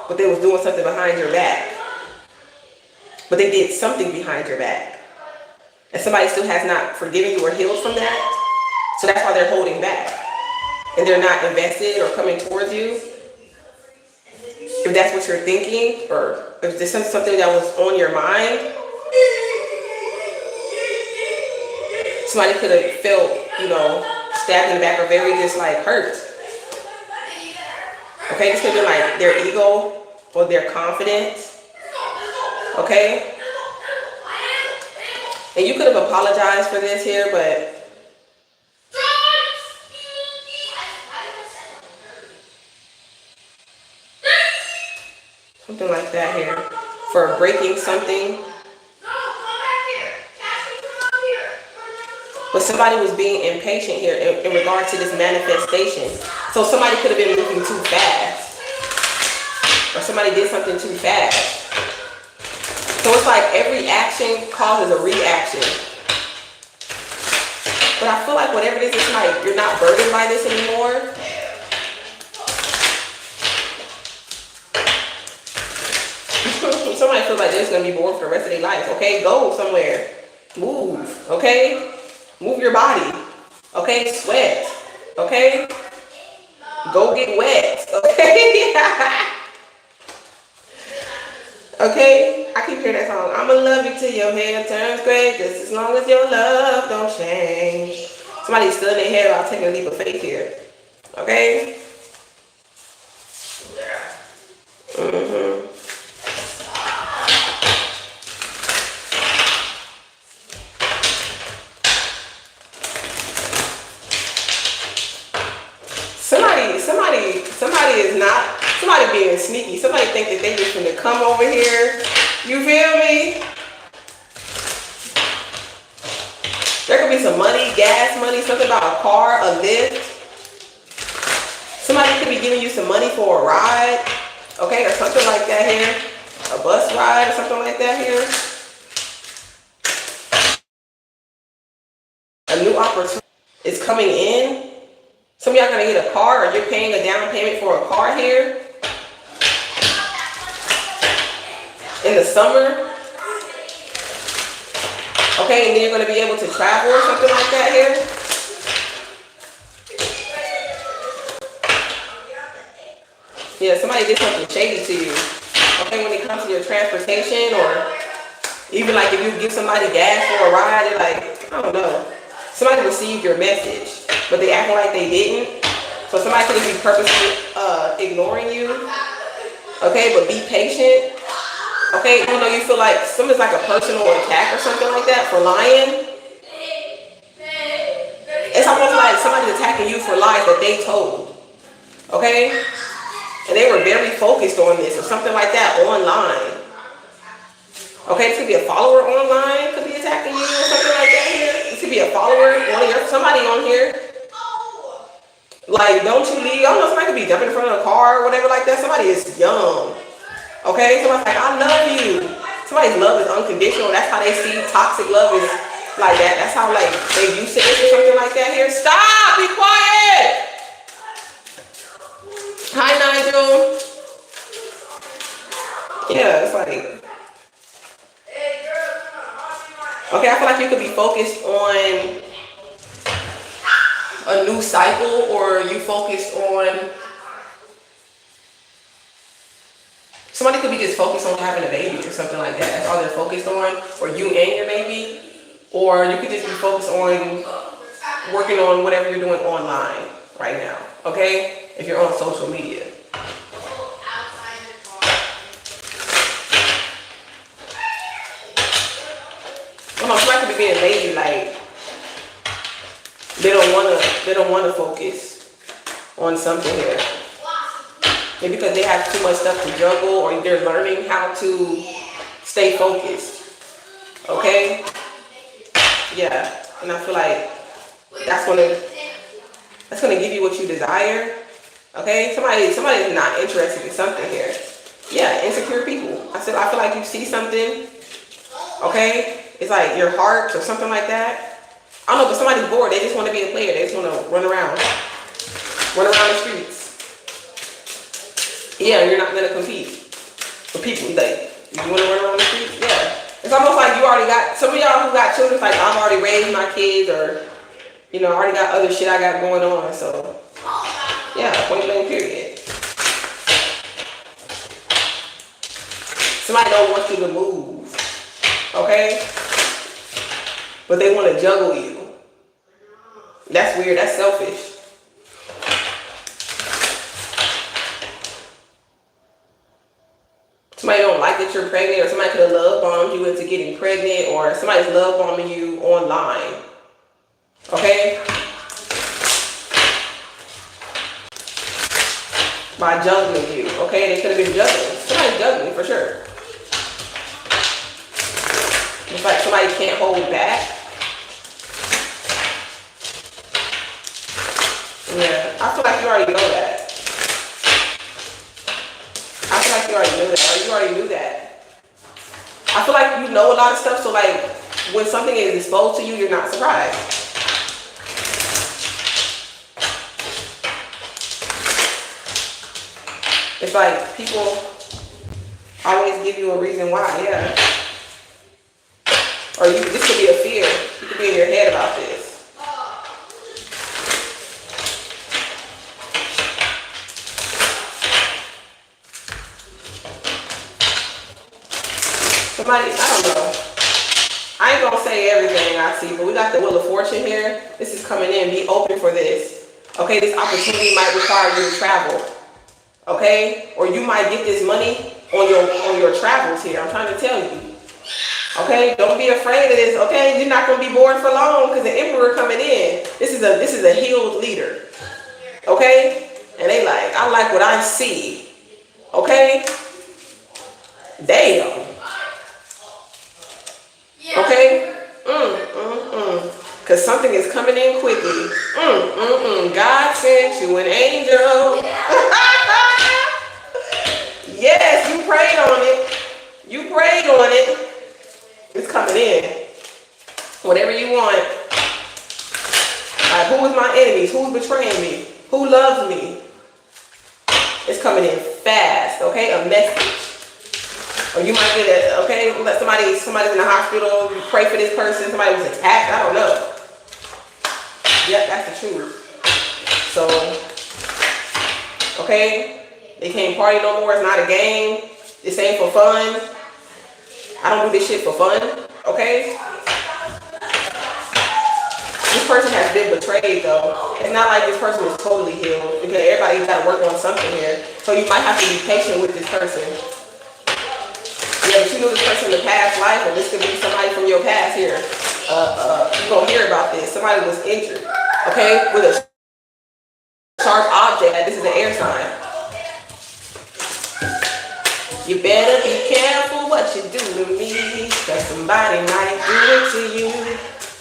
but they was doing something behind your back. But they did something behind your back. And somebody still has not forgiven you or healed from that. So that's why they're holding back. And they're not invested or coming towards you. If that's what you're thinking, or if there's something that was on your mind, somebody could have felt, stabbed in the back or very just like hurt. Okay, this could have been like their ego or their confidence. Okay? And you could have apologized for this here, but something like that here. For breaking something. But somebody was being impatient here in regard to this manifestation. So somebody could have been moving too fast. Or somebody did something too fast. So it's like every action causes a reaction. But I feel like whatever it is, it's like you're not burdened by this anymore. Somebody feels like they're just going to be bored for the rest of their life. Okay, go somewhere. Move. Okay? Move your body. Okay? Sweat. Okay? Go get wet. Okay? Okay? I keep hearing that song. I'ma love you till your hair turns gray, just as long as your love don't change. Somebody's still in their head while taking a leap of faith here. Okay? Somebody being sneaky. Somebody think that they just gonna come over here. You feel me? There could be some money, gas money, something about a car, a lift. Somebody could be giving you some money for a ride, okay, or something like that here. A bus ride or something like that here. A new opportunity is coming in. Some of y'all gonna get a car, or you're paying a down payment for a car here. In the summer. Okay, and then you're going to be able to travel or something like that here. Yeah, somebody did something shady to you. Okay, when it comes to your transportation, or even like if you give somebody gas for a ride, they're like, I don't know. Somebody received your message, but they acting like they didn't. So somebody could be purposely ignoring you. Okay, but be patient. Okay, even though you feel like something's like a personal attack or something like that for lying. It's almost like somebody's attacking you for lies that they told. Okay? And they were very focused on this or something like that online. Okay, this could be a follower online, could be attacking you or something like that here. This could be a follower, somebody on here. Like, don't you leave? I don't know, somebody could be jumping in front of a car or whatever like that. Somebody is young. Okay, somebody's like, I love you. Somebody's love is unconditional. That's how they see toxic love is like that. That's how like they used to it or something like that here. Stop! Be quiet! Hi, Nigel. Yeah, it's like, okay, I feel like you could be focused on a new cycle, or you focused on, somebody could be just focused on having a baby or something like that. That's all they're focused on. Or you and your baby. Or you could just be focused on working on whatever you're doing online right now. Okay? If you're on social media. Come on, somebody could be being lazy, like, They don't wanna focus on something here. Maybe because they have too much stuff to juggle, or they're learning how to stay focused. Okay? Yeah. And I feel like that's gonna give you what you desire. Okay? Somebody's not interested in something here. Yeah, insecure people. I feel like you see something, okay? It's like your heart or something like that. I don't know, but somebody's bored. They just want to be a player. They just want to run around the streets. Yeah, you're not gonna compete with people. Like, you want to run around the streets? Yeah. It's almost like you already got, some of y'all who got children, it's like, I've already raised my kids, or, I already got other shit I got going on. So, yeah, point blank period. Somebody don't want you to move, okay? But they want to juggle you. That's weird. That's selfish. Somebody don't like that you're pregnant, or somebody could have love bombed you into getting pregnant, or somebody's love bombing you online. Okay? By juggling you. Okay? They could have been juggling. Somebody's juggling for sure. It's like somebody can't hold back. Yeah, I feel like you already know that. I feel like you already knew that, or you already knew that. I feel like you know a lot of stuff, so like, when something is exposed to you, you're not surprised. It's like people always give you a reason why, yeah. Or this could be a fear. You could be in your head about this. Somebody, I don't know. I ain't gonna say everything I see, but we got the Wheel of Fortune here. This is coming in. Be open for this. Okay, this opportunity might require you to travel. Okay? Or you might get this money on your travels here. I'm trying to tell you. Okay? Don't be afraid of this. Okay? You're not gonna be bored for long, because the Emperor coming in. This is a healed leader. Okay? And they like, I like what I see. Okay? Damn. Okay? Because something is coming in quickly. God sent you an angel. Yes, you prayed on it. You prayed on it. It's coming in. Whatever you want. Who is my enemies? Who's betraying me? Who loves me? It's coming in fast, okay? A message. Or you might get a, okay, somebody's in the hospital, you pray for this person, somebody was attacked, I don't know. Yep, that's the truth. So, okay, they can't party no more, it's not a game, this ain't for fun. I don't do this shit for fun, okay? This person has been betrayed though. It's not like this person is totally healed, because everybody's got to work on something here. So you might have to be patient with this person. Yeah, but you knew this person in the past life, or this could be somebody from your past here. You're going to hear about this. Somebody was injured, okay, with a sharp object. This is an air sign. You better be careful what you do to me, because somebody might do it to you.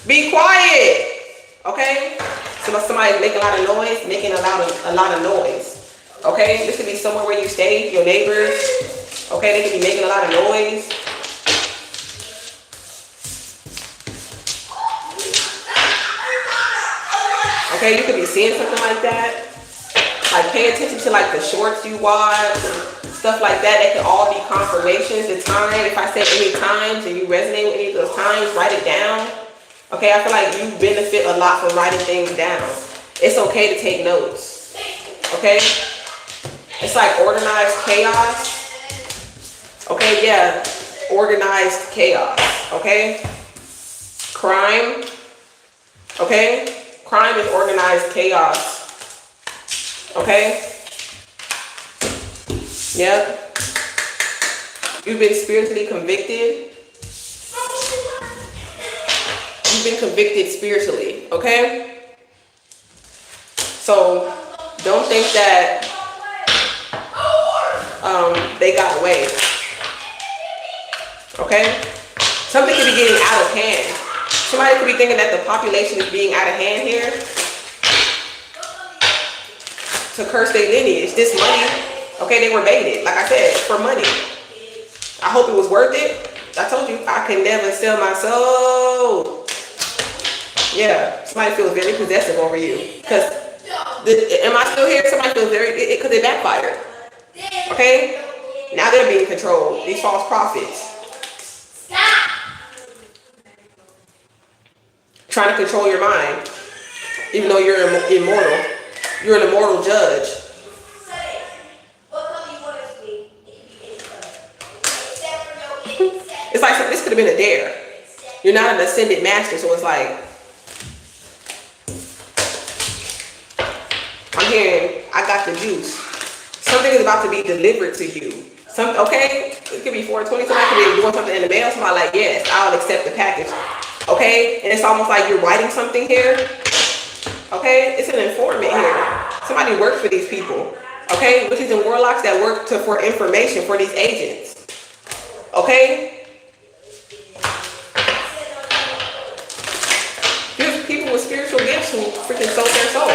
Be quiet, okay? Somebody's making a lot of noise, making a lot of noise, okay? This could be somewhere where you stay, your neighbors. Okay, they could be making a lot of noise. Okay, you could be seeing something like that. Like, pay attention to like the shorts you watch and stuff like that. That could all be confirmations. The time, if I say any times and you resonate with any of those times, write it down. Okay, I feel like you benefit a lot from writing things down. It's okay to take notes. Okay? It's like organized chaos. Okay, yeah, organized chaos, okay? Crime, okay? Crime is organized chaos, okay? Yep. You've been spiritually convicted. You've been convicted spiritually, okay? So don't think that they got away. Okay? Something could be getting out of hand. Somebody could be thinking that the population is being out of hand here to curse their lineage. This money, okay, they were baited, like I said, for money. I hope it was worth it. I told you, I can never sell my soul. Yeah, somebody feels very possessive over you. Because, am I still here? Somebody feels very, because it backfired. Okay? Now they're being controlled. These false prophets. Trying to control your mind. Even though you're immortal. You're an immortal judge. It's like this could have been a dare. You're not an ascended master, so it's like, I'm hearing, I got the juice. Something is about to be delivered to you. Okay? It could be 420, somebody could be doing something in the mail, somebody like, yes, I'll accept the package. Okay? And it's almost like you're writing something here. Okay? It's an informant here. Somebody works for these people. Okay? Witches and warlocks that work for information for these agents. Okay? There's people with spiritual gifts who freaking sold their soul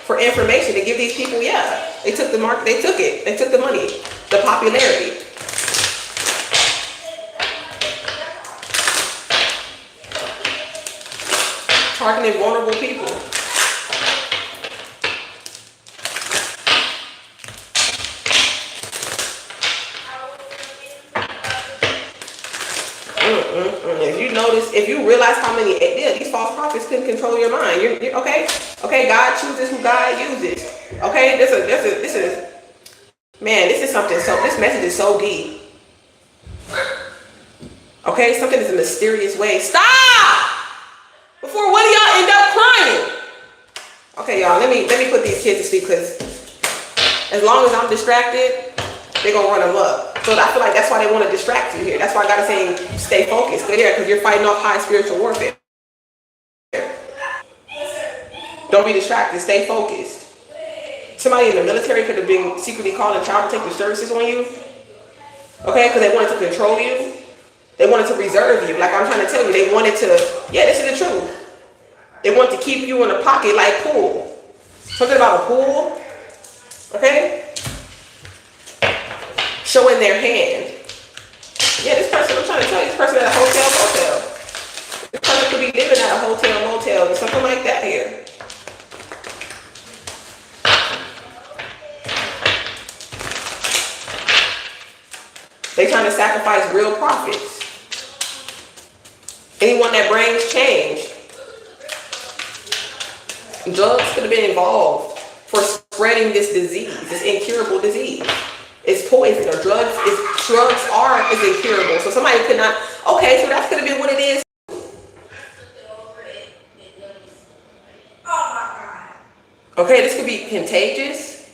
for information to give these people, yeah. They took the market, they took it. They took the money, the popularity. Targeting vulnerable people. If you notice, if you realize how many, yeah, these false prophets couldn't control your mind. You're okay. Okay, God chooses who God uses. Okay, this is man, this is something. So this message is so deep. Okay, something is a mysterious way. Stop! Before one of y'all end up crying. Okay, y'all, let me put these kids to sleep, because as long as I'm distracted, they're gonna run them up. So I feel like that's why they want to distract you here. That's why I gotta say stay focused. Yeah, because you're fighting off high spiritual warfare. Don't be distracted. Stay focused. Somebody in the military could have been secretly calling child protective services on you. Okay, because they wanted to control you. They wanted to reserve you. Like I'm trying to tell you, they wanted to, yeah, this is the truth. They want to keep you in a pocket like pool. Something about a pool. Okay? Showing their hand. Yeah, this person, I'm trying to tell you, this person at a hotel, motel. This person could be living at a hotel, motel, or something like that here. They trying to sacrifice real profits. Anyone that brings change. Drugs could have been involved for spreading this disease, this incurable disease. It's poison, or drugs are incurable. So somebody could not, okay, so that could have been what it is. Okay, this could be contagious,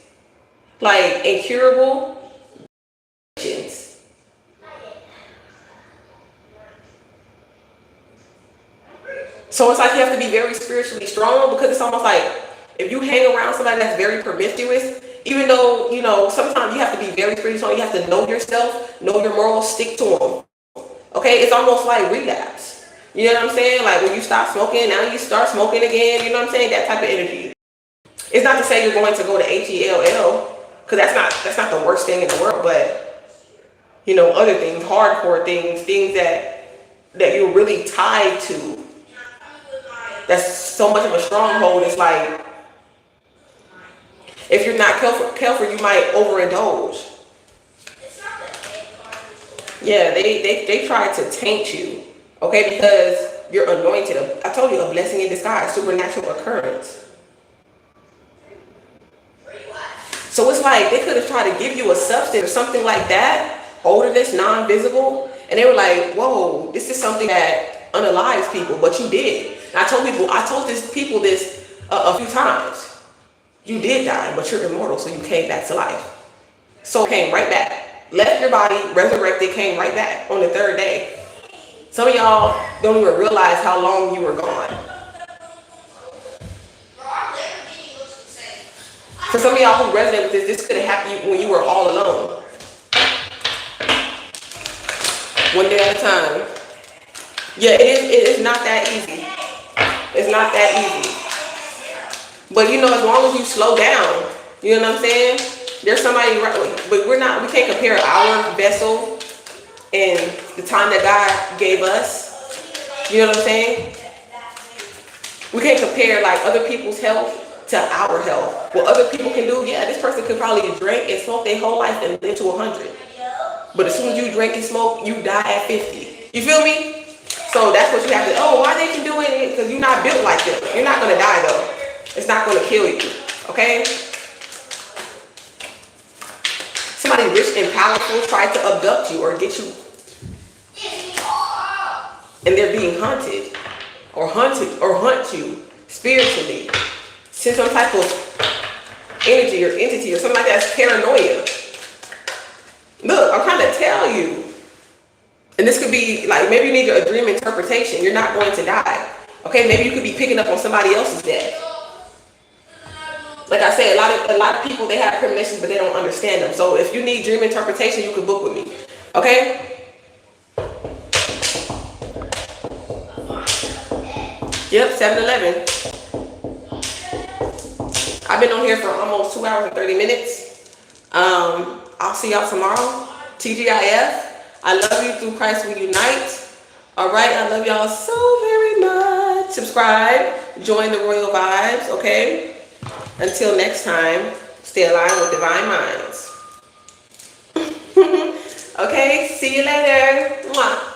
like incurable. So it's like you have to be very spiritually strong, because it's almost like if you hang around somebody that's very promiscuous, even though, you know, sometimes you have to be very spiritually strong, you have to know yourself, know your morals, stick to them. Okay, it's almost like relapse. You know what I'm saying? Like when you stop smoking, now you start smoking again. You know what I'm saying? That type of energy. It's not to say you're going to go to HELL, because that's not the worst thing in the world, but you know, other things, hardcore things that you're really tied to. That's so much of a stronghold. It's like, if you're not careful, you might overindulge. Yeah, they try to taint you, okay, because you're anointed. I told you, a blessing in disguise, supernatural occurrence. So it's like they could have tried to give you a substance or something like that, odorless, non-visible, and they were like, whoa, this is something that unalives people, but you did. And I told these people this a few times. You did die, but you're immortal, so you came back to life. So came right back. Left your body, resurrected, came right back on the third day. Some of y'all don't even realize how long you were gone. For some of y'all who resonate with this could have happened when you were all alone. One day at a time. Yeah, it is not that easy. It's not that easy. But you know, as long as you slow down, you know what I'm saying? There's somebody right, but we can't compare our vessel and the time that God gave us. You know what I'm saying? We can't compare like other people's health to our health. What other people can do, yeah, this person could probably drink and smoke their whole life and live to 100. But as soon as you drink and smoke, you die at 50. You feel me? So that's what you have to, why they can do it? Because you're not built like them. You're not going to die though. It's not going to kill you. Okay? Somebody rich and powerful tried to abduct you or get you. And they're being hunted or hunt you spiritually. Send some type of energy or entity or something like that. That's paranoia. Look, I'm trying to tell you. And this could be like, maybe you need a dream interpretation. You're not going to die. Okay, maybe you could be picking up on somebody else's death. Like I said, a lot of people, they have premonitions, but they don't understand them. So if you need dream interpretation, you can book with me. Okay? Yep, 7-Eleven. I've been on here for almost 2 hours and 30 minutes. I'll see y'all tomorrow. TGIF. I love you through Christ we unite. All right, I love y'all so very much. Subscribe. Join the Royal Vibes, okay? Until next time, stay aligned with divine minds. Okay, see you later. Mwah.